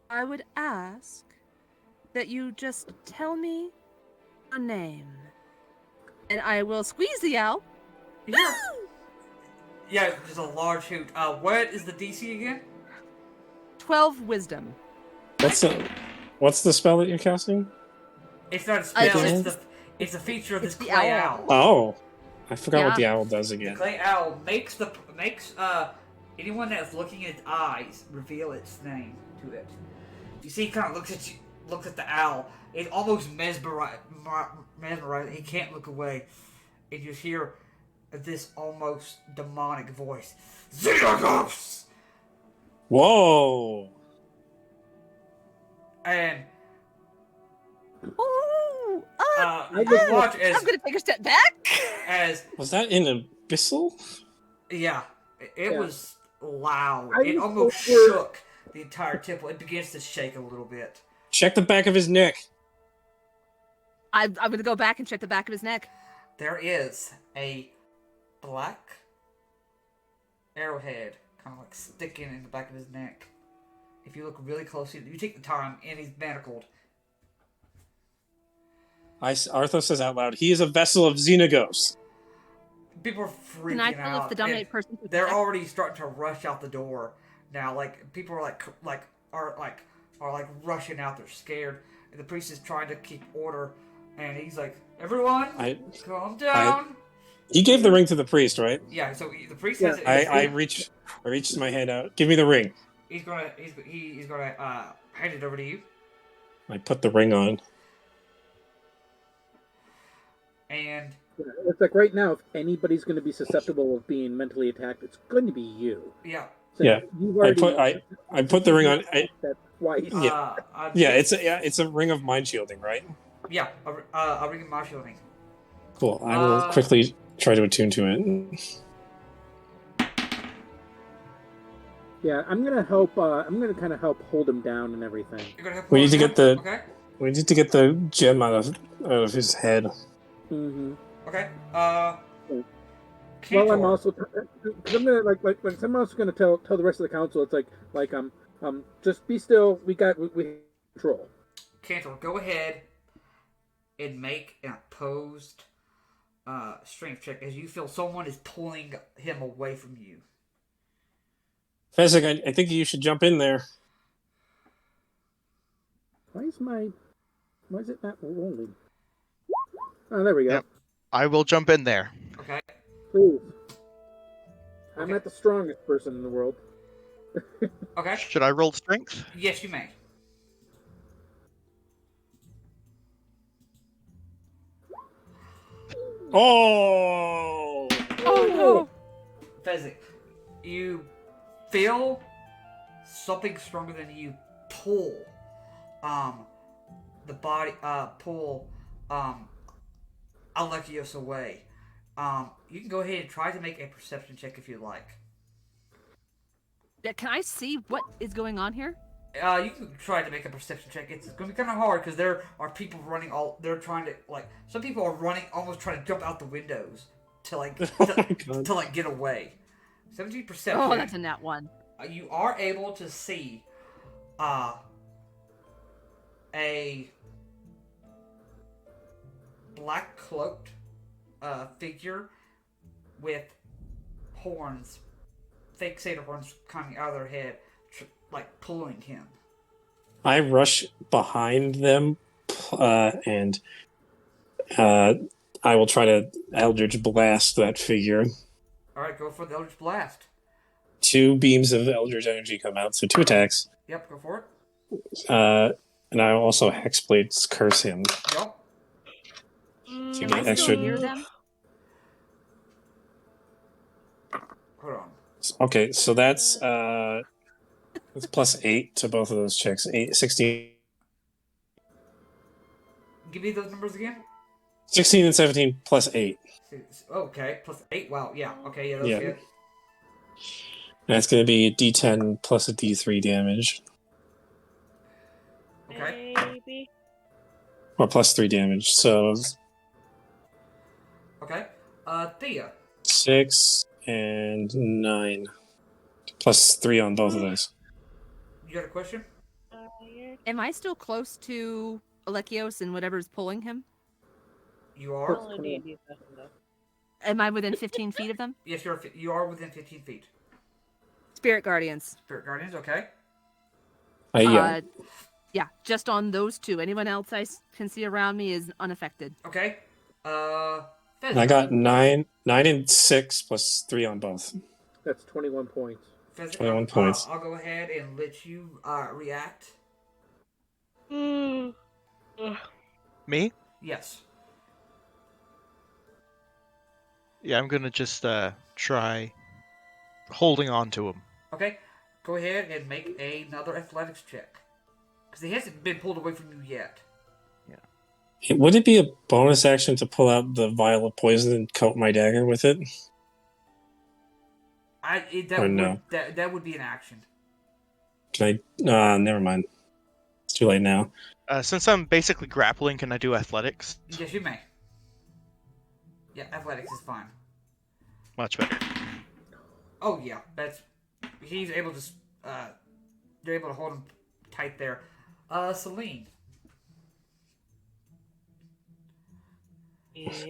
Speaker 4: I would ask that you just tell me your name. And I will squeeze the owl.
Speaker 1: Yeah. Yeah, there's a large hoot. What is the DC again?
Speaker 4: 12 wisdom.
Speaker 3: What's the spell that you're casting?
Speaker 1: It's not a spell. It's a feature of this
Speaker 4: the
Speaker 1: clay
Speaker 4: owl.
Speaker 1: owl.
Speaker 3: Oh, I forgot what the
Speaker 4: Yeah.
Speaker 3: owl does
Speaker 1: The
Speaker 3: again.
Speaker 1: clay owl makes anyone that's looking at its eyes reveal its name. to it. You see, he kind of looks at the owl. It's almost mesmerized. He can't look away. And you hear this almost demonic voice. Xenagos!
Speaker 3: Whoa!
Speaker 1: And
Speaker 4: Ooh,
Speaker 1: you watch as
Speaker 4: I'm gonna take a step back.
Speaker 3: Was that in Abyssal?
Speaker 1: Yeah, it
Speaker 2: Yeah.
Speaker 1: was loud.
Speaker 2: I
Speaker 1: It
Speaker 2: was
Speaker 1: almost
Speaker 2: over-
Speaker 1: shook the entire temple. It begins to shake a little bit.
Speaker 3: Check the back of his neck.
Speaker 4: I'm gonna go back and check the back of his neck.
Speaker 1: There is a black arrowhead kind of like sticking in the back of his neck. If you look really closely, you take the time, and he's manacled.
Speaker 3: Arthos says out loud, he is a vessel of Xenagos.
Speaker 1: People are freaking
Speaker 4: Can I tell
Speaker 1: out.
Speaker 4: if the dominate
Speaker 1: and
Speaker 4: person? Can
Speaker 1: They're
Speaker 4: check?
Speaker 1: already starting to rush out the door now. Like people are rushing out. They're scared, and the priest is trying to keep order. And he's like, "Everyone, calm down."
Speaker 3: He gave the ring to the priest, right?
Speaker 1: Yeah. So the priest
Speaker 2: Yeah.
Speaker 1: has it.
Speaker 3: I reached my hand out. Give me the ring.
Speaker 1: He's gonna hand it over to you.
Speaker 3: I put the ring on.
Speaker 1: And
Speaker 2: It's like right now, if anybody's going to be susceptible of being mentally attacked, it's going to be you.
Speaker 1: yeah,
Speaker 2: So
Speaker 3: Yeah.
Speaker 2: you've already
Speaker 3: I put the ring on.
Speaker 2: that twice.
Speaker 3: Yeah, it's a ring of mind shielding, right?
Speaker 1: yeah. I'll bring my shielding.
Speaker 3: Cool. I will quickly try to attune to it.
Speaker 2: Yeah, I'm gonna help. I'm gonna kind of help hold him down and everything.
Speaker 1: You're gonna have
Speaker 3: We need to get the-
Speaker 1: Okay.
Speaker 3: We need to get the gem out of his head.
Speaker 2: Mm-hmm.
Speaker 1: Okay.
Speaker 2: Well, I'm
Speaker 1: Cantor.
Speaker 2: also because I'm gonna like I'm also gonna tell the rest of the council. It's like just be still. We control.
Speaker 1: Cantor, go ahead and make an opposed strength check as you feel someone is pulling him away from you.
Speaker 3: Fezzik, I think you should jump in there.
Speaker 2: Why is it not rolling? Oh, there we go.
Speaker 5: Yep. I will jump in there.
Speaker 1: Okay.
Speaker 2: Please. I'm
Speaker 1: Okay.
Speaker 2: not the strongest person in the world.
Speaker 1: Okay.
Speaker 5: Should I roll strength?
Speaker 1: Yes, you may.
Speaker 3: Oh!
Speaker 4: Oh no!
Speaker 1: Fezzik, you feel something stronger than you pull the body pull Alekios away. You can go ahead and try to make a perception check if you like.
Speaker 4: Yeah, can I see what is going on here?
Speaker 1: You can try to make a perception check. It's going to be kind of hard because there are people running they're trying to, like, some people are running, almost trying to jump out the windows to, like,
Speaker 3: Oh my God.
Speaker 1: to like, get away. 17 perception.
Speaker 4: Oh, that's a nat one.
Speaker 1: You are able to see a black cloaked figure with horns, fake satyr horns coming out of their head, like pulling him.
Speaker 3: I rush behind them, and I will try to Eldritch Blast that figure.
Speaker 1: Alright, go for the Eldritch Blast.
Speaker 3: 2 beams of Eldritch energy come out, so 2 attacks.
Speaker 1: Yep, go for it.
Speaker 3: And I will also Hexblades curse him.
Speaker 1: Yep.
Speaker 3: To
Speaker 4: Am
Speaker 3: get
Speaker 4: I still
Speaker 3: extra-
Speaker 4: near them?
Speaker 1: Hold on.
Speaker 3: Okay, so that's plus 8 to both of those checks. 16
Speaker 1: Give me those numbers again.
Speaker 3: 16 and 17 plus 8.
Speaker 1: Okay, plus 8. Wow, yeah. Okay, yeah, that's
Speaker 3: Yeah.
Speaker 1: good.
Speaker 3: That's going to be a d10 plus a d3 damage.
Speaker 1: Okay.
Speaker 6: Maybe.
Speaker 3: Or plus 3 damage. So
Speaker 1: Okay. Thea.
Speaker 3: 6 and 9. Plus 3 on both of those.
Speaker 1: You got a question?
Speaker 4: Am I still close to Alekios and whatever's pulling him?
Speaker 1: You are?
Speaker 6: Only D&D session, though.
Speaker 4: Am I within 15 feet of them?
Speaker 1: Yes, you are within 15 feet.
Speaker 4: Spirit Guardians.
Speaker 1: Spirit Guardians, okay.
Speaker 3: Yeah.
Speaker 4: Yeah, just on those 2. Anyone else can see around me is unaffected.
Speaker 1: Okay.
Speaker 3: And I got 9 and 6 plus 3 on both.
Speaker 2: That's 21 points.
Speaker 1: Pheasant,
Speaker 3: 21 points.
Speaker 1: I'll go ahead and let you react.
Speaker 6: Mm.
Speaker 5: Me?
Speaker 1: Yes.
Speaker 5: Yeah, I'm gonna just try holding on to him.
Speaker 1: Okay. Go ahead and make another athletics check. Because he hasn't been pulled away from you yet.
Speaker 3: Would it be a bonus action to pull out the vial of poison and coat my dagger with it?
Speaker 1: That would be an action.
Speaker 3: Can I? Never mind. It's too late now.
Speaker 5: Since I'm basically grappling, can I do athletics?
Speaker 1: Yes, you may. Yeah, athletics is fine.
Speaker 5: Much better.
Speaker 1: Oh yeah, he's able to. You're able to hold him tight there. Celine.
Speaker 6: Yes.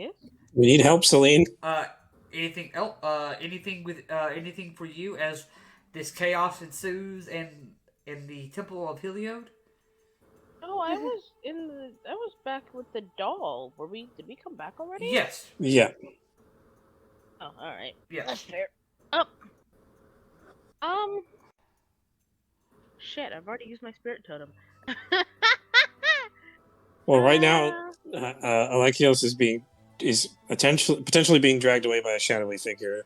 Speaker 3: We need help, Celine.
Speaker 1: Anything else? Anything for you as this chaos ensues in the Temple of Heliod?
Speaker 6: Oh, I was back with the doll. Did we come back already?
Speaker 1: Yes.
Speaker 3: Yeah.
Speaker 6: Oh, alright.
Speaker 1: Yeah.
Speaker 6: That's fair. Shit, I've already used my spirit totem.
Speaker 3: Well, right now, Alekios is potentially being dragged away by a shadowy figure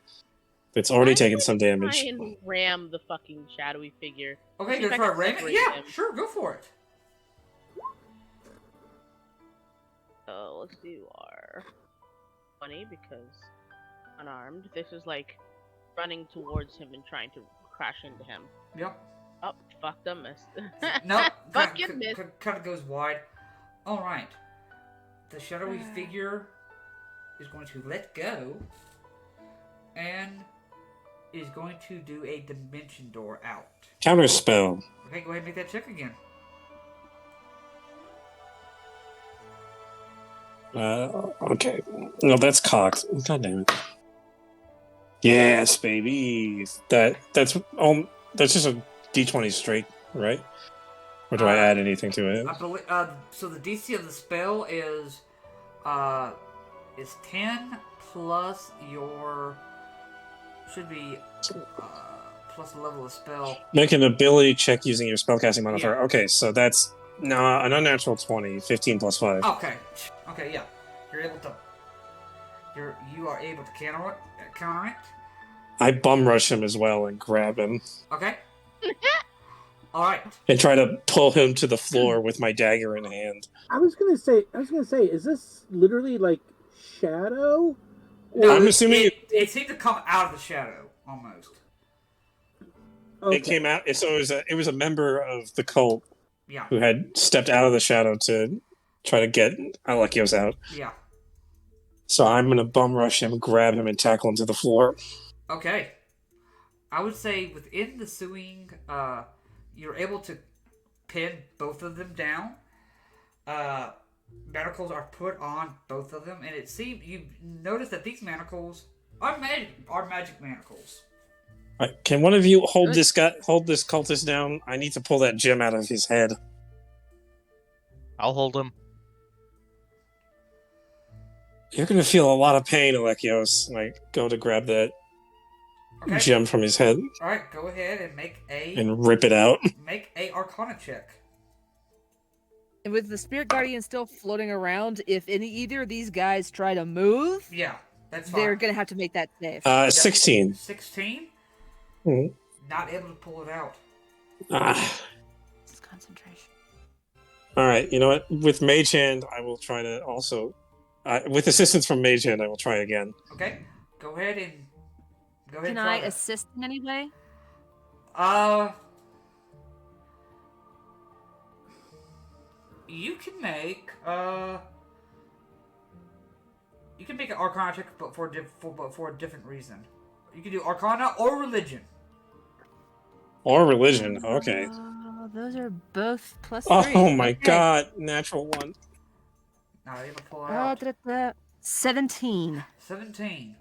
Speaker 3: that's already taken some damage.
Speaker 6: Try and ram the fucking shadowy figure.
Speaker 1: Okay,
Speaker 6: See
Speaker 1: you're
Speaker 6: if I
Speaker 1: trying to
Speaker 6: can
Speaker 1: ram it?
Speaker 6: separate
Speaker 1: Yeah,
Speaker 6: him.
Speaker 1: sure, go for it.
Speaker 6: Let's do our 20 because unarmed. This is like running towards him and trying to crash into him.
Speaker 1: Yep.
Speaker 6: Oh, fuck, I missed.
Speaker 1: No,
Speaker 6: Fucking missed.
Speaker 1: kind of goes wide. All right. The shadowy figure is going to let go and is going to do a dimension door out.
Speaker 3: Counter spell.
Speaker 1: Okay, go ahead and make that check again.
Speaker 3: Okay. No, that's cocked. God damn it. Yes, baby. That's just a D20 straight, right? Or do I add anything to it?
Speaker 1: I believe. So the DC of the spell is 10 plus your plus the level of spell.
Speaker 3: Make an ability check using your spellcasting modifier.
Speaker 1: Yeah.
Speaker 3: Okay, so that's an unnatural 20, 15 plus 5.
Speaker 1: Okay, yeah. You are able to counter it.
Speaker 3: I bum rush him as well and grab him.
Speaker 1: Okay. All right.
Speaker 3: And try to pull him to the floor with my dagger in hand.
Speaker 2: I was gonna say, is this literally like shadow?
Speaker 1: No,
Speaker 3: I'm assuming
Speaker 1: it seemed to come out of the shadow almost.
Speaker 2: Okay.
Speaker 3: it came out. So it was a member of the cult
Speaker 1: Yeah.
Speaker 3: who had stepped out of the shadow to try to get Alekios out.
Speaker 1: Yeah.
Speaker 3: So I'm gonna bum rush him, grab him, and tackle him to the floor.
Speaker 1: Okay. I would say within the sewing, you're able to pin both of them down. Manacles are put on both of them, and it seems you notice that these manacles are magic manacles.
Speaker 3: All right, can one of you hold this cultist down? I need to pull that gem out of his head.
Speaker 5: I'll hold him.
Speaker 3: You're gonna feel a lot of pain, Alekios. Like, go to grab that
Speaker 1: Okay.
Speaker 3: gem from his head
Speaker 1: All right, go ahead and
Speaker 3: and rip it out.
Speaker 1: make a Arcana check.
Speaker 4: And with the spirit guardian still floating around, if either of these guys try to move,
Speaker 1: Yeah, that's fine.
Speaker 4: they're gonna have to make that save.
Speaker 3: 16.
Speaker 1: 16.
Speaker 3: Mhm.
Speaker 1: Not able to pull it out.
Speaker 4: It's concentration.
Speaker 3: All right, you know what? With Mage Hand, I will try to also... with assistance from Mage Hand, I will try again.
Speaker 1: Okay, go ahead and
Speaker 4: Can
Speaker 1: try
Speaker 4: I
Speaker 1: that.
Speaker 4: assist in any way?
Speaker 1: You can make an Arcana check, but for a different reason. You can do Arcana or Religion.
Speaker 3: Or Religion, okay.
Speaker 4: Those are both plus
Speaker 3: Oh
Speaker 4: 3.
Speaker 3: my
Speaker 4: Okay.
Speaker 3: god, natural one.
Speaker 1: Not able to pull it out.
Speaker 4: 17.
Speaker 1: 17.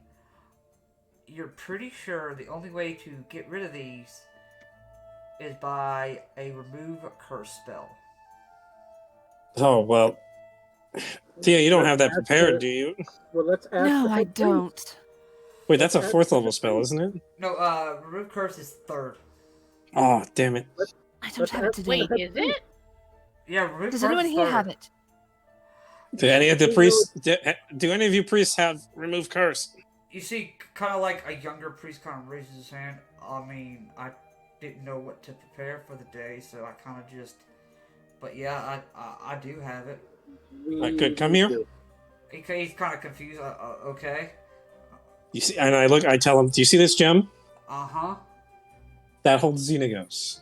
Speaker 1: You're pretty sure the only way to get rid of these is by a remove curse spell.
Speaker 3: Oh, well. Thea, you don't have that prepared, do you?
Speaker 2: Well, let's ask.
Speaker 4: No,
Speaker 2: the
Speaker 4: I
Speaker 2: head priest.
Speaker 4: don't.
Speaker 3: Wait, that's a 4th level spell, isn't it?
Speaker 1: No, remove curse is 3rd.
Speaker 3: Oh, damn it.
Speaker 4: I don't have it today.
Speaker 6: Wait, is it?
Speaker 1: Yeah, remove
Speaker 4: Does
Speaker 1: curse
Speaker 4: anyone
Speaker 1: is
Speaker 4: here
Speaker 1: 3rd.
Speaker 4: have it?
Speaker 3: Do any of the priests? Do any of you priests have remove curse?
Speaker 1: You see, kind of like a younger priest kind of raises his hand. I mean, I didn't know what to prepare for the day, so I kind of just. But yeah, I do have it.
Speaker 3: Good. Come here.
Speaker 1: He's kind of confused. Okay.
Speaker 3: You see, and I tell him, do you see this gem?
Speaker 1: Uh-huh.
Speaker 3: That holds Xenagos.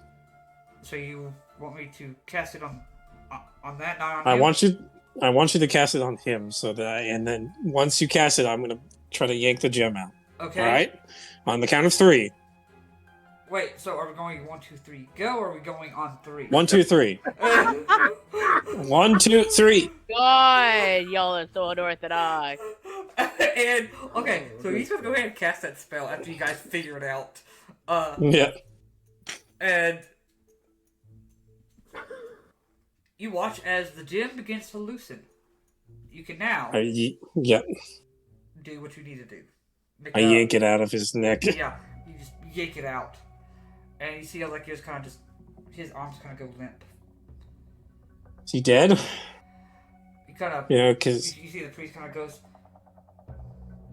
Speaker 1: So you want me to cast it on that, not on
Speaker 3: I
Speaker 1: him?
Speaker 3: want you to cast it on him, so that and then once you cast it, I'm gonna try to yank the gem out.
Speaker 1: Okay.
Speaker 3: All right. On the count of 3.
Speaker 1: Wait, so are we going 1, 2, 3, go, or are we going on 3?
Speaker 3: 1, 2, 3. 1, 2, 3.
Speaker 6: God, y'all are so unorthodox.
Speaker 1: And, okay, so he's gonna go ahead and cast that spell after you guys figure it out.
Speaker 3: Yeah.
Speaker 1: And you watch as the gem begins to loosen. You can now
Speaker 3: Yeah.
Speaker 1: do what you need to do.
Speaker 3: I yank it out of his neck.
Speaker 1: Yeah, you just yank it out. And you see Alekios kind of just, his arms kind of go limp.
Speaker 3: Is he dead?
Speaker 1: You kind of,
Speaker 3: Yeah, because
Speaker 1: you see the priest kind of goes,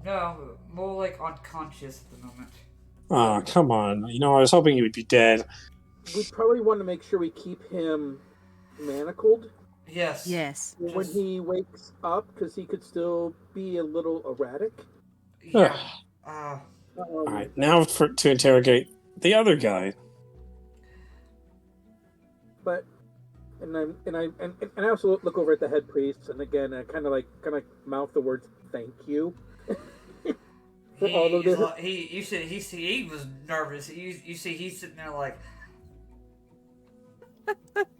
Speaker 1: no, more like unconscious at the moment.
Speaker 3: oh, come on. I was hoping he would be dead.
Speaker 2: We probably want to make sure we keep him manacled
Speaker 1: Yes.
Speaker 4: Yes.
Speaker 2: when he wakes up, because he could still be a little erratic.
Speaker 1: Yeah.
Speaker 3: All right, now to interrogate the other guy.
Speaker 2: But I also look over at the head priest, and again I kind of mouth the words "thank you" for all of this.
Speaker 1: He was nervous. You see, he's sitting there like.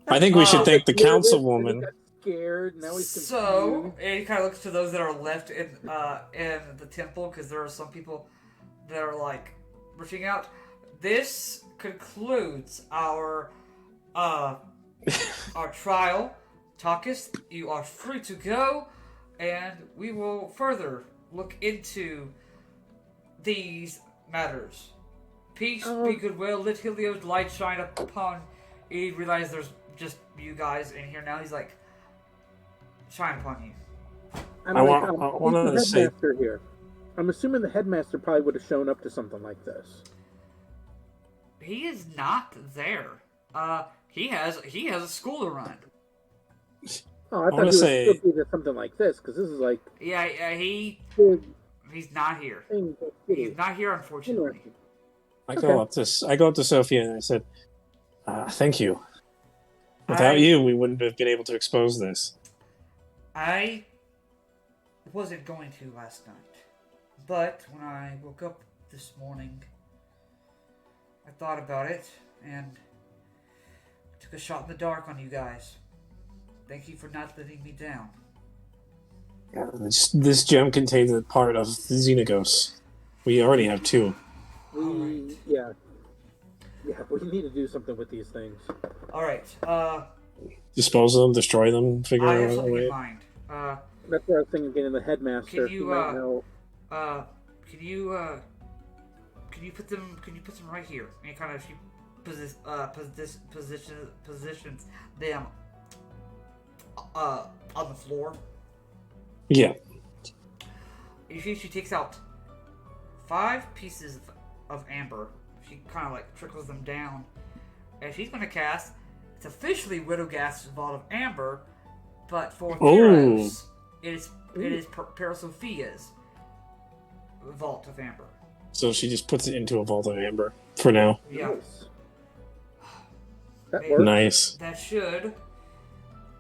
Speaker 3: I think we should thank the councilwoman.
Speaker 2: He got scared. Now he's
Speaker 1: So,
Speaker 2: confused.
Speaker 1: and he kind of looks to those that are left in the temple, because there are some people that are like rushing out. This concludes our trial. Takis, you are free to go, and we will further look into these matters. Peace, be goodwill, let Helios' light shine upon. He realized there's just you guys in here now. He's like, shine upon you.
Speaker 3: I want to say
Speaker 2: headmaster here. I'm assuming the headmaster probably would have shown up to something like this.
Speaker 1: He is not there. He has a school to run.
Speaker 2: Oh, I thought he
Speaker 3: wanna
Speaker 2: would
Speaker 3: say-
Speaker 2: still be to something like this, because this is like
Speaker 1: Yeah,
Speaker 2: big
Speaker 1: he's not here.
Speaker 2: thing for the city.
Speaker 1: He's not here, unfortunately.
Speaker 3: I go up to Sophia and I said, "Thank you. Without you, we wouldn't have been able to expose this."
Speaker 1: I wasn't going to last night, but when I woke up this morning, I thought about it and took a shot in the dark on you guys. Thank you for not letting me down.
Speaker 3: This gem contains a part of the Xenagos. We already have 2.
Speaker 2: Yeah, we need to do something with these things.
Speaker 1: Alright,
Speaker 3: Dispose of them, destroy them, figure
Speaker 1: I have
Speaker 3: out a
Speaker 1: something in
Speaker 3: way.
Speaker 1: mind.
Speaker 2: That's what I was thinking. Getting the headmaster.
Speaker 1: Can you,
Speaker 2: he might know.
Speaker 1: Can you put them right here? And kind of positions them on the floor.
Speaker 3: Yeah.
Speaker 1: You see, she takes out 5 pieces of amber. She kind of like trickles them down, and she's going to cast. It's officially Widowgast's Vault of Amber, but for Theros, it is Parasophia's Vault of Amber.
Speaker 3: So she just puts it into a vault of amber for now.
Speaker 1: Yeah,
Speaker 2: Nice. That
Speaker 1: Hey,
Speaker 2: works.
Speaker 3: Nice.
Speaker 1: that should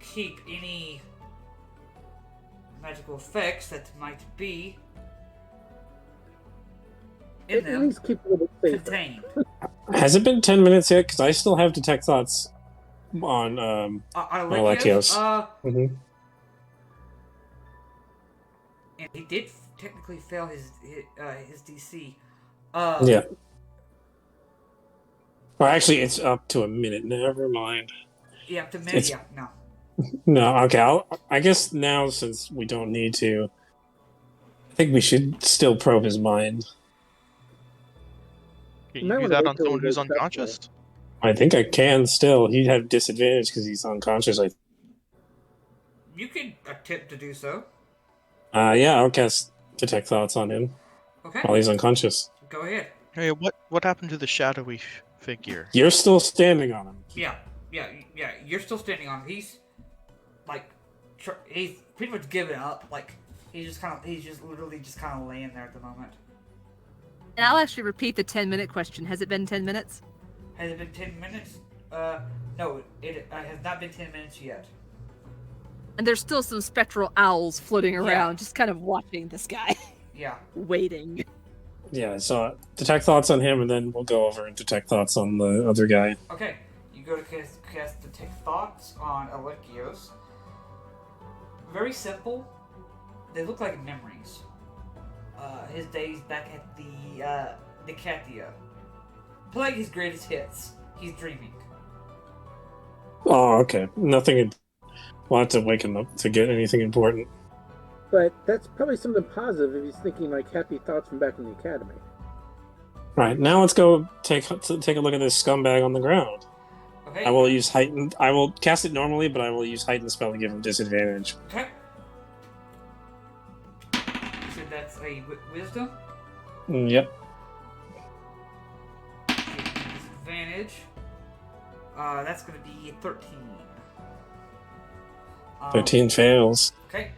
Speaker 1: keep any magical effects that might be in
Speaker 2: At
Speaker 1: them
Speaker 2: least keep it a little bit safer.
Speaker 1: contained.
Speaker 3: Has it been 10 minutes yet? Because I still have detect thoughts on
Speaker 1: Alekios,
Speaker 3: Mhm.
Speaker 1: and he did technically fail his DC.
Speaker 3: Yeah. Well, actually, it's up to a minute. Never mind.
Speaker 1: Yeah, up to minute.
Speaker 3: It's-
Speaker 1: Yeah, no.
Speaker 3: No, okay. I guess now, since we don't need to, I think we should still probe his mind.
Speaker 5: Can
Speaker 2: You
Speaker 5: you
Speaker 2: might
Speaker 5: do
Speaker 2: wanna
Speaker 5: that
Speaker 2: wait
Speaker 5: on
Speaker 2: till he
Speaker 5: someone who's
Speaker 2: goes up there.
Speaker 5: unconscious?
Speaker 3: I think I can still. He'd have disadvantage because he's unconscious.
Speaker 1: You can attempt to do so.
Speaker 3: Yeah, I'll cast Detect Thoughts on him
Speaker 1: Okay.
Speaker 3: while he's unconscious.
Speaker 1: Go ahead.
Speaker 5: Hey, what happened to the shadowy figure?
Speaker 3: You're still standing on him.
Speaker 1: Yeah. You're still standing on him. He's like, he's pretty much given up. Like, he's just literally just kind of laying there at the moment.
Speaker 4: And I'll actually repeat the 10-minute question. Has it been 10 minutes?
Speaker 1: Has it been 10 minutes? No, it has not been 10 minutes yet.
Speaker 4: And there's still some spectral owls floating
Speaker 1: Yeah.
Speaker 4: around, just kind of watching this guy,
Speaker 1: Yeah.
Speaker 4: waiting.
Speaker 3: Yeah, so Detect Thoughts on him, and then we'll go over and Detect Thoughts on the other guy.
Speaker 1: Okay. You go to cast Detect Thoughts on Alekios. Very simple. They look like memories. His days back at the Khea. Playing his greatest hits. He's dreaming.
Speaker 3: Oh, okay. Nothing. We'll have to wake him up to get anything important.
Speaker 2: But that's probably something positive if he's thinking like happy thoughts from back in the academy.
Speaker 3: Right, now let's go take a look at this scumbag on the ground.
Speaker 1: Okay.
Speaker 3: I will use Heightened. I will cast it normally, but I will use Heightened Spell to give him disadvantage.
Speaker 1: Okay. So that's a wisdom.
Speaker 3: Yep.
Speaker 1: Disadvantage. That's going to be 13.
Speaker 3: 13 fails.
Speaker 1: Okay.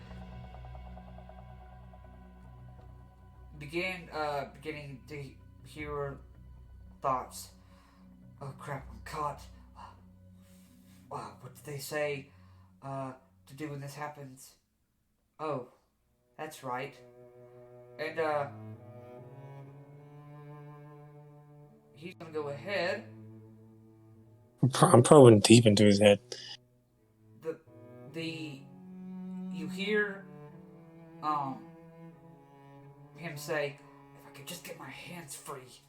Speaker 1: Beginning to hear thoughts. Oh crap! I'm caught. Wow, what did they say to do when this happens? Oh, that's right. And he's gonna go ahead.
Speaker 3: I'm probing deep into his head.
Speaker 1: You hear him say, "If I could just get my hands free."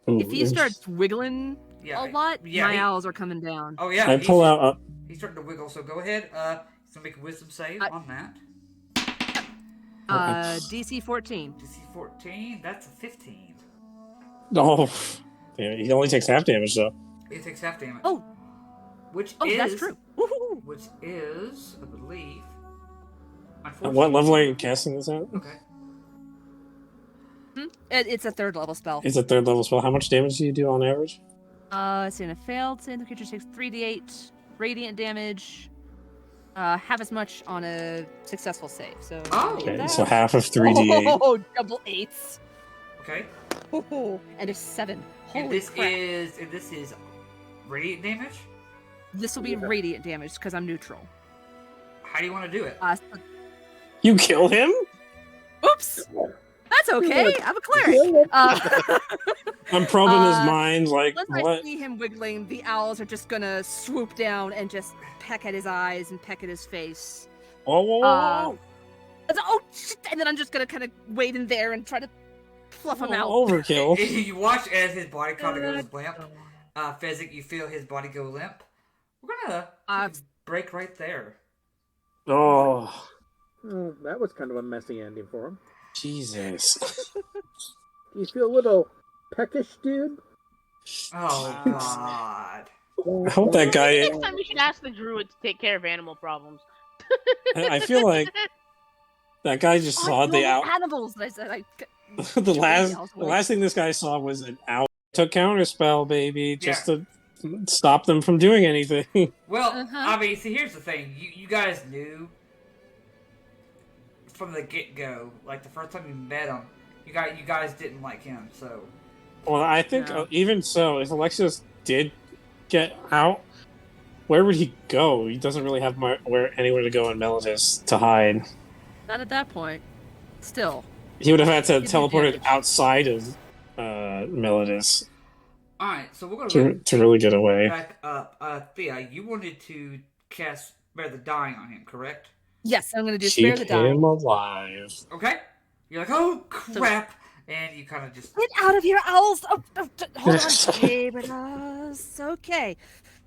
Speaker 4: If he starts wiggling
Speaker 1: Yeah,
Speaker 4: a lot, my
Speaker 1: he-
Speaker 4: owls are coming down.
Speaker 1: Oh yeah,
Speaker 3: I pull out.
Speaker 1: He's starting to wiggle. So go ahead. He's gonna make a wisdom save on that.
Speaker 4: DC 14.
Speaker 1: DC 14. That's a 15.
Speaker 3: Oh, yeah, he only takes half damage though.
Speaker 1: It takes half damage.
Speaker 4: Oh,
Speaker 1: which
Speaker 4: oh,
Speaker 1: is
Speaker 4: that's true. Woohoo!
Speaker 1: Which is, I believe.
Speaker 3: At what level are you casting this at?
Speaker 1: Okay.
Speaker 4: It's a 3rd level spell.
Speaker 3: It's a 3rd level spell. How much damage do you do on average?
Speaker 4: It's in a failed save. The creature takes 3d8 radiant damage. Half as much on a successful save. So.
Speaker 1: Oh.
Speaker 3: Okay, so half of 3d8.
Speaker 4: Oh, double 8s.
Speaker 1: Okay.
Speaker 4: Oh, and a 7. Holy
Speaker 1: And this
Speaker 4: crap.
Speaker 1: is radiant damage.
Speaker 4: This will be radiant damage because I'm neutral.
Speaker 1: How do you want to do it?
Speaker 3: You kill him?
Speaker 4: Oops. That's okay. I'm a cleric.
Speaker 3: I'm probing his mind, like,
Speaker 4: Once
Speaker 3: what?
Speaker 4: I see him wiggling, the owls are just gonna swoop down and just peck at his eyes and peck at his face.
Speaker 3: Whoa, whoa, whoa, whoa.
Speaker 4: Oh shit! And then I'm just gonna kind of wait in there and try to fluff him out.
Speaker 3: Overkill.
Speaker 1: You watch as his body kind of goes limp. Fezzik, you feel his body go limp. We're gonna take a break right there.
Speaker 3: Oh,
Speaker 2: Oh, that was kind of a messy ending for him.
Speaker 3: Jesus.
Speaker 2: Do you feel a little peckish, dude?
Speaker 1: Oh God.
Speaker 3: I hope that guy.
Speaker 6: Next time we should ask the druid to take care of animal problems.
Speaker 3: I feel like that guy just saw the owl.
Speaker 4: Animals. I said
Speaker 3: the last thing this guy saw was an owl. Took counterspell, baby, just to stop them from doing anything.
Speaker 1: Well, I mean, see, here's the thing. You guys knew from the get-go, like the first time you met him, you guys didn't like him, so.
Speaker 3: Well, I think even so, if Alexios did get out, where would he go? He doesn't really have anywhere to go in Melodis to hide.
Speaker 4: Not at that point. Still.
Speaker 3: He would have had to teleport it outside of Melodis.
Speaker 1: Alright, so we're going
Speaker 3: to really get away.
Speaker 1: Back up. Thea, you wanted to cast Spare the Dying on him, correct?
Speaker 4: Yes, I'm going to do Spare the Dying.
Speaker 3: Keep him alive.
Speaker 1: Okay. You're like, oh, crap. And you kind of just...
Speaker 4: Get out of here, owls! Oh, hold on. Sabernus. Okay.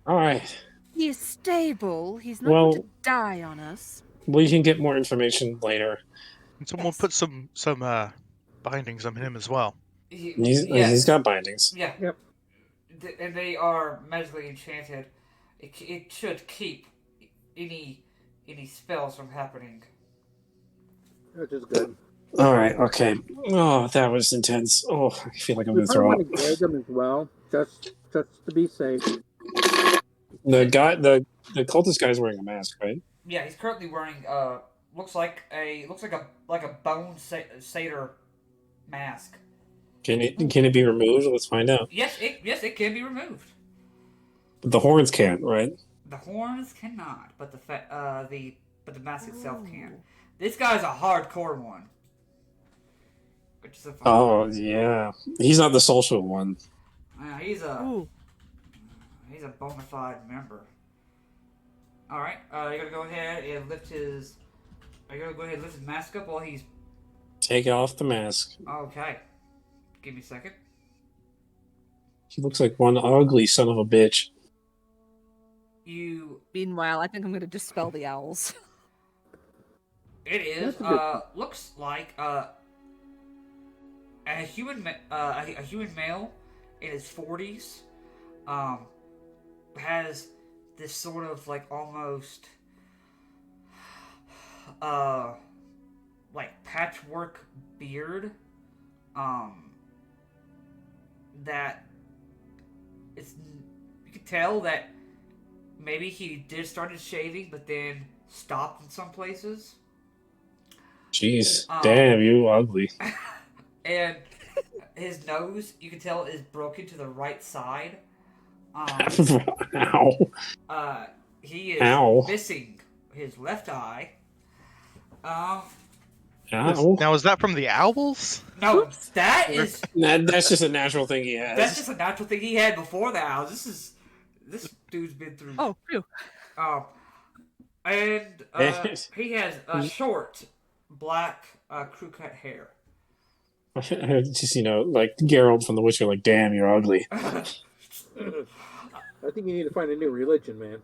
Speaker 3: Alright.
Speaker 4: He's stable. He's not going to die on us.
Speaker 3: We can get more information later.
Speaker 5: And someone put some bindings on him as well.
Speaker 3: He's got bindings.
Speaker 1: Yeah.
Speaker 2: Yep.
Speaker 1: And they are magically enchanted. It should keep any spells from happening.
Speaker 2: Which is good.
Speaker 3: All right. Okay. Oh, that was intense. Oh, I feel like I'm
Speaker 2: We
Speaker 3: gonna
Speaker 2: probably
Speaker 3: throw
Speaker 2: want
Speaker 3: up.
Speaker 2: to gag them as well, just to be safe.
Speaker 3: The cultist guy's wearing a mask, right?
Speaker 1: Yeah, he's currently wearing looks like a bone satyr mask.
Speaker 3: Can it be removed? Let's find out.
Speaker 1: Yes, it can be removed.
Speaker 3: But the horns can't, right?
Speaker 1: The horns cannot, but the mask itself can. This guy's a hardcore one. Which is a fun
Speaker 3: Oh yeah, he's not the social one.
Speaker 1: he's a
Speaker 4: Ooh.
Speaker 1: he's a bona fide member. All right, you're gonna go ahead and lift his. Are you gonna go ahead and lift his mask up while he's?
Speaker 3: Take off the mask.
Speaker 1: Okay, give me a second.
Speaker 3: He looks like one ugly son of a bitch.
Speaker 1: You.
Speaker 4: Meanwhile, I think I'm gonna dispel the owls.
Speaker 1: It is.
Speaker 2: That's a good-
Speaker 1: Looks like a human male in his 40s. Has this sort of like almost like patchwork beard. That it's you can tell that maybe he did started shaving, but then stopped in some places.
Speaker 3: Jeez, damn, you ugly.
Speaker 1: And his nose, you can tell, is broken to the right side.
Speaker 3: Ow.
Speaker 1: He is
Speaker 3: Ow.
Speaker 1: missing his left eye.
Speaker 3: Ow.
Speaker 5: Now, is that from the owls?
Speaker 1: No, that's
Speaker 3: That's just a natural thing he has.
Speaker 1: just a natural thing he had before the owls. This dude's been through.
Speaker 4: Oh, phew.
Speaker 1: And he has short black crew cut hair.
Speaker 3: Just, like Geralt from The Witcher, like, damn, you're ugly.
Speaker 2: I think you need to find a new religion, man.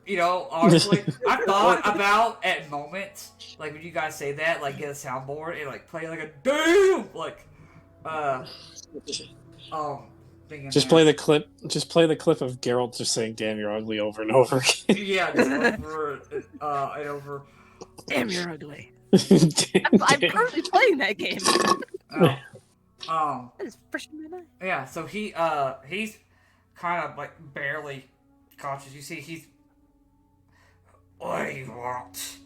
Speaker 1: Honestly, I thought about at moments, like when you guys say that, like get a soundboard and like play like a damn, like, thing.
Speaker 3: Just play the clip. Just play the clip of Geralt just saying "damn, you're ugly" over and over again.
Speaker 1: Yeah, just over and over.
Speaker 4: Damn, you're ugly.
Speaker 3: Damn,
Speaker 4: I'm currently playing that game.
Speaker 1: That
Speaker 4: is fresh in my mind.
Speaker 1: Yeah, so he's kind of like barely conscious. You see, he's. What do you want?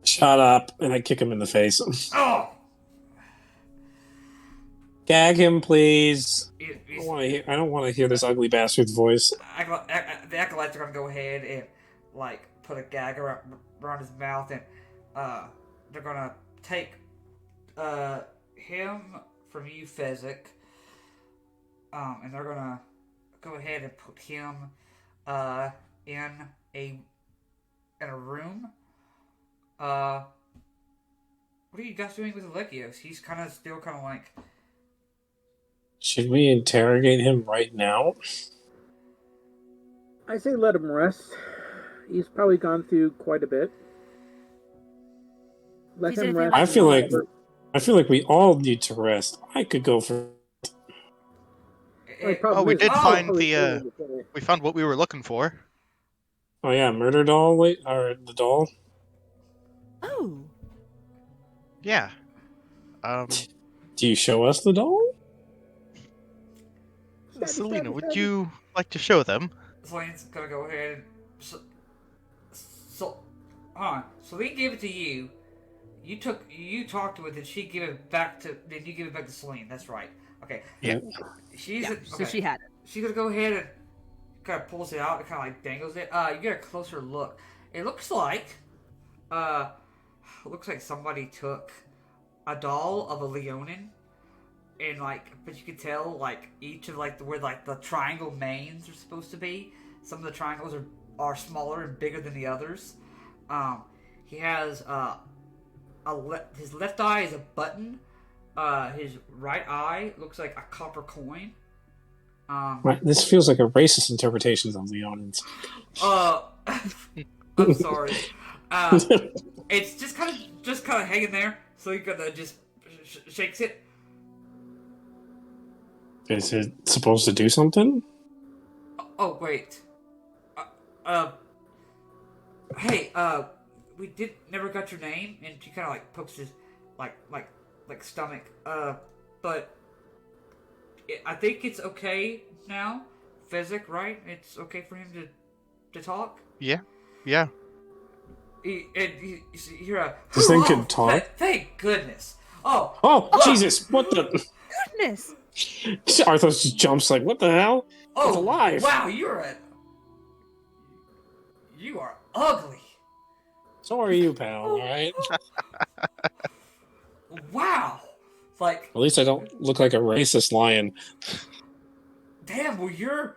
Speaker 3: Shut up! And I kick him in the face.
Speaker 1: Oh!
Speaker 3: Gag him, please.
Speaker 1: He's,
Speaker 3: I don't want to hear this ugly bastard's voice.
Speaker 1: the acolytes are gonna go ahead and like put a gag around his mouth, and they're gonna take him from you, Fezzik, and they're gonna go ahead and put him in a room. What are you guys doing with Alekios? He's still kind of like.
Speaker 3: Should we interrogate him right now?
Speaker 2: I say let him rest. He's probably gone through quite a bit. Let
Speaker 4: He's
Speaker 2: him
Speaker 4: anything
Speaker 2: rest.
Speaker 4: like-
Speaker 3: I feel like we all need to rest. I could go for.
Speaker 5: We did find we found what we were looking for.
Speaker 3: Oh yeah, murder doll. Wait, or the doll.
Speaker 4: Oh.
Speaker 5: Yeah.
Speaker 3: Do you show us the doll?
Speaker 5: Selena, would you like to show them?
Speaker 1: Selene's gonna go ahead and Selene gave it to you. You talked to it, then she gave it back to. Then you give it back to Selene. That's right. Okay.
Speaker 5: Yeah.
Speaker 4: So she had it.
Speaker 1: She's gonna go ahead and kind of pulls it out and kind of like dangles it. You get a closer look. It looks like somebody took a doll of a Leonin, and but you can tell each of where the triangle mains are supposed to be. Some of the triangles are smaller and bigger than the others. He has his left eye is a button. His right eye looks like a copper coin.
Speaker 3: Right, this feels like a racist interpretation of Leonins.
Speaker 1: I'm sorry. It's just kind of hanging there. So he gonna just shakes it.
Speaker 3: Is it supposed to do something?
Speaker 1: Oh wait. Hey, we never got your name, and she kind of like pokes his like stomach. But I think it's okay now. Physic, right? It's okay for him to talk.
Speaker 5: Yeah.
Speaker 1: You're a.
Speaker 3: This thing can talk?
Speaker 1: Thank goodness. Oh.
Speaker 3: Oh,
Speaker 1: look!
Speaker 3: Jesus! What the?
Speaker 4: Goodness.
Speaker 3: Arthos just jumps like, what the hell?
Speaker 1: Oh,
Speaker 3: it's alive.
Speaker 1: Wow, you are ugly.
Speaker 3: So are you, pal, alright?
Speaker 1: Wow. Like,
Speaker 3: At least I don't look like a racist lion.
Speaker 1: damn, were your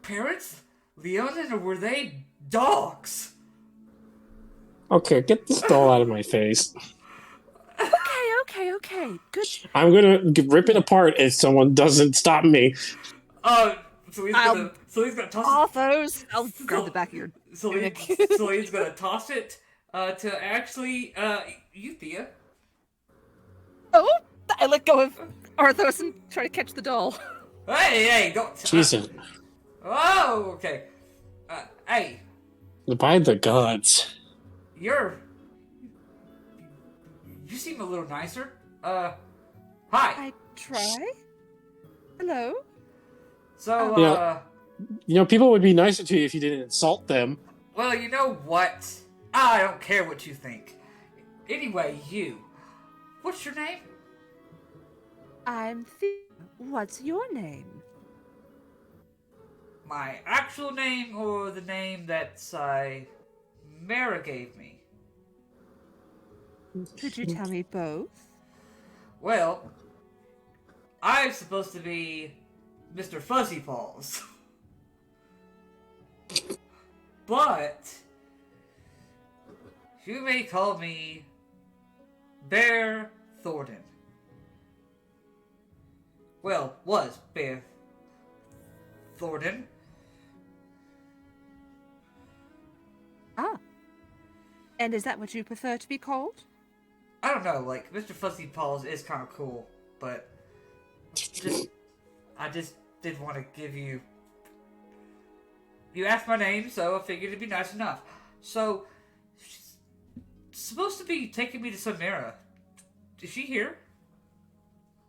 Speaker 1: parents Leonin, or were they dogs?
Speaker 3: Okay, get this doll out of my face.
Speaker 4: Okay. Good.
Speaker 3: I'm gonna rip it apart if someone doesn't stop me.
Speaker 1: So he's gonna toss
Speaker 4: Arthos. I'll grab the back of your.
Speaker 1: it. So he's gonna toss it to actually you, Thea.
Speaker 4: Oh, I let go of Arthos and try to catch the doll.
Speaker 1: Hey, don't.
Speaker 3: Jesus.
Speaker 1: Oh, okay. Hey,
Speaker 3: By the gods.
Speaker 1: you seem a little nicer. Hi.
Speaker 4: I try. Hello.
Speaker 1: So,
Speaker 3: Yeah. You know, people would be nicer to you if you didn't insult them.
Speaker 1: well, you know what? I don't care what you think. Anyway, what's your name?
Speaker 4: I'm Thea. What's your name?
Speaker 1: My actual name, or the name that Mara gave me?
Speaker 4: Could you tell me both?
Speaker 1: Well, I'm supposed to be Mr. Fuzzy Paws. But you may call me Bear Thornton. Well, was Bear Thornton.
Speaker 4: Ah. And is that what you prefer to be called?
Speaker 1: I don't know, like, Mr. Fuzzy Paws is kind of cool, but I just did want to give you... You asked my name, so I figured it'd be nice enough. So, she's supposed to be taking me to Samara. Is she here?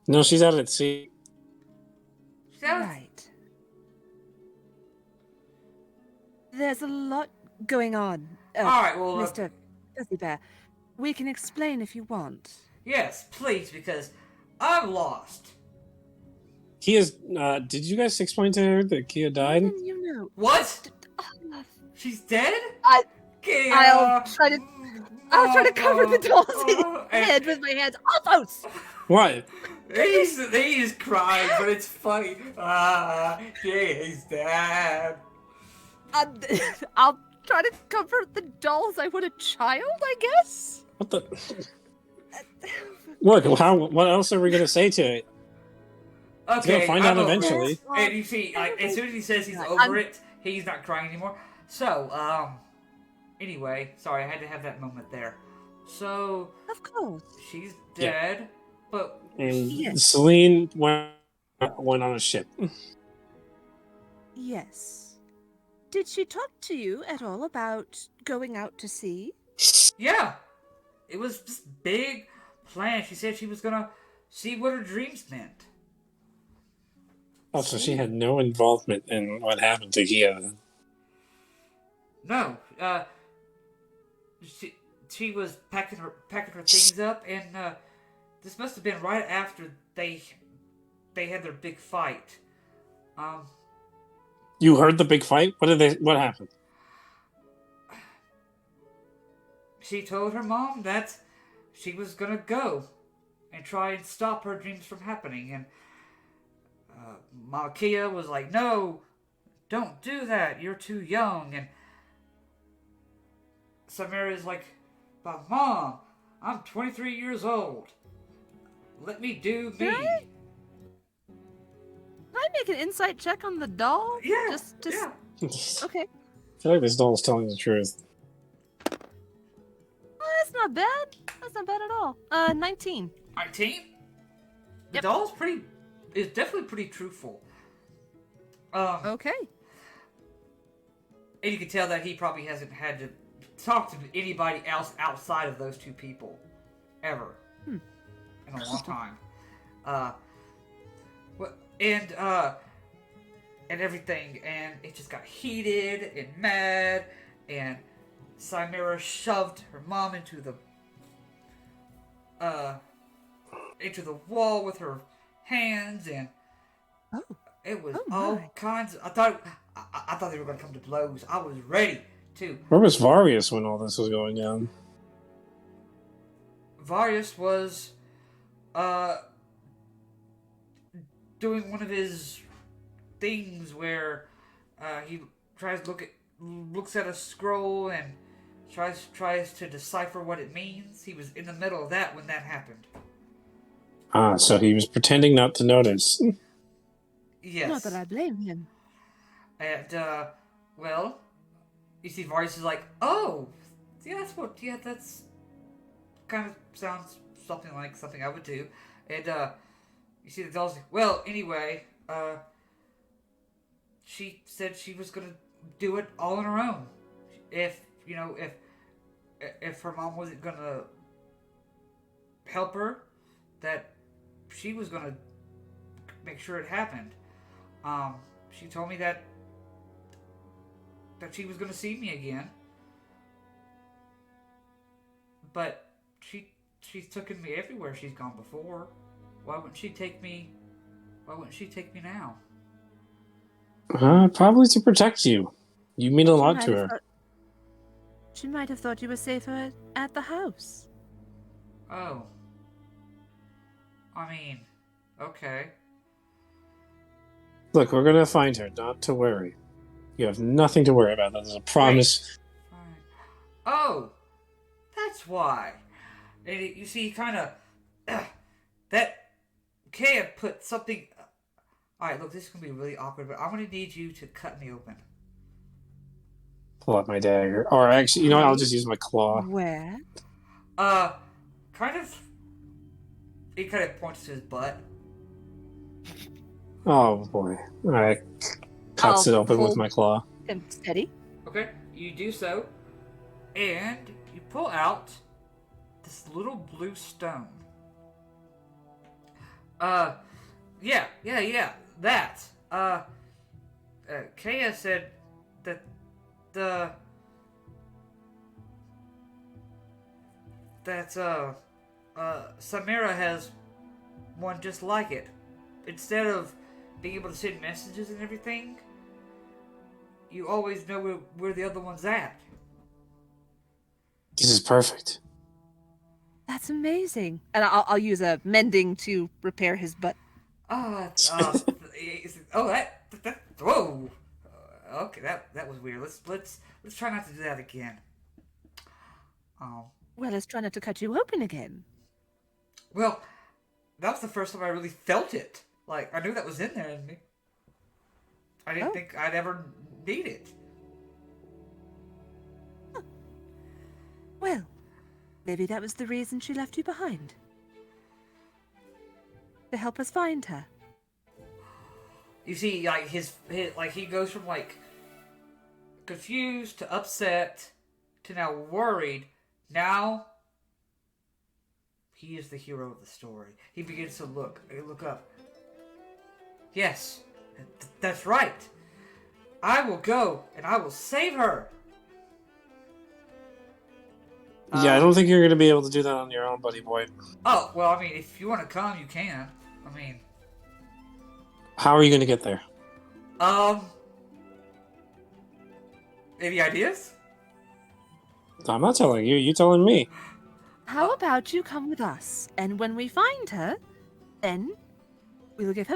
Speaker 3: No, she's out at sea.
Speaker 1: She's out?
Speaker 4: Right. There's a lot going on.
Speaker 1: Alright, well,
Speaker 4: Mr. Fuzzy Bear. We can explain if you want.
Speaker 1: yes, please, because I'm lost.
Speaker 3: Kia's, did you guys explain to her that Khea died?
Speaker 4: How did you know?
Speaker 1: What?
Speaker 4: Oh,
Speaker 1: She's dead? Khea!
Speaker 4: I'll try to cover the doll's head with my hands. Almost.
Speaker 3: What?
Speaker 1: He's crying, but it's funny. She's dead.
Speaker 4: I'll try to comfort the doll as I would a child, I guess.
Speaker 3: What the? Look, what else are we gonna say to it?
Speaker 1: Okay,
Speaker 3: He's gonna find out
Speaker 1: I'm over
Speaker 3: eventually.
Speaker 1: it. And you see, like, as soon as he says he's over it, he's not crying anymore. So, anyway, sorry, I had to have that moment there. So,
Speaker 4: Of course.
Speaker 1: she's dead, but
Speaker 3: And
Speaker 4: Yes.
Speaker 3: Celine went on a ship.
Speaker 4: Yes. Did she talk to you at all about going out to sea?
Speaker 1: yeah, it was this big plan. She said she was gonna see what her dreams meant.
Speaker 3: Also, she had no involvement in what happened to Khea.
Speaker 1: No, she was packing her things up, and this must have been right after they had their big fight.
Speaker 3: You heard the big fight? What happened?
Speaker 1: She told her mom that she was gonna go and try and stop her dreams from happening, and Khea was like, "No, don't do that. You're too young." And Samara's like, "But Mom, I'm 23 years old. Let me do me."
Speaker 4: Right? Can I make an insight check on the doll?
Speaker 1: Yeah,
Speaker 4: Just
Speaker 1: yeah.
Speaker 4: Okay.
Speaker 3: I feel like this doll's telling the truth.
Speaker 4: Oh, that's not bad. That's not bad at all. 19.
Speaker 1: 19? The
Speaker 4: Yep.
Speaker 1: doll is definitely pretty truthful.
Speaker 4: Okay.
Speaker 1: And you can tell that he probably hasn't had to talk to anybody else outside of those two people. Ever. In a long time. And everything, and it just got heated and mad, and Chimera shoved her mom into the wall with her hands, and it was all kinds of, I thought they were gonna come to blows. I was ready to.
Speaker 3: Where was Varius when all this was going down?
Speaker 1: Varius was doing one of his things where he looks at a scroll and tries to decipher what it means. He was in the middle of that when that happened.
Speaker 3: So he was pretending not to notice.
Speaker 1: Yes.
Speaker 4: Not that I blame him.
Speaker 1: And well, you see Varius is like, oh, that's kind of sounds something like something I would do. And you see the doll's like, well, anyway, she said she was gonna do it all on her own. If her mom wasn't gonna help her, that she was gonna make sure it happened. She told me that she was gonna see me again, but she's taken me everywhere she's gone before. Why wouldn't she take me now?
Speaker 3: Probably to protect you. You mean a lot to her.
Speaker 4: She might have thought you were safer at the house.
Speaker 1: Oh. I mean, okay.
Speaker 3: Look, we're gonna find her, not to worry. You have nothing to worry about. That is a promise.
Speaker 1: Fine. Oh, that's why. And you see, kind of that Khea put something. All right, look, this is gonna be really awkward, but I'm gonna need you to cut me open.
Speaker 3: Pull out my dagger, or actually, you know what? I'll just use my claw.
Speaker 4: Where?
Speaker 1: Kind of. He kind of points to his butt.
Speaker 3: Oh boy! All right, cuts it open with my claw.
Speaker 4: And steady.
Speaker 1: Okay, you do so, and you pull out this little blue stone. Yeah, that. Khea said that Chimera has one just like it. Instead of being able to send messages and everything, you always know where the other one's at.
Speaker 3: This is perfect.
Speaker 4: That's amazing. And I'll use a mending to repair his butt.
Speaker 1: Whoa. Okay, that was weird. Let's try not to do that again.
Speaker 4: Well, let's try not to cut you open again.
Speaker 1: Well, that was the first time I really felt it. Like, I knew that was in there in me. I didn't think I'd ever need it.
Speaker 4: Huh. Well, maybe that was the reason she left you behind. To help us find her.
Speaker 1: You see, like, his like, he goes from, like, confused to upset to now worried. Now, he is the hero of the story. He begins to look up. Yes, that's right. I will go and I will save her.
Speaker 3: Yeah, I don't think you're going to be able to do that on your own, buddy boy.
Speaker 1: Oh, well, I mean, if you want to come, you can. I mean...
Speaker 3: How are you going to get there?
Speaker 1: Any ideas?
Speaker 3: I'm not telling you. You're telling me.
Speaker 4: How about you come with us, and when we find her, then we'll give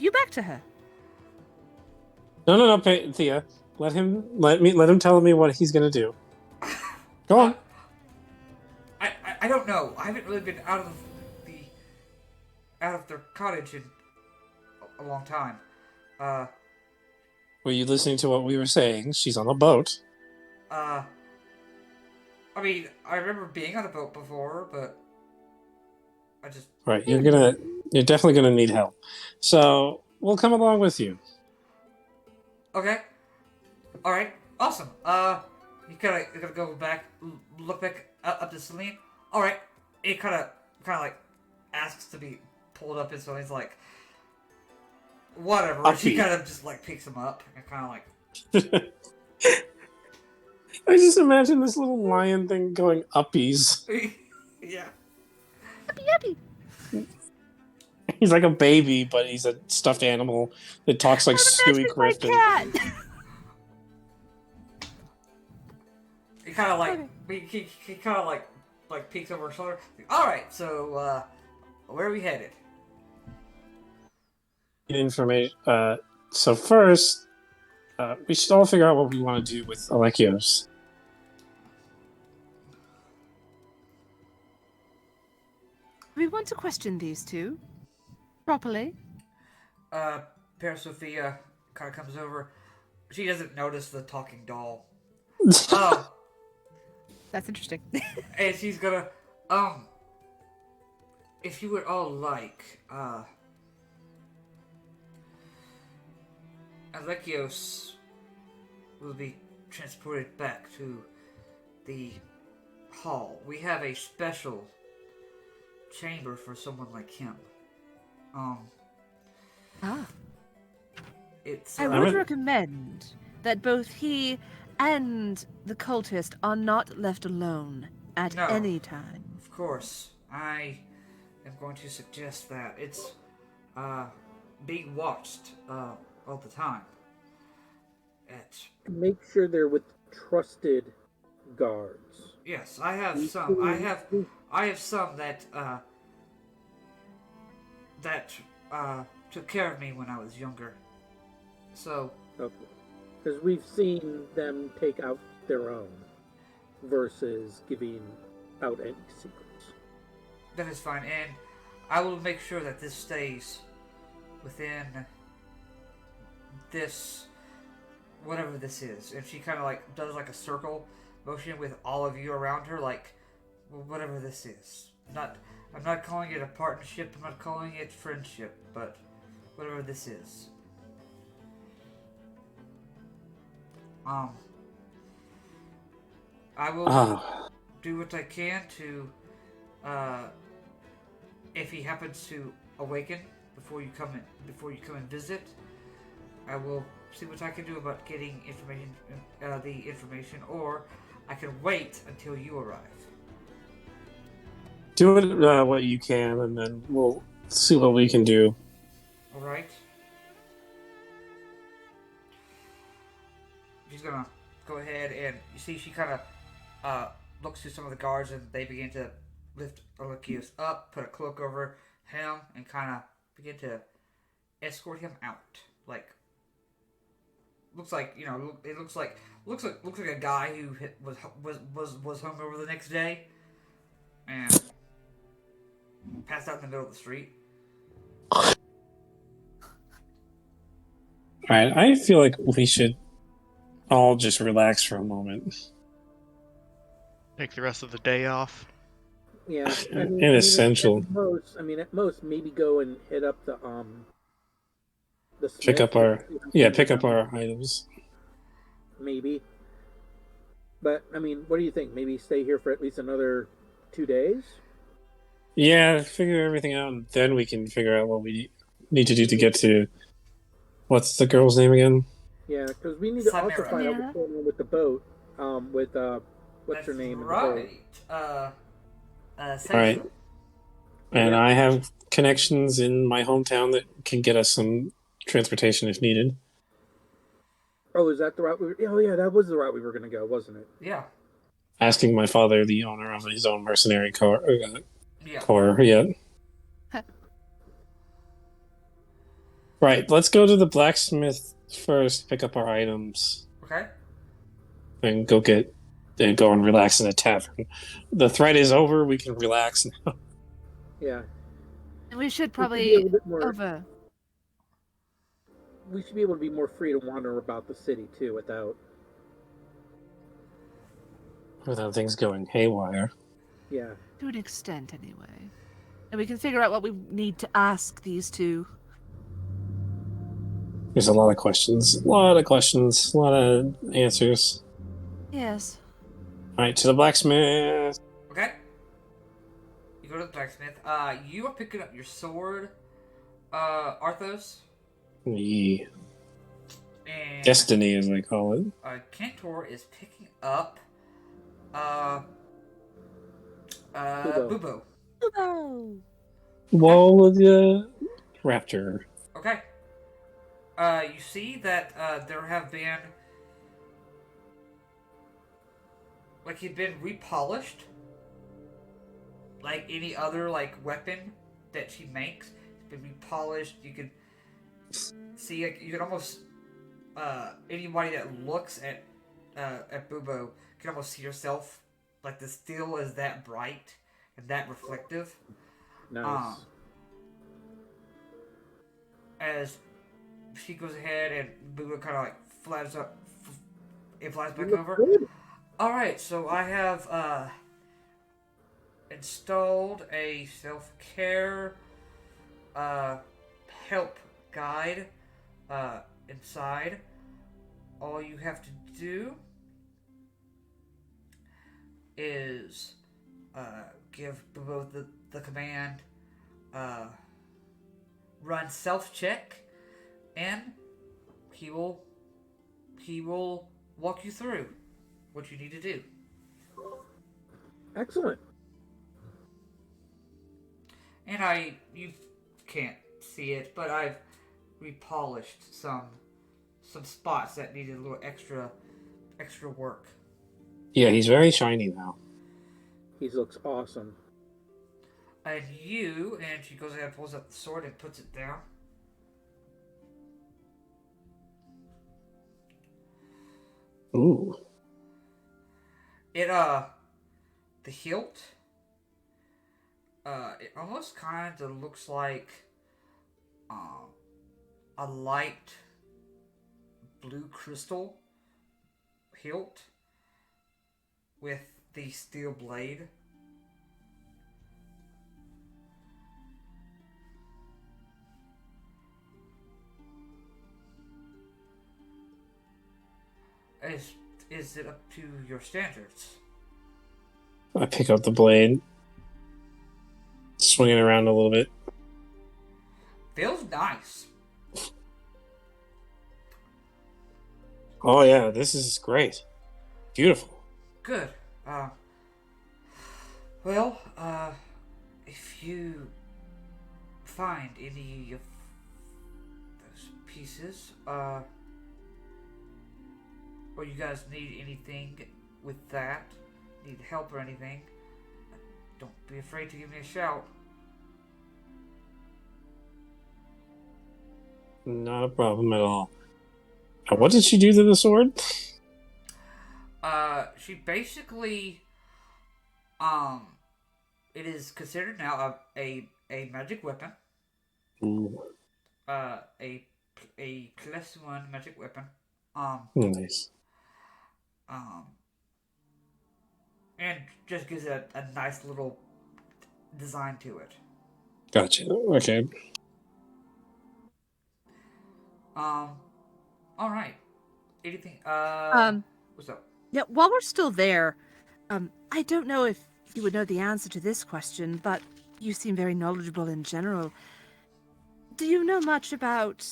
Speaker 4: you back to her.
Speaker 3: No, Thea. Let him tell me what he's going to do. Go on.
Speaker 1: I don't know. I haven't really been out of their cottage in a long time.
Speaker 3: Were you listening to what we were saying? She's on a boat.
Speaker 1: Are I mean, I remember being on a boat before, but I just
Speaker 3: Right, you're definitely gonna need help. So we'll come along with you.
Speaker 1: okay. All right, awesome. You gotta go back, look back up to Celine. All right, it kind of like asks to be pulled up, and Celine's like, whatever. And she
Speaker 3: Uppy.
Speaker 1: kind of just like picks him up and kind of like,
Speaker 3: I just imagine this little lion thing going uppies.
Speaker 1: yeah.
Speaker 4: Yuppie, yuppie.
Speaker 3: He's like a baby, but he's a stuffed animal that talks like Stewie
Speaker 4: My
Speaker 3: Griffin.
Speaker 4: cat.
Speaker 1: He kind of like
Speaker 4: Okay.
Speaker 1: he kind of like peeks over her shoulder. All right, so where are we headed?
Speaker 3: Information. So first, we should all figure out what we want to do with Alekios.
Speaker 4: We want to question these two properly.
Speaker 1: Para Sophia kind of comes over. She doesn't notice the talking doll.
Speaker 4: That's interesting.
Speaker 1: And she's gonna, if you would all like, Alekios will be transported back to the hall. We have a special chamber for someone like him. It's,
Speaker 4: I would recommend that both he and the cultist are not left alone at
Speaker 1: No.
Speaker 4: any time.
Speaker 1: Of course, I am going to suggest that it's being watched all the time.
Speaker 2: Make sure they're with trusted guards.
Speaker 1: Yes, I have some. I have some that took care of me when I was younger. So,
Speaker 2: Okay. Because we've seen them take out their own versus giving out any secrets.
Speaker 1: that is fine, and I will make sure that this stays within this, whatever this is. And she kind of like does like a circle motion with all of you around her, like, well, whatever this is. I'm not calling it a partnership. I'm not calling it friendship, but whatever this is. I will do what I can to, if he happens to awaken before you come and visit, I will see what I can do about getting the information, or I can wait until you arrive.
Speaker 3: Do it what you can, and then we'll see what we can do.
Speaker 1: All right. She's gonna go ahead, and you see she kind of looks to some of the guards, and they begin to lift Alekios up, put a cloak over him, and kind of begin to escort him out. Like, looks like, you know, it looks like a guy who was hungover the next day and passed out in the middle of the street.
Speaker 3: Alright, I feel like we should all just relax for a moment.
Speaker 5: Take the rest of the day off.
Speaker 2: Yeah,
Speaker 3: Inessential.
Speaker 2: At most, maybe go and hit up the
Speaker 3: Pick
Speaker 2: smith,
Speaker 3: up our pick up our items.
Speaker 2: maybe. But I mean, what do you think? Maybe stay here for at least another 2 days.
Speaker 3: Yeah, figure everything out, and then we can figure out what we need to do to get to. What's the girl's name again?
Speaker 2: Yeah, because we need to also
Speaker 1: Samira.
Speaker 2: find out what's going on with the boat. With what's her
Speaker 1: That's
Speaker 2: name?
Speaker 1: right.
Speaker 3: All right. And I have connections in my hometown that can get us some transportation if needed.
Speaker 2: Oh, is that the route we were? Oh, yeah, that was the route we were going to go, wasn't it?
Speaker 1: Yeah.
Speaker 3: Asking my father, the owner of his own mercenary corps,
Speaker 1: Yeah.
Speaker 3: yeah. Right, let's go to the blacksmith first, pick up our items,
Speaker 1: Okay.
Speaker 3: and go and relax in a tavern. The threat is over, we can relax now.
Speaker 2: Yeah.
Speaker 4: We should
Speaker 2: be a
Speaker 4: probably
Speaker 2: little bit more-
Speaker 4: over.
Speaker 2: We should be able to be more free to wander about the city too, without
Speaker 3: Without things going haywire.
Speaker 2: Yeah.
Speaker 4: To an extent, anyway. And we can figure out what we need to ask these two.
Speaker 3: There's a lot of questions. A lot of answers.
Speaker 4: Yes.
Speaker 3: Alright, to the blacksmith.
Speaker 1: Okay. You go to the blacksmith. You are picking up your sword, Arthos.
Speaker 3: Yeah.
Speaker 1: And
Speaker 3: Destiny, as they call it.
Speaker 1: Cantor is picking up
Speaker 2: Bubo.
Speaker 1: Bubo.
Speaker 3: Wall the raptor.
Speaker 1: Okay. You see that there have been, like, he'd been repolished, like any other weapon that she makes. It's been repolished. You can see, like, you can almost anybody that looks at Bubo can almost see yourself. Like, the steel is that bright and that reflective.
Speaker 2: Nice.
Speaker 1: As she goes ahead and Bubo kind of flies up, it flies back
Speaker 2: You look
Speaker 1: over.
Speaker 2: good.
Speaker 1: All right, so I have installed a self-care help guide inside. All you have to do is give Bubo the command run self-check, and he will walk you through what you need to do.
Speaker 2: Excellent.
Speaker 1: And you can't see it, but I've repolished some spots that needed a little extra work.
Speaker 3: Yeah, he's very shiny now.
Speaker 2: He looks awesome.
Speaker 1: And she goes ahead and pulls up the sword and puts it down.
Speaker 3: Ooh.
Speaker 1: It the hilt, it almost kind of looks like a light blue crystal hilt with the steel blade. Is it up to your standards?
Speaker 3: I pick up the blade, swing it around a little bit.
Speaker 1: Feels nice.
Speaker 3: Oh yeah, this is great. Beautiful.
Speaker 1: Good. If you find any of those pieces, or you guys need anything with that, need help or anything, don't be afraid to give me a shout.
Speaker 3: Not a problem at all. What did she do to the sword?
Speaker 1: She basically, it is considered now a magic weapon.
Speaker 3: Ooh,
Speaker 1: A class 1 magic weapon.
Speaker 3: nice.
Speaker 1: And just gives it a nice little design to it.
Speaker 3: Gotcha. Okay.
Speaker 1: All right. Anything? What's up?
Speaker 4: Yeah, while we're still there, I don't know if you would know the answer to this question, but you seem very knowledgeable in general. Do you know much about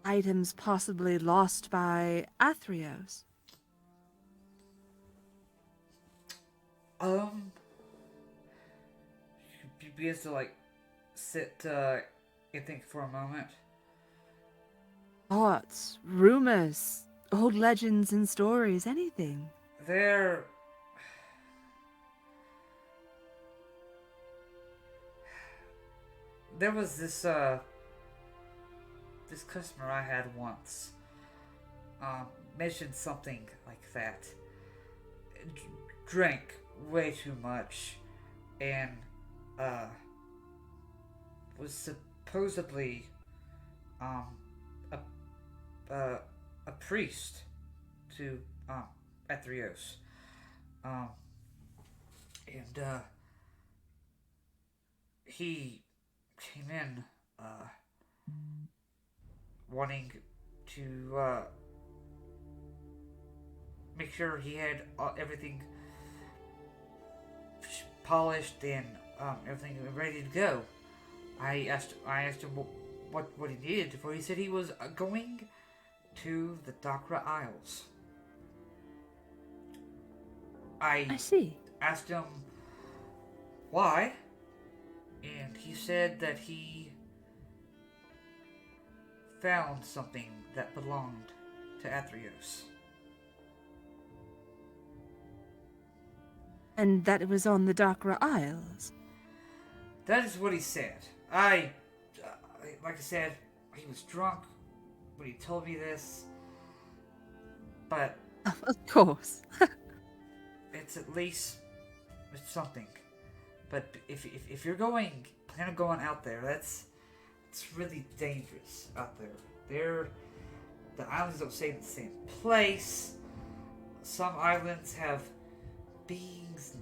Speaker 4: items possibly lost by Athreos?
Speaker 1: You begins to sit and think for a moment.
Speaker 4: Thoughts, rumors, old legends and stories, anything.
Speaker 1: There was this customer I had once mentioned something like that. Drank way too much and was supposedly a priest to Athreos. Um, and he came in wanting to make sure he had everything polished and everything ready to go. I asked him what he needed for. He said he was going to the Dakra Isles.
Speaker 4: I see.
Speaker 1: asked him why, and he said that he found something that belonged to Athreos.
Speaker 4: And that it was on the Dakra Isles.
Speaker 1: That is what he said. Like I said, he was drunk when he told me this, but
Speaker 4: Of course.
Speaker 1: it's at least it's something. But if you're plan on going out there, it's really dangerous out there. The islands don't stay in the same place. Some islands have beings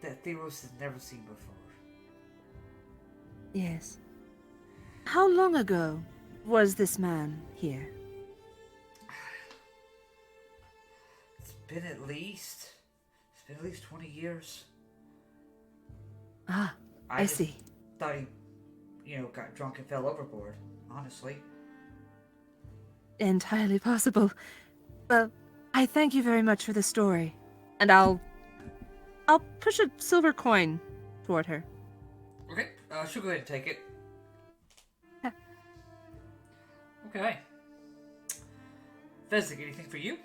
Speaker 1: that Theros has never seen before.
Speaker 4: Yes. How long ago was this man here?
Speaker 1: It's been at least 20 years.
Speaker 4: Ah, I
Speaker 1: just
Speaker 4: see.
Speaker 1: Thought he, got drunk and fell overboard. Honestly.
Speaker 4: Entirely possible. Well, I thank you very much for the story. And I'll push a silver coin toward her.
Speaker 1: Okay, she'll go ahead and take it.
Speaker 4: Yeah.
Speaker 1: Okay. Fezzik, anything for you?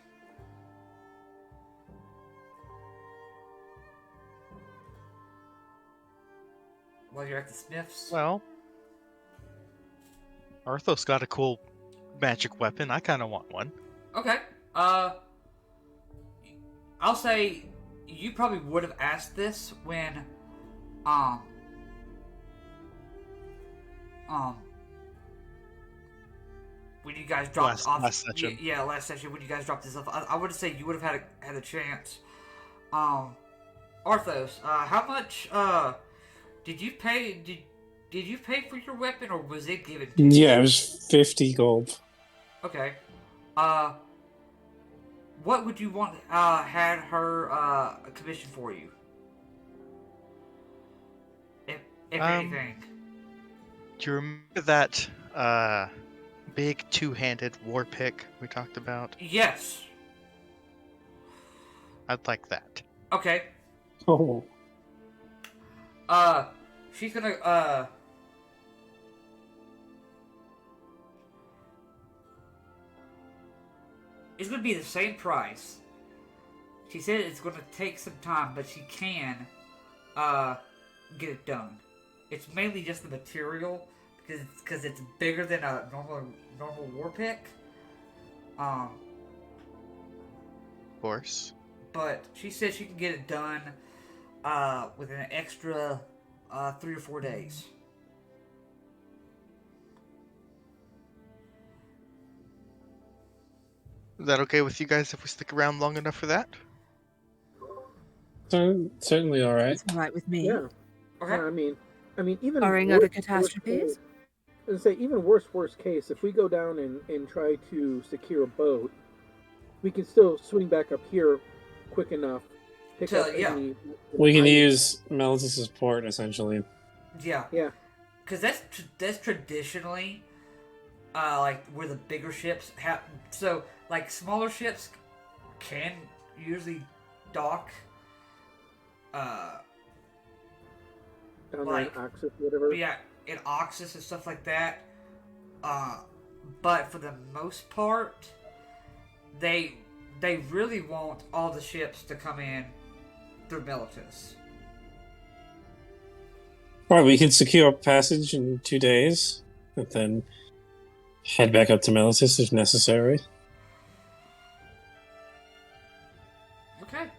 Speaker 1: While you're at the Smiths?
Speaker 5: Well, Arthos got a cool magic weapon. I kind of want one.
Speaker 1: Okay. I'll say you probably would have asked this when when you guys dropped off
Speaker 5: last session.
Speaker 1: Yeah, last session when you guys dropped this off. I would say you would have had a chance. Arthos, how much did you pay did you pay for your weapon or was it given to you?
Speaker 3: Yeah, it was 50 gold.
Speaker 1: Okay. What would you want had her commission for you? If anything.
Speaker 5: Do you remember that big two-handed war pick we talked about?
Speaker 1: Yes.
Speaker 5: I'd like that.
Speaker 1: Okay.
Speaker 3: Oh.
Speaker 1: She's gonna it's gonna be the same price. She said it's gonna take some time, but she can get it done. It's mainly just the material because it's bigger than a normal war pick.
Speaker 5: Of course.
Speaker 1: But she said she can get it done within an extra 3 or 4 days.
Speaker 5: Is that okay with you guys if we stick around long enough for that?
Speaker 3: Certainly all right.
Speaker 4: It's all right with me.
Speaker 2: Yeah.
Speaker 1: Okay.
Speaker 2: Yeah, I mean, even
Speaker 4: Barring
Speaker 2: worst-
Speaker 4: other
Speaker 2: worst
Speaker 4: catastrophes?
Speaker 2: case- I was gonna say, even worst case, if we go down and try to secure a boat, we can still swing back up here quick enough. Pick up
Speaker 1: Yeah.
Speaker 2: any.
Speaker 3: We can
Speaker 2: items.
Speaker 3: use Meltis' port, essentially.
Speaker 1: Yeah.
Speaker 2: Yeah.
Speaker 1: Because that's traditionally like where the bigger ships have. So like smaller ships can usually dock.
Speaker 2: Down
Speaker 1: like-
Speaker 2: there in Oxus, whatever.
Speaker 1: Yeah, in Oxus and stuff like that. But for the most part, they really want all the ships to come in through Mellitus.
Speaker 3: All right, we can secure passage in 2 days, and then head back up to Meltis if necessary.
Speaker 1: Okay.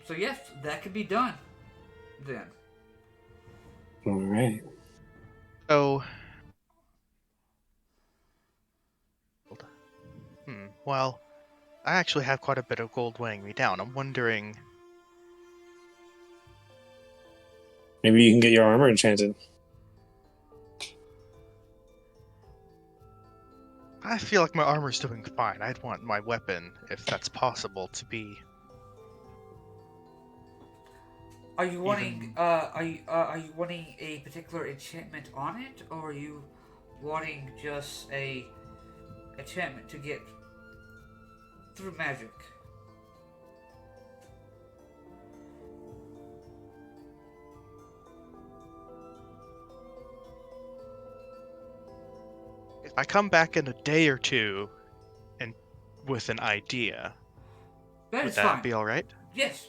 Speaker 1: So yes, that can be done. Then.
Speaker 3: All right.
Speaker 5: So, well, I actually have quite a bit of gold weighing me down. I'm wondering.
Speaker 3: Maybe you can get your armor enchanted.
Speaker 5: I feel like my armor's doing fine. I'd want my weapon, if that's possible, to be.
Speaker 1: Are you wanting
Speaker 5: Even-
Speaker 1: are you wanting a particular enchantment on it, or are you wanting just a enchantment to get through magic?
Speaker 5: If I come back in a day or two, and with an idea,
Speaker 1: That
Speaker 5: would
Speaker 1: is
Speaker 5: that
Speaker 1: fine.
Speaker 5: be all right?
Speaker 1: Yes,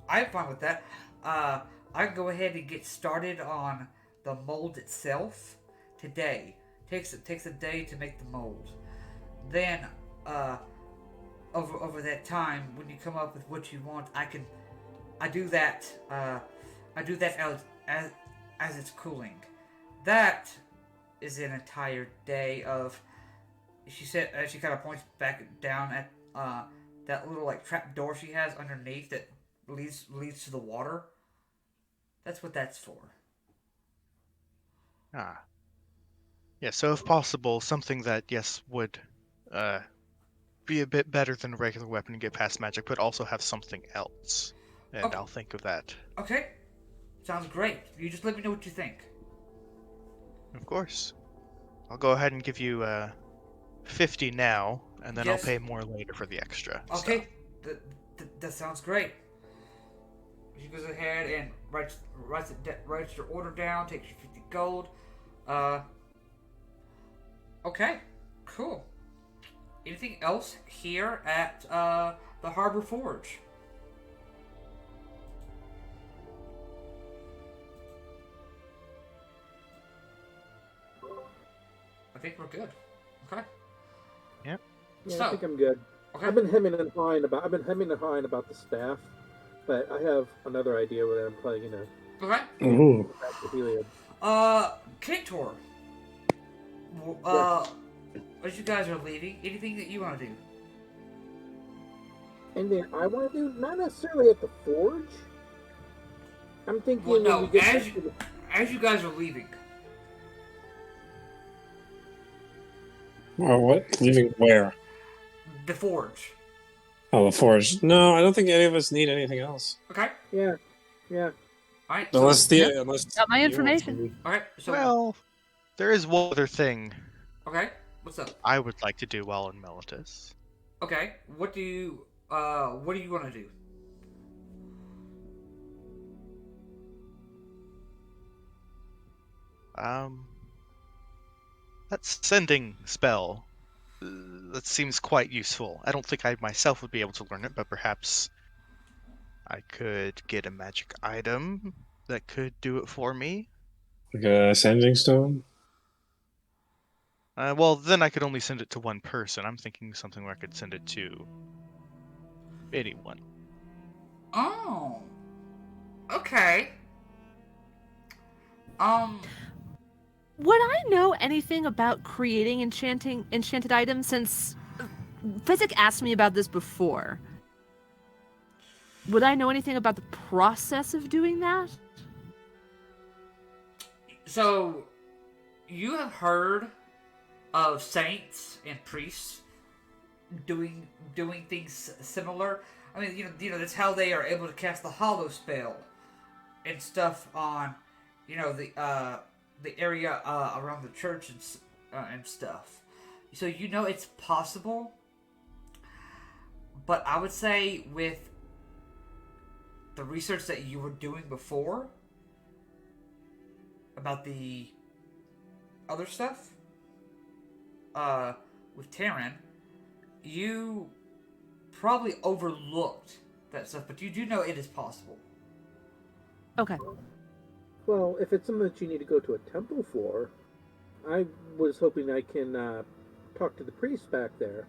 Speaker 1: I'm fine with that. I can go ahead and get started on the mold itself today. It takes a day to make the mold. Then, over that time, when you come up with what you want, I do that. I do that as it's cooling. That is an entire day of. She said she kind of points back down at that little like trap door she has underneath that leads to the water. That's what that's for.
Speaker 5: Ah. Yeah, so if possible, something that, yes, would be a bit better than a regular weapon and get past magic, but also have something else. And
Speaker 1: Okay.
Speaker 5: I'll think of that.
Speaker 1: Okay, sounds great. You just let me know what you think.
Speaker 5: Of course. I'll go ahead and give you 50 now, and then I'll
Speaker 1: Yes.
Speaker 5: pay more later for the extra.
Speaker 1: Okay, that sounds great. She goes ahead and writes your order down. Takes your 50 gold. Okay, cool. Anything else here at the Harbor Forge? I think we're good. Okay.
Speaker 5: Yep.
Speaker 2: Yeah,
Speaker 1: So-
Speaker 2: I think I'm good.
Speaker 1: Okay.
Speaker 2: I've been hemming and hawing about the staff, but I have another idea where I'm probably gonna
Speaker 1: Okay.
Speaker 3: Ooh.
Speaker 2: go back to Helium.
Speaker 1: Kator. As you guys are leaving, anything that you want to do?
Speaker 2: And then I want to do not necessarily at the forge. I'm thinking
Speaker 1: Well, no,
Speaker 2: when we get
Speaker 1: as
Speaker 2: back to the
Speaker 1: As you guys are leaving,
Speaker 3: Oh, what? Leaving where?
Speaker 1: the forge.
Speaker 3: Oh, the forge. No, I don't think any of us need anything else.
Speaker 1: Okay.
Speaker 2: yeah.
Speaker 1: Alright.
Speaker 3: Unless the
Speaker 4: Yep.
Speaker 3: unless
Speaker 4: Got my
Speaker 3: you want
Speaker 4: information.
Speaker 3: to.
Speaker 1: Okay. So.
Speaker 5: Well, there is one other thing
Speaker 1: Okay. What's up?
Speaker 5: I would like to do while in Melitus.
Speaker 1: Okay. What do you want to do?
Speaker 5: That sending spell. That seems quite useful. I don't think I myself would be able to learn it, but perhaps I could get a magic item that could do it for me.
Speaker 3: Like a sending stone.
Speaker 5: Well, then I could only send it to one person. I'm thinking something where I could send it to anyone.
Speaker 1: Oh. Okay.
Speaker 4: Would I know anything about creating enchanted items since Physic asked me about this before? Would I know anything about the process of doing that?
Speaker 1: So, you have heard of saints and priests doing things similar. I mean, you know that's how they are able to cast the hollow spell and stuff on, the area around the church and stuff. So you know it's possible, but I would say with the research that you were doing before about the other stuff with Terran, you probably overlooked that stuff, but you do know it is possible.
Speaker 4: Okay.
Speaker 2: Well, if it's something that you need to go to a temple for, I was hoping I can talk to the priest back there,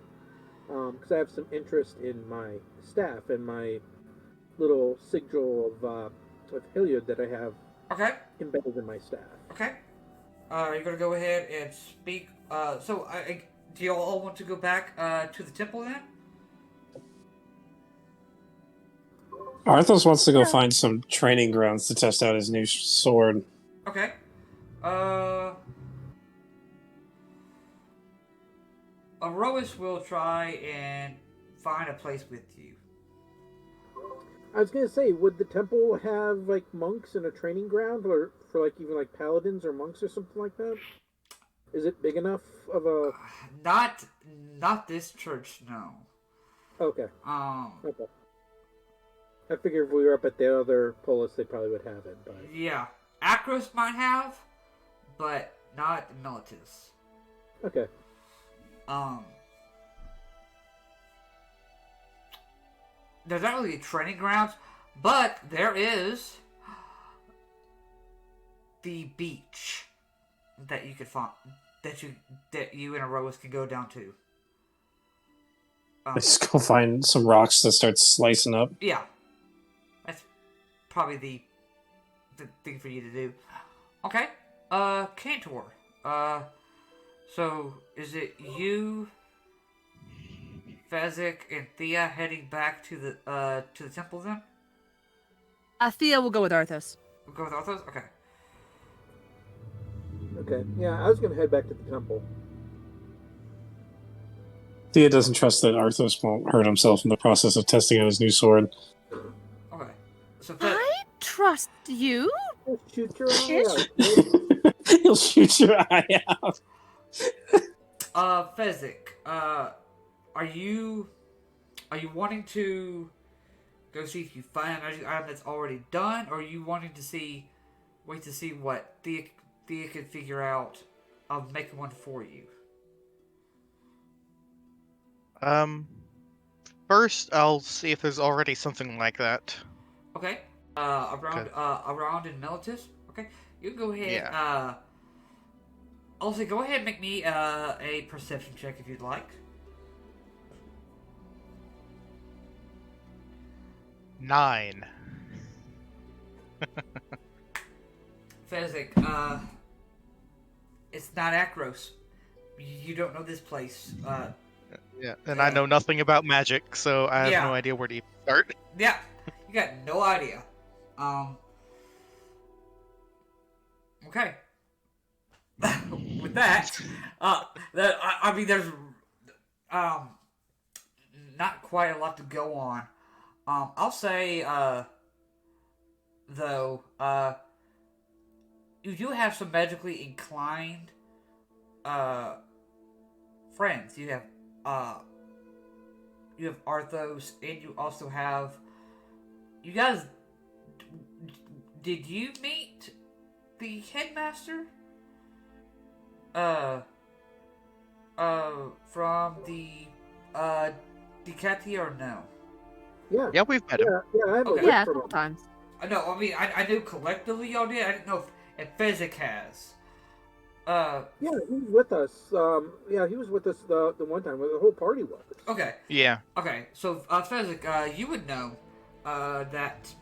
Speaker 2: because I have some interest in my staff and my little sigil of Heliod that I have
Speaker 1: Okay.
Speaker 2: embedded in my staff.
Speaker 1: Okay. You're gonna go ahead and speak. So, do you all want to go back to the temple then?
Speaker 3: Arthos wants to go
Speaker 4: Yeah.
Speaker 3: find some training grounds to test out his new sword.
Speaker 1: Okay. Arois will try and find a place with you.
Speaker 2: I was gonna say, would the temple have like monks and a training ground, or for like even like paladins or monks or something like that? Is it big enough of a?
Speaker 1: Not this church, no.
Speaker 2: Okay,
Speaker 1: Um,
Speaker 2: okay. I figured if we were up at the other polis, they probably would have it. But
Speaker 1: yeah. Akros might have, but not Militus.
Speaker 2: okay,
Speaker 1: There's not really training grounds, but there is the beach that you could find that you and Aroas can go down to.
Speaker 3: Let's go find some rocks to start slicing up.
Speaker 1: Yeah, that's probably the thing for you to do. Okay, Cantor. So is it you, Fezzik, and Thea heading back to the temple then?
Speaker 4: Thea will go with Arthos.
Speaker 1: We'll go with Arthos? Okay.
Speaker 2: okay. Yeah, I was gonna head back to the temple.
Speaker 3: Thea doesn't trust that Arthos won't hurt himself in the process of testing out his new sword.
Speaker 1: Okay. So
Speaker 4: I trust you.
Speaker 2: Just shoot your eye out.
Speaker 3: He'll shoot your eye out.
Speaker 1: Fezzik, are you wanting to go see if you find a magic item that's already done, or are you wanting to wait to see what Thea can figure out of making one for you?
Speaker 5: First I'll see if there's already something like that.
Speaker 1: Okay. Around in Militus. Okay. You can go ahead.
Speaker 5: Yeah.
Speaker 1: Also, go ahead and make me a perception check if you'd like.
Speaker 5: 9.
Speaker 1: Fezzik, it's not Akros. You don't know this place.
Speaker 5: Yeah, and I know nothing about magic, so I have
Speaker 1: Yeah.
Speaker 5: no idea where to even start.
Speaker 1: Yeah, you got no idea. Okay. With that, I mean, there's not quite a lot to go on. I'll say, though, you do have some magically inclined friends. You have Arthos, and you also have. You guys, did you meet the headmaster? From the Ducati or no?
Speaker 2: Yeah,
Speaker 5: Yeah, we've met him.
Speaker 2: yeah. I have
Speaker 1: Okay.
Speaker 2: a
Speaker 4: Yeah,
Speaker 2: list
Speaker 4: a
Speaker 2: from
Speaker 4: couple
Speaker 2: him.
Speaker 4: times.
Speaker 1: No, I mean I knew collectively y'all did. I didn't know if Fezzik has.
Speaker 2: Yeah, he was with us. Yeah, he was with us the one time where the whole party was.
Speaker 1: Okay.
Speaker 5: Yeah.
Speaker 1: Okay, so Fezzik, you would know that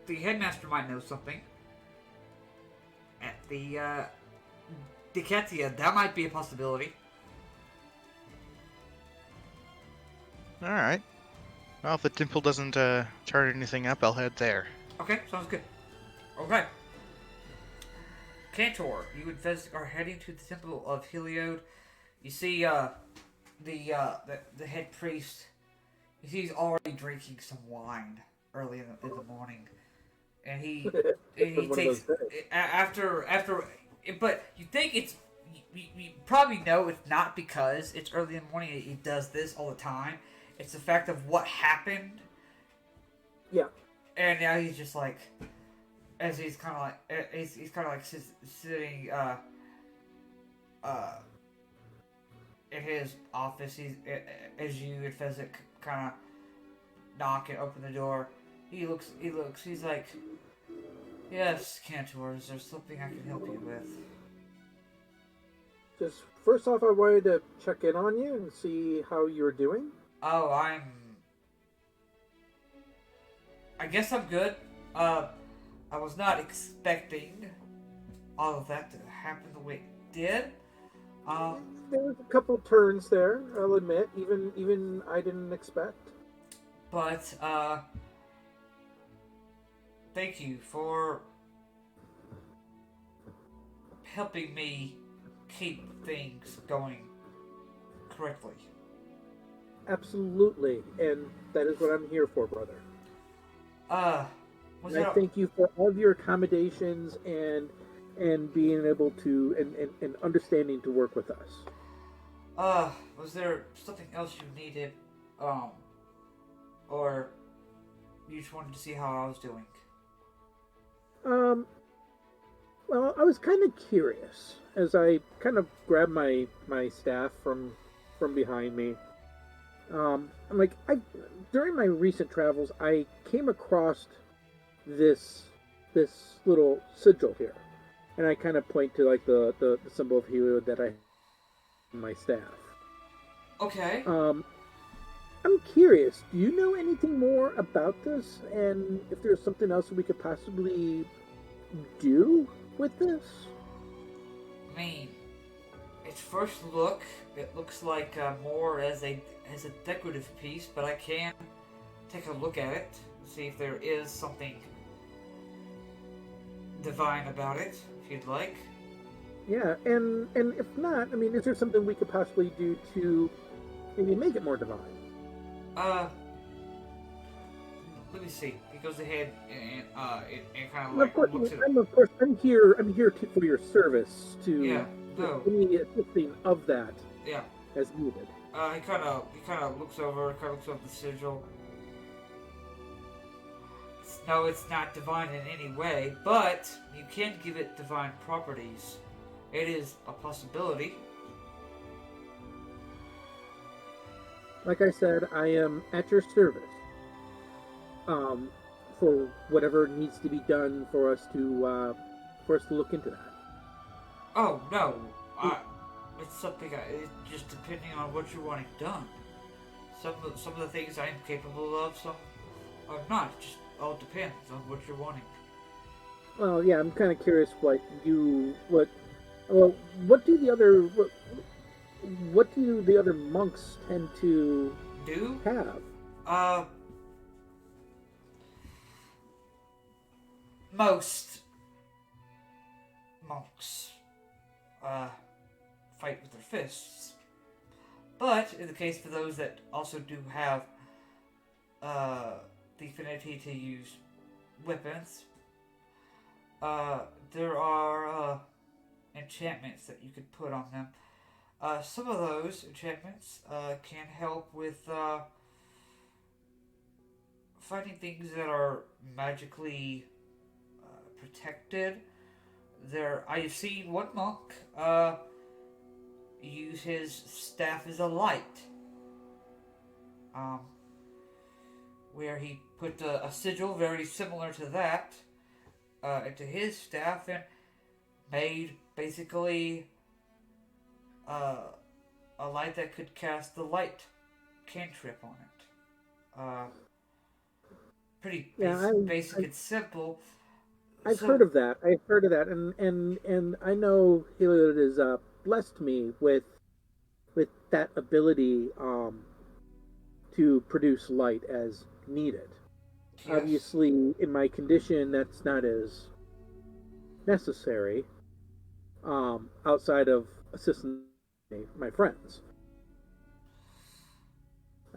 Speaker 1: the headmaster might know something. At the Ducatia, that might be a possibility.
Speaker 5: Alright. Well, if the temple doesn't turn anything up, I'll head there.
Speaker 1: Okay, sounds good. Okay. Cantor, you and Fezzik are heading to the temple of Heliod. You see the head priest. He's already drinking some wine early in the morning, and he
Speaker 2: One of
Speaker 1: takes
Speaker 2: those days.
Speaker 1: after. But you think it's you probably know it's not because it's early in the morning. He does this all the time. It's the fact of what happened.
Speaker 2: Yeah.
Speaker 1: And now he's just like, as he's kind of like, he's kind of like sitting in his office. He's as you and Fezzik kind of knock and open the door. He looks. He's like, yes, Cantor. Is there something I can help you with?
Speaker 2: Just first off, I wanted to check in on you and see how you were doing.
Speaker 1: Oh, I guess I'm good. I was not expecting all of that to happen the way it did.
Speaker 2: There was a couple turns there, I'll admit. Even I didn't expect.
Speaker 1: But thank you for helping me keep things going correctly.
Speaker 2: Absolutely, and that is what I'm here for, brother.
Speaker 1: Was
Speaker 2: And I
Speaker 1: there
Speaker 2: thank you for all of your accommodations and being able to and understanding to work with us.
Speaker 1: was there something else you needed, um, or you just wanted to see how I was doing?
Speaker 2: Um, well, I was kind of curious as I kind of grabbed my staff from behind me. I'm like, I during my recent travels, I came across this this little sigil here, and I kind of point to like the symbol of Helio that I have on my staff.
Speaker 1: Okay.
Speaker 2: Um, I'm curious. Do you know anything more about this, and if there's something else we could possibly do with this?
Speaker 1: I mean, its first look, it looks like more as a decorative piece, but I can take a look at it, see if there is something divine about it, if you'd like.
Speaker 2: Yeah, and if not, I mean, is there something we could possibly do to maybe make it more divine?
Speaker 1: Uh, let me see. He goes ahead and it kind of
Speaker 2: And of
Speaker 1: like
Speaker 2: course,
Speaker 1: looks at.
Speaker 2: I'm here. I'm here for your service
Speaker 1: Yeah.
Speaker 2: to
Speaker 1: No.
Speaker 2: any assisting of that
Speaker 1: Yeah.
Speaker 2: as needed.
Speaker 1: He kind of looks over the sigil. No, it's not divine in any way, but you can give it divine properties. It is a possibility.
Speaker 2: Like I said, I am at your service. Um, for whatever needs to be done for us to look into that.
Speaker 1: Oh no, it's something. It's just depending on what you're wanting done. Some of the things I am capable of, some are not. It just all depends on what you're wanting.
Speaker 2: Well, yeah, I'm kind of curious what do the other what do the other monks tend to
Speaker 1: Do
Speaker 2: have?
Speaker 1: uh most monks fight with their fists, but in the case for those that also do have the affinity to use weapons, there are enchantments that you could put on them. Some of those enchantments can help with fighting things that are magically protected. I've seen one monk use his staff as a light, um, where he put a sigil very similar to that into his staff and made basically a light that could cast the light cantrip on it. Pretty
Speaker 2: Yeah,
Speaker 1: basic and simple.
Speaker 2: I've
Speaker 1: So,
Speaker 2: heard of that. I've heard of that, and I know Heliod has blessed me with that ability to produce light as needed.
Speaker 1: yes.
Speaker 2: Obviously, in my condition, that's not as necessary. Outside of assisting my friends,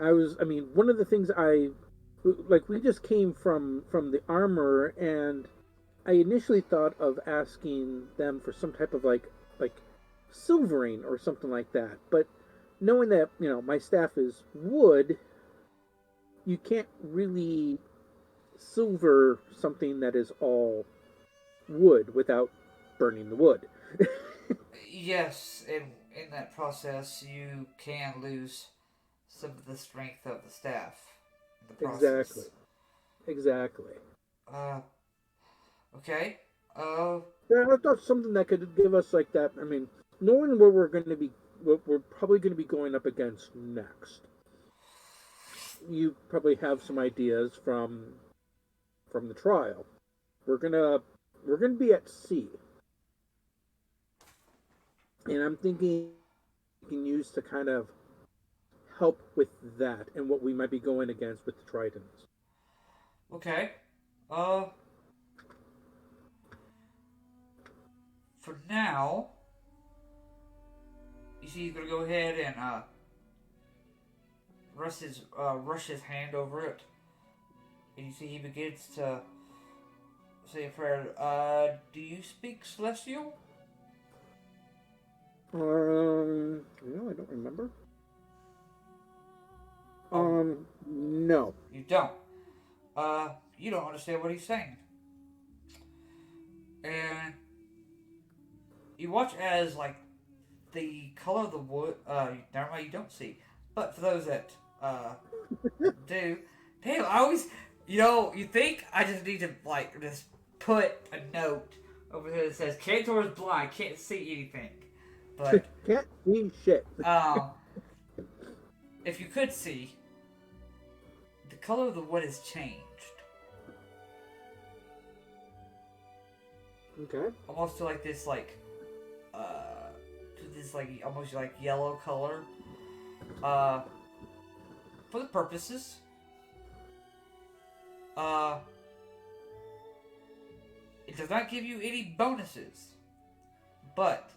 Speaker 2: I mean, one of the things we just came from the armor, and I initially thought of asking them for some type of like silvering or something like that, but knowing that my staff is wood, you can't really silver something that is all wood without burning the wood.
Speaker 1: Yes, in that process, you can lose some of the strength of the staff in the
Speaker 2: Exactly.
Speaker 1: process.
Speaker 2: Exactly.
Speaker 1: Uh, okay. Uh,
Speaker 2: Yeah, I thought something that could give us like that. I mean, knowing where what we're probably going to be going up against next, you probably have some ideas from the trial. We're gonna we're gonna be at sea, and I'm thinking we can use to kind of help with that and what we might be going against with the Tritons.
Speaker 1: okay. Uh, for now, you see he's gonna go ahead and rush his hand over it, and you see he begins to say a prayer. Do you speak Celestial?
Speaker 2: No, I don't remember. No.
Speaker 1: You don't. You don't understand what he's saying. And you watch as, like, the color of the wood, never mind, you don't see. But for those that, do, damn, I always, you think I just need to, like, just put a note over here that says, Kantor is blind, can't see anything. But,
Speaker 2: Can't see shit.
Speaker 1: if you could see, the color of the wood has changed.
Speaker 2: Okay.
Speaker 1: Almost to like this, like, almost like yellow color. For the purposes. It does not give you any bonuses. But,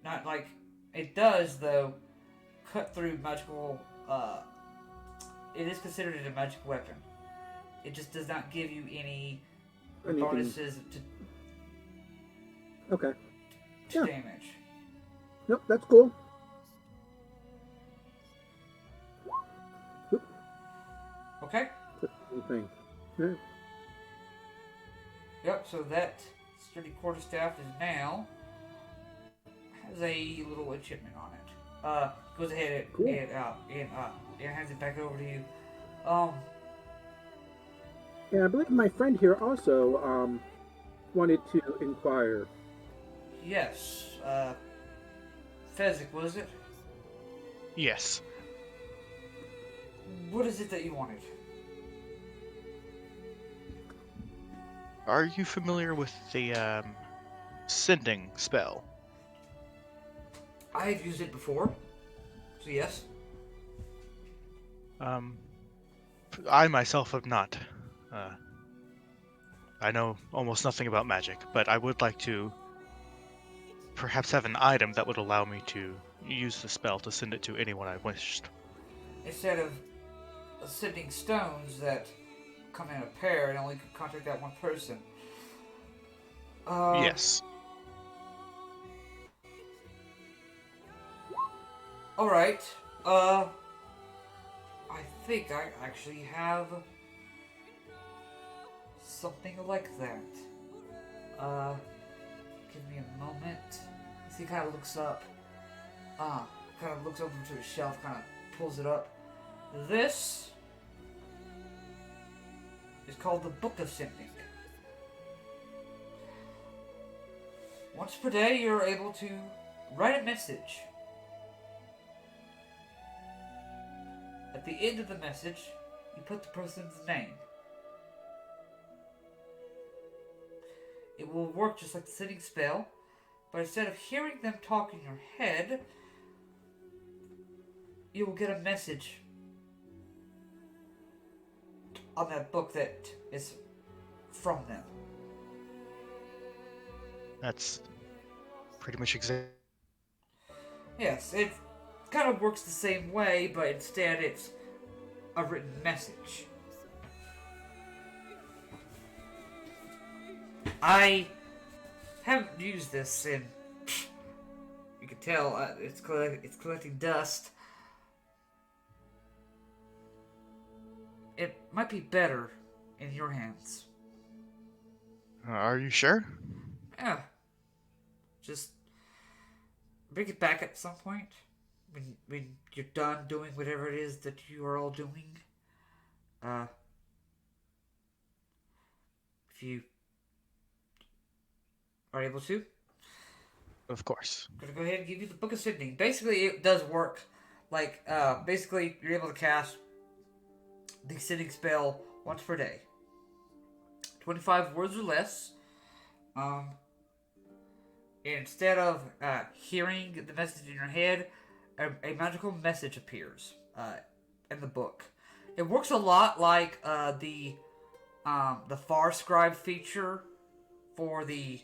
Speaker 1: not like, it does, though, cut through magical, it is considered a magic weapon. It just does not give you any bonuses
Speaker 2: Okay.
Speaker 1: to
Speaker 2: Yeah.
Speaker 1: damage.
Speaker 2: Nope, that's cool.
Speaker 1: Okay?
Speaker 2: Thing. Yeah.
Speaker 1: Yep, so that sturdy quarterstaff is now has a little enchantment on it. Goes ahead
Speaker 2: Cool.
Speaker 1: and hands it back over to you.
Speaker 2: And I believe my friend here also wanted to inquire.
Speaker 1: Yes, Fezzik, was it?
Speaker 5: Yes.
Speaker 1: What is it that you wanted?
Speaker 5: Are you familiar with the sending spell?
Speaker 1: I have used it before, so yes.
Speaker 5: I myself have not. I know almost nothing about magic, but I would like to perhaps have an item that would allow me to use the spell to send it to anyone I wished.
Speaker 1: Instead of sending stones that come in a pair and only could contact that one person.
Speaker 5: Yes.
Speaker 1: Alright, I think I actually have something like that. Give me a moment. He kind of looks up. Kind of looks over to his shelf, kind of pulls it up. This is called the Book of Sending. Once per day, you're able to write a message. At the end of the message, you put the person's name. It will work just like the sending spell, but instead of hearing them talk in your head, you will get a message on that book that is from them.
Speaker 5: That's pretty much exactly.
Speaker 1: Yes, it kind of works the same way, but instead it's a written message. I haven't used this in... You can tell it's collecting dust. It might be better in your hands.
Speaker 5: Are you sure?
Speaker 1: Yeah. Just bring it back at some point. When you're done doing whatever it is that you are all doing. If you are able to.
Speaker 5: Of course.
Speaker 1: I'm gonna go ahead and give you the Book of Sending. Basically, it does work. Like, basically, you're able to cast the sending spell once per day. 25 words or less. And instead of hearing the message in your head, a magical message appears in the book. It works a lot like the Far Scribe feature for the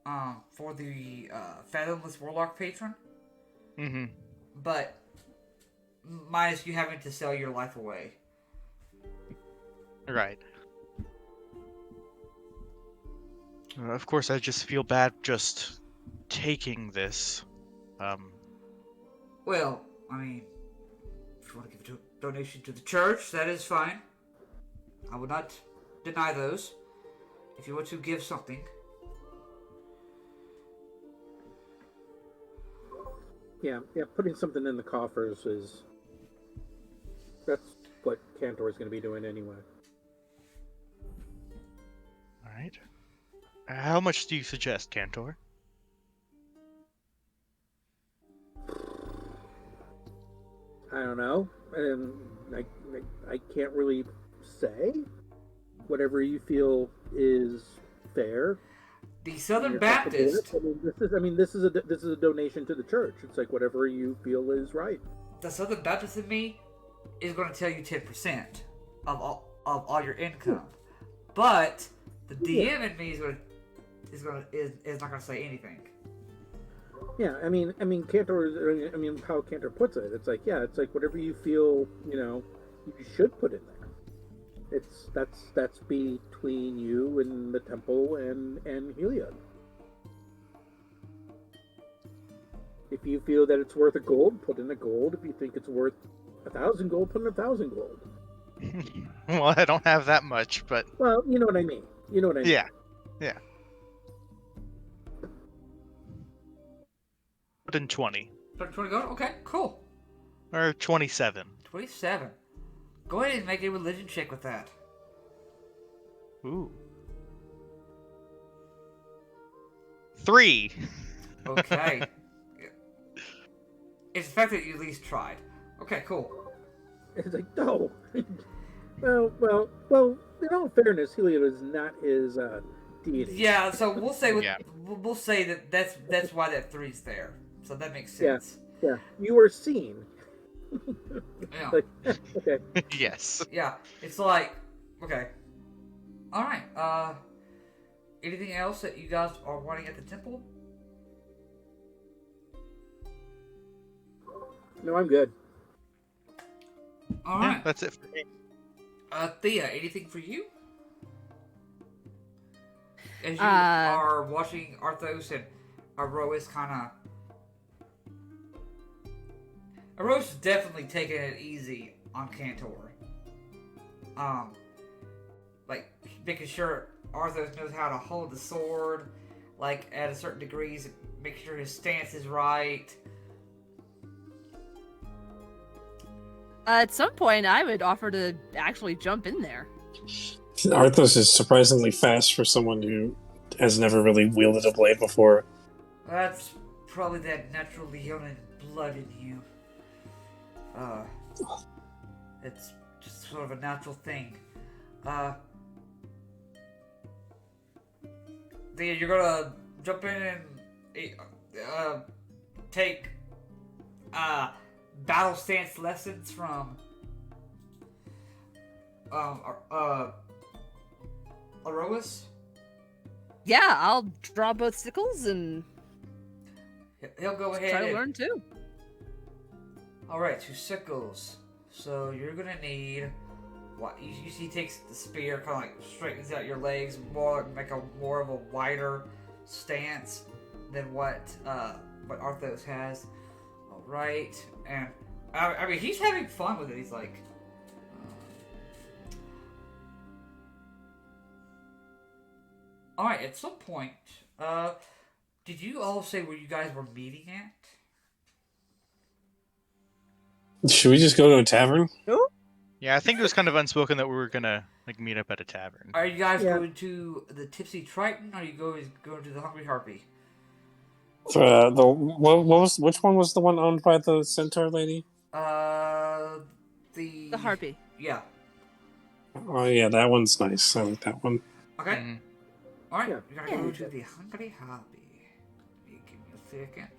Speaker 1: Fathomless Warlock patron,
Speaker 5: Mm-hmm.
Speaker 1: but minus you having to sell your life away.
Speaker 5: Right. Of course, I just feel bad just taking this.
Speaker 1: Well, I mean, if you want to give a donation to the church, that is fine. I would not deny those. If you want to give something.
Speaker 2: Yeah, putting something in the coffers is... That's what Cantor is going to be doing anyway.
Speaker 5: All right. How much do you suggest, Cantor?
Speaker 2: I don't know. I can't really say. Whatever you feel is fair.
Speaker 1: The Southern
Speaker 2: You're comfortable with
Speaker 1: Baptist.
Speaker 2: it. This is a donation to the church. It's like whatever you feel is right.
Speaker 1: The Southern Baptist in me is going to tell you 10% of all your income, but the DM in me is not going to say anything.
Speaker 2: Yeah, I mean, Cantor. I mean, how Cantor puts it, it's like whatever you feel, you should put in there. That's between you and the temple and Heliod. If you feel that it's worth a gold, put in a gold. If you think it's worth 1,000 gold, put in 1,000 gold.
Speaker 5: Well, I don't have that much, but
Speaker 2: Well, you know what I mean.
Speaker 5: yeah. Put in 20
Speaker 1: 20 gold? Okay, cool.
Speaker 5: or 27.
Speaker 1: 27. Go ahead and make a religion check with that.
Speaker 5: Ooh. 3.
Speaker 1: Okay. It's the fact that you at least tried. Okay, cool.
Speaker 2: It's like, no. well. In all fairness, Heliod is not his deity.
Speaker 1: Yeah, so we'll say
Speaker 5: Yeah.
Speaker 1: we'll say that's why that 3's there. So that makes sense.
Speaker 2: Yeah. You are seen.
Speaker 1: Yeah.
Speaker 2: Like, okay.
Speaker 5: Yes.
Speaker 1: Yeah. It's like, okay. All right. Anything else that you guys are wanting at the temple?
Speaker 2: No, I'm good.
Speaker 1: All
Speaker 5: Yeah,
Speaker 1: right.
Speaker 5: that's it for me.
Speaker 1: Thea, anything for you? As you
Speaker 4: Uh,
Speaker 1: are watching Arthos and Arois Arois is definitely taking it easy on Cantor. Like making sure Arthos knows how to hold the sword, like at a certain degrees, make sure his stance is right.
Speaker 4: At some point, I would offer to actually jump in there.
Speaker 3: Arthos is surprisingly fast for someone who has never really wielded a blade before.
Speaker 1: That's probably that natural Leonin blood in you. It's just sort of a natural thing. You're gonna jump in and take battle stance lessons from Arois?
Speaker 4: Yeah, I'll draw both sickles and
Speaker 1: He'll go ahead
Speaker 4: try to
Speaker 1: and
Speaker 4: learn too.
Speaker 1: Alright, 2 sickles. So you're gonna need what you see, he takes the spear, kinda like straightens out your legs, make a more of a wider stance than what Arthos has. Alright, and I mean he's having fun with it, he's like Alright, at some point, did you all say where you guys were meeting at?
Speaker 3: Should we just go to a tavern?
Speaker 5: Yeah, I think it was kind of unspoken that we were gonna meet up at a tavern.
Speaker 1: Are you guys
Speaker 2: Yeah.
Speaker 1: going to the Tipsy Triton, or are you going to the Hungry Harpy?
Speaker 3: Which one was the one owned by the centaur lady?
Speaker 1: The
Speaker 4: Harpy.
Speaker 1: Yeah.
Speaker 3: Oh yeah, that one's nice. I like that one.
Speaker 1: Okay.
Speaker 5: Mhm.
Speaker 1: All right.
Speaker 2: Yeah.
Speaker 1: You're gonna go to the Hungry Harpy. Give me a second.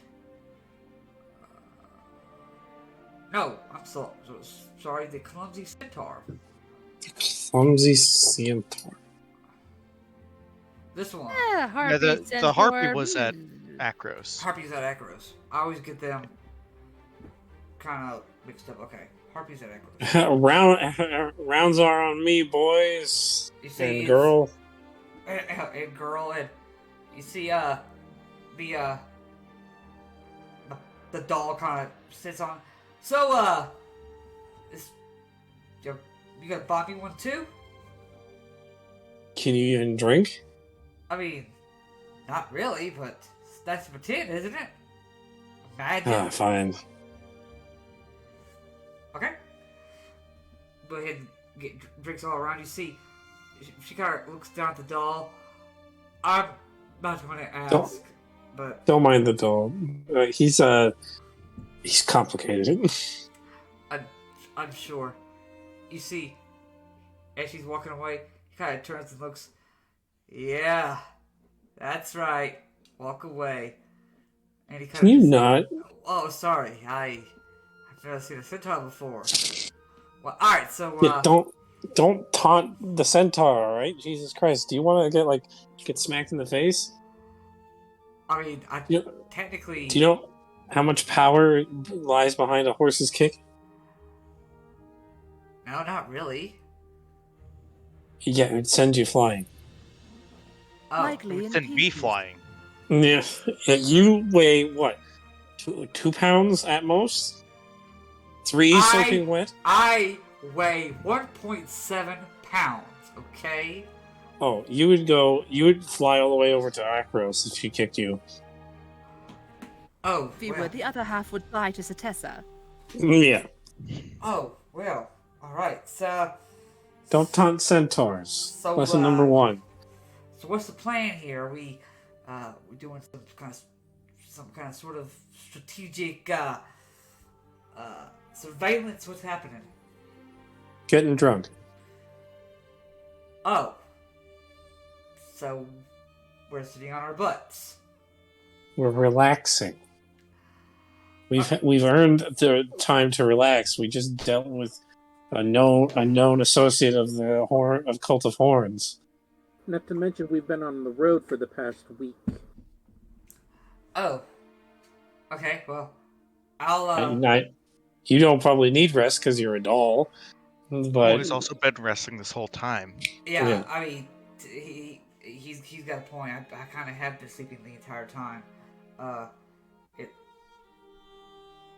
Speaker 1: No, I'm sorry. The Clumsy Centaur.
Speaker 3: Clumsy centaur.
Speaker 1: This one.
Speaker 4: Yeah, harpy,
Speaker 5: the harpy
Speaker 4: centaur.
Speaker 5: was at Akros.
Speaker 1: Harpies at Akros. I always get them kind of mixed up. Okay, Harpies at Akros.
Speaker 3: Rounds are on me, boys.
Speaker 1: You see,
Speaker 3: And
Speaker 1: it's-
Speaker 3: girl.
Speaker 1: And girl, and you see, the doll kind of sits on. So, you got Bobby one too?
Speaker 3: Can you even drink?
Speaker 1: I mean, not really, but that's pretend, isn't it? Imagine.
Speaker 3: Ah, fine.
Speaker 1: Okay. Go ahead and get drinks all around. You see, she kind of looks down at the doll. I'm not going to ask, but
Speaker 3: Don't mind the doll. He's complicated.
Speaker 1: I'm sure. You see, as she's walking away, he kind of turns and looks. Yeah, that's right. Walk away. And he kind
Speaker 3: Can you not?
Speaker 1: Oh, sorry. I've never seen a centaur before. Well, all right. So,
Speaker 3: Yeah, don't taunt the centaur, all right? Jesus Christ, do you want to get smacked in the face?
Speaker 1: I mean,
Speaker 3: You-
Speaker 1: technically.
Speaker 3: Do you know how much power lies behind a horse's kick?
Speaker 1: No, not really.
Speaker 3: Yeah, it sends you flying.
Speaker 1: Oh,
Speaker 4: Likely in
Speaker 5: Send me
Speaker 4: pieces.
Speaker 5: flying.
Speaker 3: Yeah, you weigh what? 2 pounds at most. 3 soaking wet.
Speaker 1: I weigh 1.7 pounds. Okay.
Speaker 3: Oh, you would fly all the way over to Akros if she kicked you.
Speaker 1: Oh,
Speaker 4: If you
Speaker 1: well.
Speaker 4: would, the other half would fly to Satessa.
Speaker 3: Yeah,
Speaker 1: Oh, well. All right. So,
Speaker 3: don't taunt centaurs.
Speaker 1: So,
Speaker 3: Lesson number 1.
Speaker 1: so what's the plan here? We doing some kind of sort of strategic surveillance. What's happening?
Speaker 3: Getting drunk.
Speaker 1: Oh. So we're sitting on our butts.
Speaker 3: We're relaxing. We've earned the time to relax. We just dealt with a known associate of the Cult of Horns.
Speaker 2: Not to mention, we've been on the road for the past week.
Speaker 1: Oh. Okay. Well, I'll.
Speaker 3: You don't probably need rest because you're a doll,
Speaker 5: But
Speaker 3: but
Speaker 5: he's also been resting this whole time.
Speaker 1: Yeah. I mean, he's got a point. I kind of have been sleeping the entire time.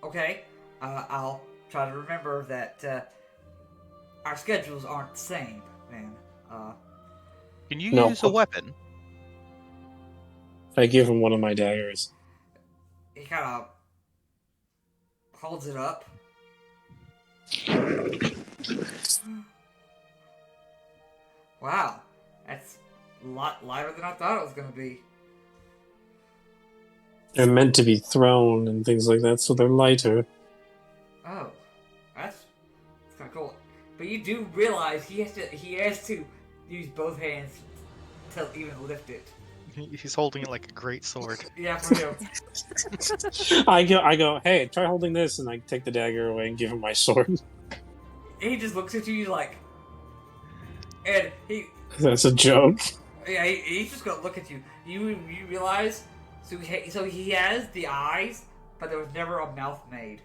Speaker 1: Okay. I'll try to remember that our schedules aren't the same, man.
Speaker 5: Can you
Speaker 3: No.
Speaker 5: use a weapon?
Speaker 3: I give him one of my daggers.
Speaker 1: He kind of holds it up. Wow, that's a lot lighter than I thought it was going to be.
Speaker 3: They're meant to be thrown and things like that, so they're lighter.
Speaker 1: Oh, that's kind of cool. But you do realize he has to use both hands to even lift it.
Speaker 5: He's holding it like a great sword.
Speaker 1: Yeah, for real.
Speaker 3: I go, hey, try holding this, and I take the dagger away and give him my sword.
Speaker 1: He just looks at you like, and
Speaker 3: That's a joke.
Speaker 1: he's just gonna look at you. You realize, so he has the eyes, but there was never a mouth made.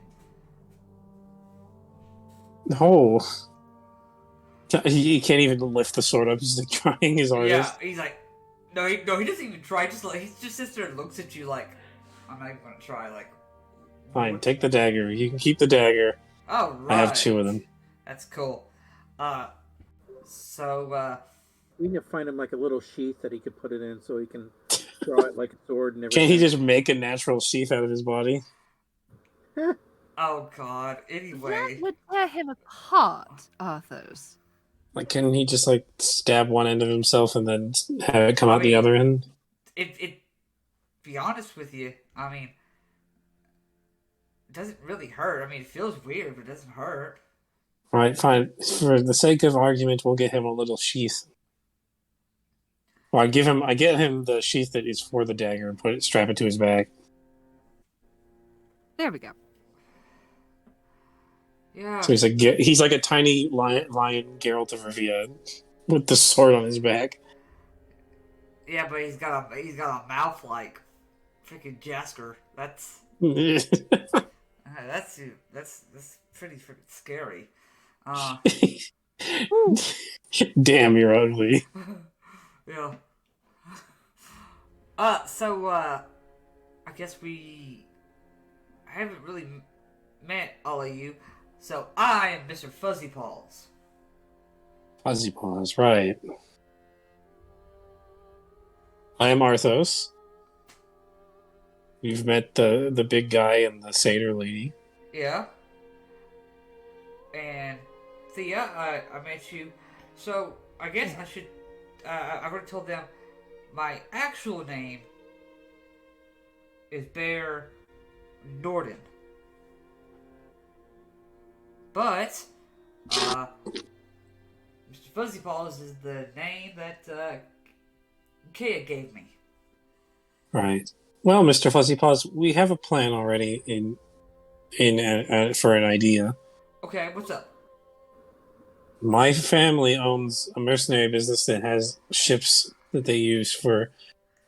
Speaker 3: No. He can't even lift the sword up. He's like trying his hardest.
Speaker 1: Yeah, he's like, no, he doesn't even try. He just sits there and looks at you like, I'm not even gonna try. Like,
Speaker 3: Fine, take the dagger. You can keep the dagger.
Speaker 1: oh right,
Speaker 3: I have 2 of them.
Speaker 1: That's cool. So
Speaker 2: We need to find him like a little sheath that he could put it in, so he can draw it like a sword and everything.
Speaker 3: Can't he just make a natural sheath out of his body?
Speaker 1: oh god.
Speaker 4: That
Speaker 1: Anyway,
Speaker 4: would tear him apart, Arthos.
Speaker 3: Like, can he just like stab one end of himself and then have it come out the other end?
Speaker 1: it. Be honest with you, I mean, it doesn't really hurt. I mean, it feels weird, but it doesn't hurt.
Speaker 3: All right, fine. For the sake of argument, we'll get him a little sheath. Or I get him the sheath that is for the dagger and strap it to his back.
Speaker 4: There we go.
Speaker 1: Yeah.
Speaker 3: So he's like a tiny lion Geralt of Rivia with the sword on his back.
Speaker 1: Yeah, but he's got a mouth like freaking Jasker. That's pretty freaking scary. Uh,
Speaker 3: Damn, you're ugly.
Speaker 1: yeah. I guess we haven't really met all of you. So I am Mr. Fuzzy Paws.
Speaker 3: Fuzzy Paws, right. I am Arthos. You've met the big guy and the satyr lady.
Speaker 1: Yeah. And Thea, I met you. So I guess I should. I already told them my actual name is Bear Norden. But Mr. Fuzzy Paws is the name that Khea gave me.
Speaker 3: Right. Well, Mr. Fuzzy Paws, we have a plan already for an idea.
Speaker 1: Okay, what's up?
Speaker 3: My family owns a mercenary business that has ships that they use for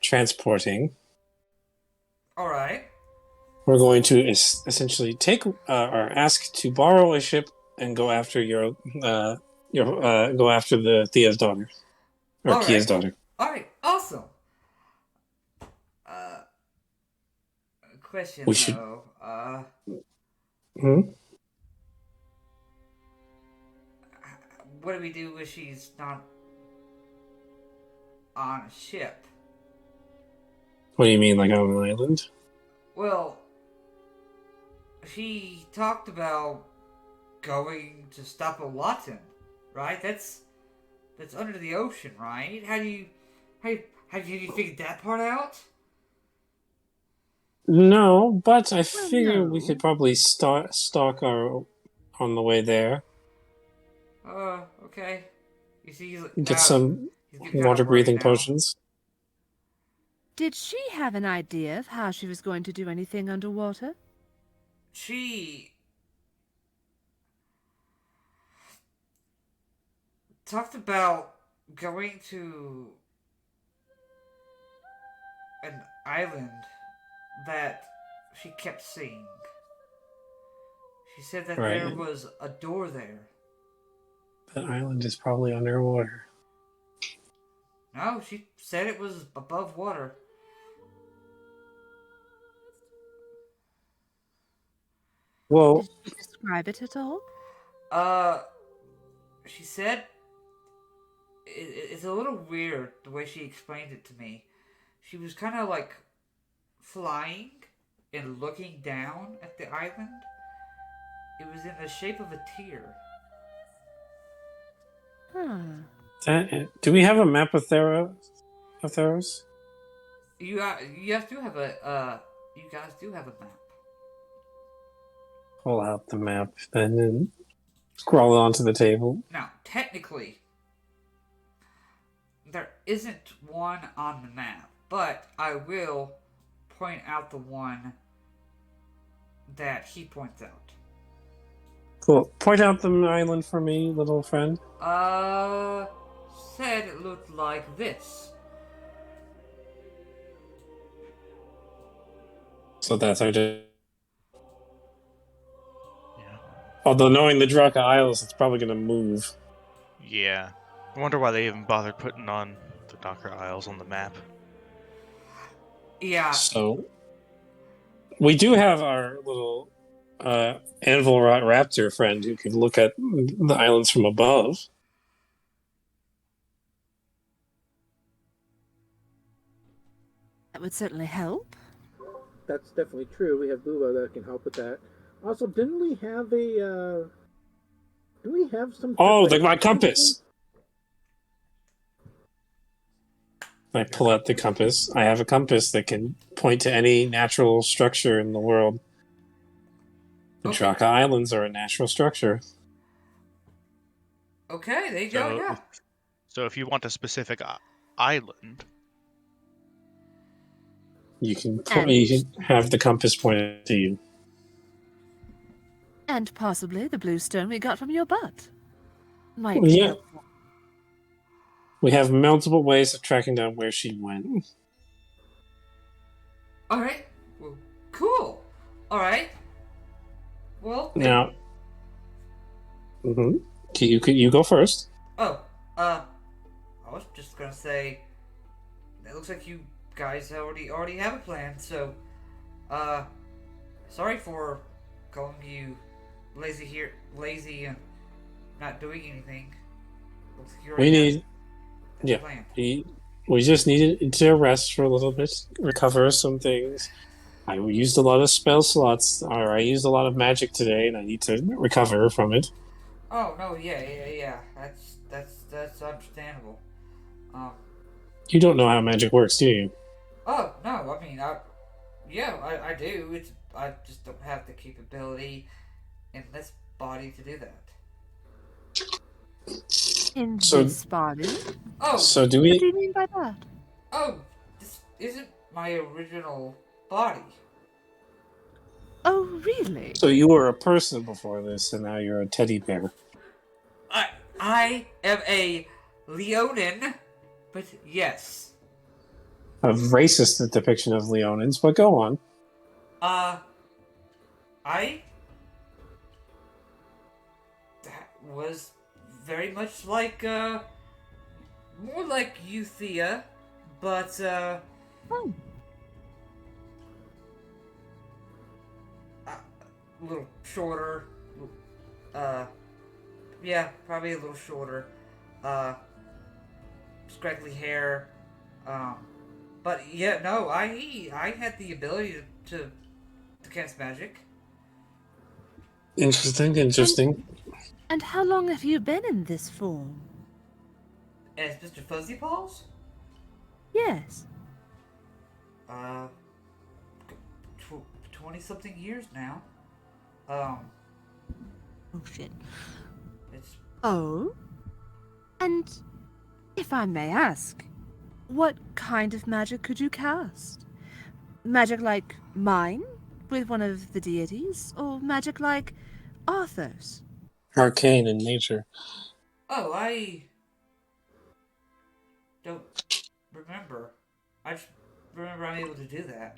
Speaker 3: transporting.
Speaker 1: All right.
Speaker 3: We're going to essentially take or ask to borrow a ship and go after go after the Thea's daughter or
Speaker 1: All
Speaker 3: Khia's
Speaker 1: right.
Speaker 3: daughter.
Speaker 1: All right, awesome. Question
Speaker 3: We should-
Speaker 1: though. What do we do if she's not on a ship?
Speaker 3: What do you mean, like on an island?
Speaker 1: Well, she talked about going to stop a Watson, right? That's under the ocean, right? How do you figure that part out?
Speaker 3: No, but I figure
Speaker 4: no.
Speaker 3: we could probably stalk our on the way there.
Speaker 1: Okay. You see,
Speaker 3: Get some
Speaker 1: he's getting kinda
Speaker 3: water breathing
Speaker 1: worried now.
Speaker 3: potions.
Speaker 4: Did she have an idea of how she was going to do anything underwater?
Speaker 1: She talked about going to an island that she kept seeing. She said that
Speaker 3: Right.
Speaker 1: there was a door there.
Speaker 3: That island is probably underwater.
Speaker 1: No, she said it was above water.
Speaker 3: Well,
Speaker 4: Did she describe it at all?
Speaker 1: She said it's a little weird the way she explained it to me. She was kind of like flying and looking down at the island. It was in the shape of a tear.
Speaker 3: do we have a map of Theros?
Speaker 1: You guys do have a map.
Speaker 3: Pull out the map, then and scroll it onto the table.
Speaker 1: Now, technically, there isn't one on the map, but I will point out the one that he points out.
Speaker 3: Cool. Point out the island for me, little friend.
Speaker 1: Said it looked like this.
Speaker 3: So that's our day.
Speaker 5: Yeah.
Speaker 3: Although knowing the Draka Isles, it's probably going to move.
Speaker 5: Yeah. I wonder why they even bothered putting on the Docker Isles on the map.
Speaker 1: Yeah.
Speaker 3: So we do have our little Anvil Raptor friend who can look at the islands from above.
Speaker 4: That would certainly help.
Speaker 2: That's definitely true. We have Bubo that can help with that. Also, didn't we have a? Do we have some?
Speaker 3: Oh, my compass! I pull out the compass. I have a compass that can point to any natural structure in the world. The
Speaker 1: Okay.
Speaker 3: Draka Islands are a natural structure.
Speaker 1: Okay, there you go. Yeah.
Speaker 5: So if you want a specific island,
Speaker 3: You can
Speaker 4: And-
Speaker 3: have the compass pointed to you.
Speaker 4: And possibly the blue stone we got from your butt. Might
Speaker 3: Yeah.
Speaker 4: help.
Speaker 3: We have multiple ways of tracking down where she went.
Speaker 1: Alright. Well, cool. Alright. Well,
Speaker 3: Now, you go first.
Speaker 1: Oh, I was just gonna say, it looks like you guys already have a plan, so, sorry for calling you lazy and not doing anything. Looks like you
Speaker 3: We
Speaker 1: already
Speaker 3: need,
Speaker 1: have
Speaker 3: yeah,
Speaker 1: a plan.
Speaker 3: we just needed to rest for a little bit, recover some things. I used a lot of spell slots, or I used a lot of magic today, and I need to recover from it.
Speaker 1: Oh no, yeah. That's understandable. Um,
Speaker 3: You don't know how magic works, do you?
Speaker 1: oh no, I mean, I do. I just don't have the capability in this body to do that.
Speaker 4: In
Speaker 3: So-
Speaker 4: this body?
Speaker 1: Oh,
Speaker 3: So do
Speaker 4: What do
Speaker 3: we?
Speaker 4: you mean by that?
Speaker 1: oh, this isn't my original body.
Speaker 4: Oh, really?
Speaker 3: So you were a person before this, and now you're a teddy bear.
Speaker 1: I am a Leonin, but yes.
Speaker 3: A racist depiction of Leonins, but go on.
Speaker 1: I was very much like, more like you, Thea, but,
Speaker 4: Oh,
Speaker 1: a little shorter, yeah, probably a little shorter, scraggly hair, but yeah, no, I had the ability to cast magic.
Speaker 3: Interesting.
Speaker 4: and how long have you been in this form?
Speaker 1: As Mr. Fuzzy Paws?
Speaker 4: Yes.
Speaker 1: Uh, 20-something years now.
Speaker 4: Oh, shit.
Speaker 1: It's
Speaker 4: Oh? And if I may ask, what kind of magic could you cast? Magic like mine, with one of the deities, or magic like Arthur's?
Speaker 3: Arcane in nature.
Speaker 1: oh, I don't remember. I just remember I'm able to do that.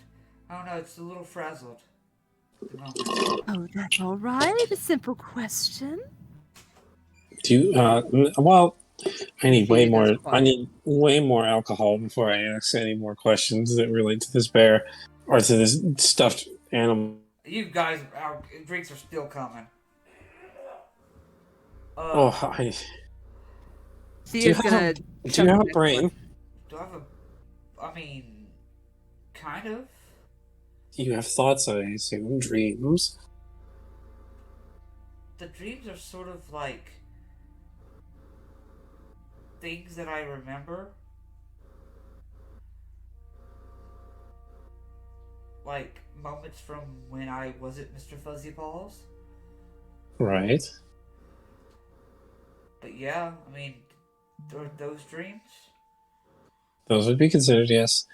Speaker 1: I don't know. It's a little frazzled at the moment.
Speaker 4: Oh, that's all right. A simple question.
Speaker 3: Do you? Well, I need way
Speaker 1: He
Speaker 3: more.
Speaker 1: does
Speaker 3: I need way more alcohol before I ask any more questions that relate to this bear or to this stuffed animal.
Speaker 1: You guys, our drinks are still coming.
Speaker 3: Oh, do you
Speaker 4: Thea's gonna.
Speaker 3: have a brain?
Speaker 1: Do I have a? I mean, kind of.
Speaker 3: You have thoughts, I assume, dreams.
Speaker 1: The dreams are sort of like things that I remember. Like moments from when I wasn't Mr. Fuzzy Paws.
Speaker 3: Right.
Speaker 1: But yeah, I mean, those dreams.
Speaker 3: Those would be considered, yes.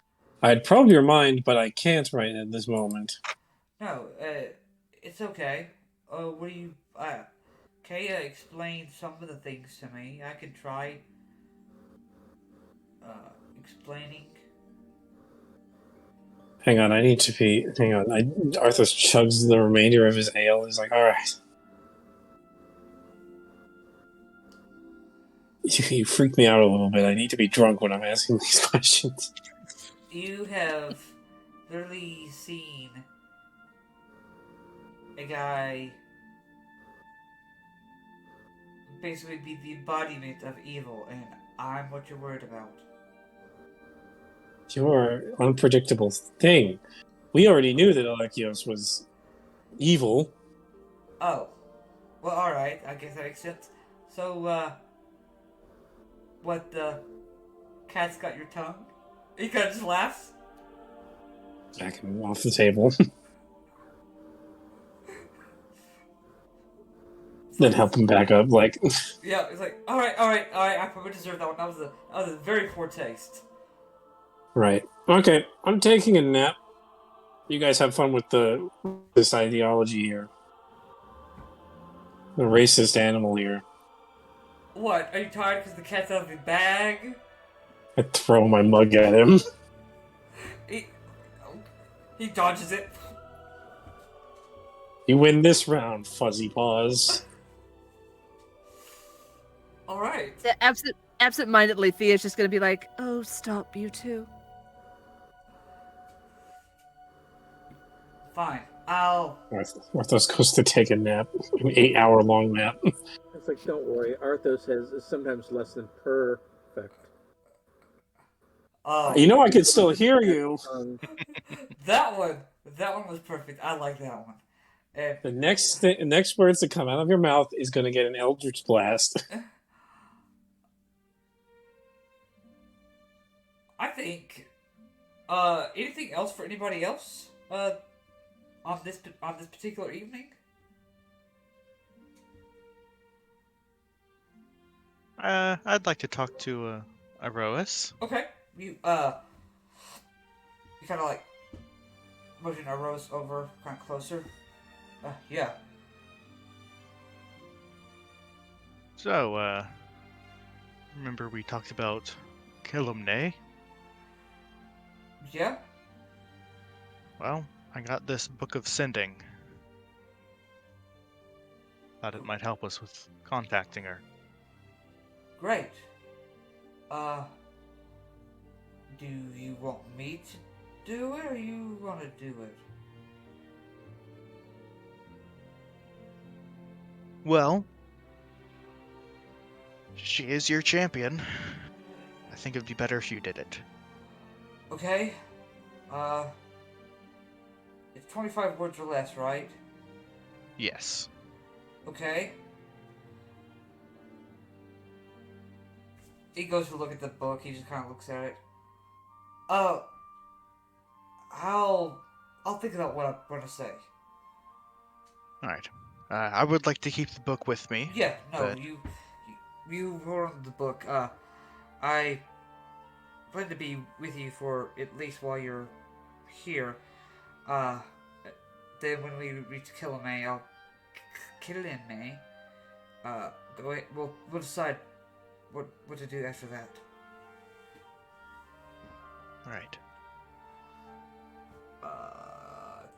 Speaker 3: I'd probe your mind, but I can't right at this moment.
Speaker 1: No, it's okay. What do you, Khea explained some of the things to me. I can try, explaining.
Speaker 3: Hang on, I need to pee. Hang on. Arthur chugs the remainder of his ale. He's like, all right. You freak me out a little bit. I need to be drunk when I'm asking these questions.
Speaker 1: You have literally seen a guy basically be the embodiment of evil, and I'm what you're worried about.
Speaker 3: You're an unpredictable thing. We already knew that Alekios was evil.
Speaker 1: Oh. Well, alright, I guess that makes sense. So, what, the cat's got your tongue? He kind of just laughs.
Speaker 3: Back him off the table. Then help him back up, like...
Speaker 1: Yeah, it's like, alright, I probably deserve that one. That was a very poor taste.
Speaker 3: Right. Okay, I'm taking a nap. You guys have fun with this ideology here. The racist animal here.
Speaker 1: What? Are you tired because the cat's out of the bag?
Speaker 3: I throw my mug at him.
Speaker 1: He, he dodges it.
Speaker 3: You win this round, Fuzzy Paws.
Speaker 1: All right.
Speaker 4: Absent-mindedly, Thea's just gonna be like, "Oh, stop, you two."
Speaker 1: Fine. I'll.
Speaker 3: Arthos goes to take a nap, an 8-hour-long nap.
Speaker 2: It's like, don't worry, Arthos is sometimes less than perfect.
Speaker 3: You know I can still hear you.
Speaker 1: That one was perfect. I like that one. And
Speaker 3: The next words that come out of your mouth is going to get an Eldritch Blast.
Speaker 1: I think. Anything else for anybody else? On this particular evening.
Speaker 5: I'd like to talk to Aroas.
Speaker 1: Okay. You kind of like motion our rose over, kind of closer. Yeah.
Speaker 5: So, remember we talked about Kilumne?
Speaker 1: Yeah.
Speaker 5: Well, I got this book of sending. Thought it might help us with contacting her.
Speaker 1: Great. Do you want me to do it, or you want to do it?
Speaker 5: Well, she is your champion. I think it'd be better if you did it.
Speaker 1: Okay. It's 25 words or less, right?
Speaker 5: Yes.
Speaker 1: Okay. He goes to look at the book. He just kind of looks at it. I'll think about what I'm going to say.
Speaker 5: Alright. I would like to keep the book with me.
Speaker 1: Yeah, no,
Speaker 5: but...
Speaker 1: you wrote on the book. I plan to be with you for at least while you're here. Then when we reach Kilame, I'll Kilame. Go ahead. We'll decide what to do after that.
Speaker 5: Alright.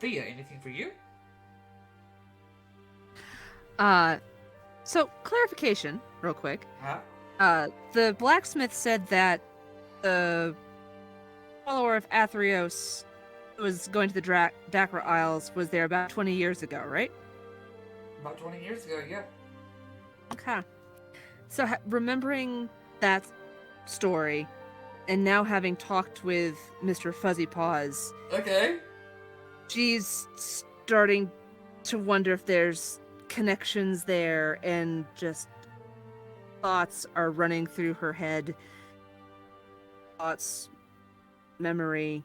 Speaker 1: Thea, anything for you?
Speaker 4: So clarification, real quick.
Speaker 1: Huh?
Speaker 4: The blacksmith said that the follower of Athreos who was going to the Dakra Isles was there about 20 years ago, right?
Speaker 1: About 20 years ago, yeah.
Speaker 4: Okay. So remembering that story, and now having talked with Mr. Fuzzy Paws,
Speaker 1: Okay.
Speaker 4: she's starting to wonder if there's connections there, and just thoughts are running through her head. Thoughts, memory,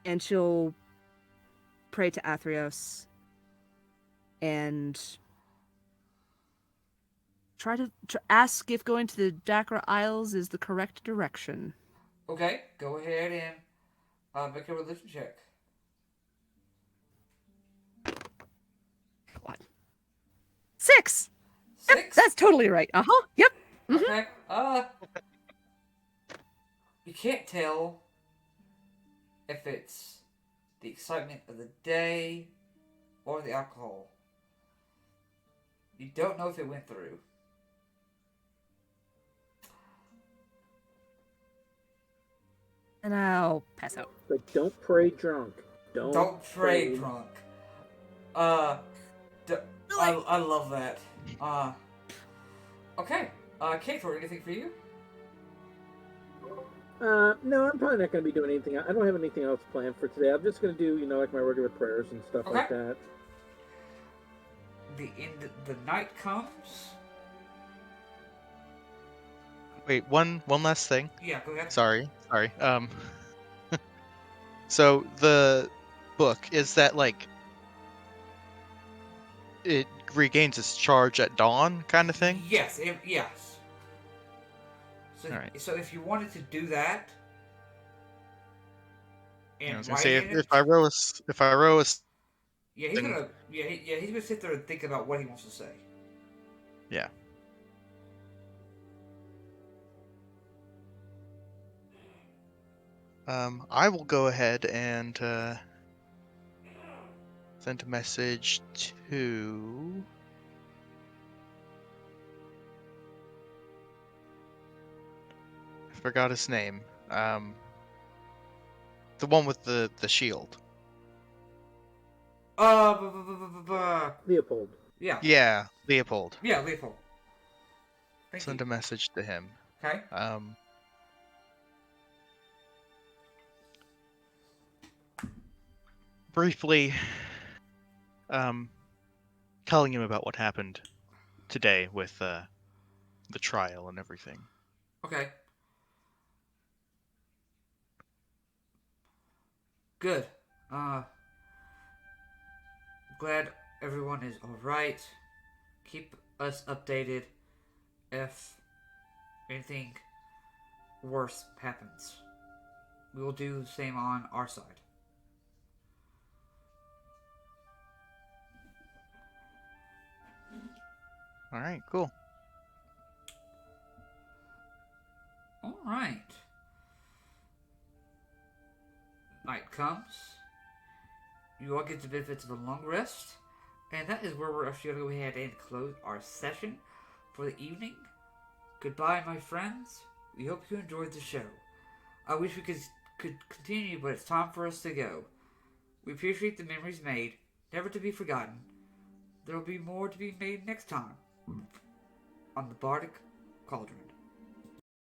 Speaker 4: and she'll pray to Athreos and try to ask if going to the Dakra Isles is the correct direction.
Speaker 1: Okay, go ahead and make a religion check.
Speaker 4: What? 6! Yep,
Speaker 1: 6?
Speaker 4: that's totally right. Uh-huh. Yep. Mm-hmm.
Speaker 1: Okay. You can't tell if it's the excitement of the day or the alcohol. You don't know if it went through.
Speaker 4: And I'll pass out.
Speaker 2: But don't pray drunk.
Speaker 1: Don't pray drunk. I love that. Okay. Kator, anything for you?
Speaker 2: No, I'm probably not going to be doing anything. I don't have anything else planned for today. I'm just going to do, like my regular prayers and stuff like that.
Speaker 1: The night comes.
Speaker 5: Wait, one last thing.
Speaker 1: Yeah, go ahead.
Speaker 5: Sorry. So the book, is that like it regains its charge at dawn kind of thing?
Speaker 1: Yes, yes. So,
Speaker 5: All right.
Speaker 1: So if you wanted to do that, and
Speaker 5: I was gonna say if I row a
Speaker 1: yeah, he's gonna sit there and think about what he wants to say.
Speaker 5: Yeah. I will go ahead and send a message to. I forgot his name. The one with the shield.
Speaker 2: Leopold.
Speaker 1: Yeah.
Speaker 5: Yeah, Leopold.
Speaker 1: Yeah, Leopold. Thank
Speaker 5: Send
Speaker 1: you.
Speaker 5: a message to him.
Speaker 1: Okay.
Speaker 5: Briefly, telling him about what happened today with the trial and everything.
Speaker 1: Okay. Good. Glad everyone is alright. Keep us updated if anything worse happens. We will do the same on our side.
Speaker 5: Alright, cool.
Speaker 1: Alright. Night comes. You all get the benefits of a long rest. And that is where we're actually going to go ahead and close our session for the evening. Goodbye, my friends. We hope you enjoyed the show. I wish we could continue, but it's time for us to go. We appreciate the memories made, never to be forgotten. There will be more to be made next time on the Bardic Cauldron.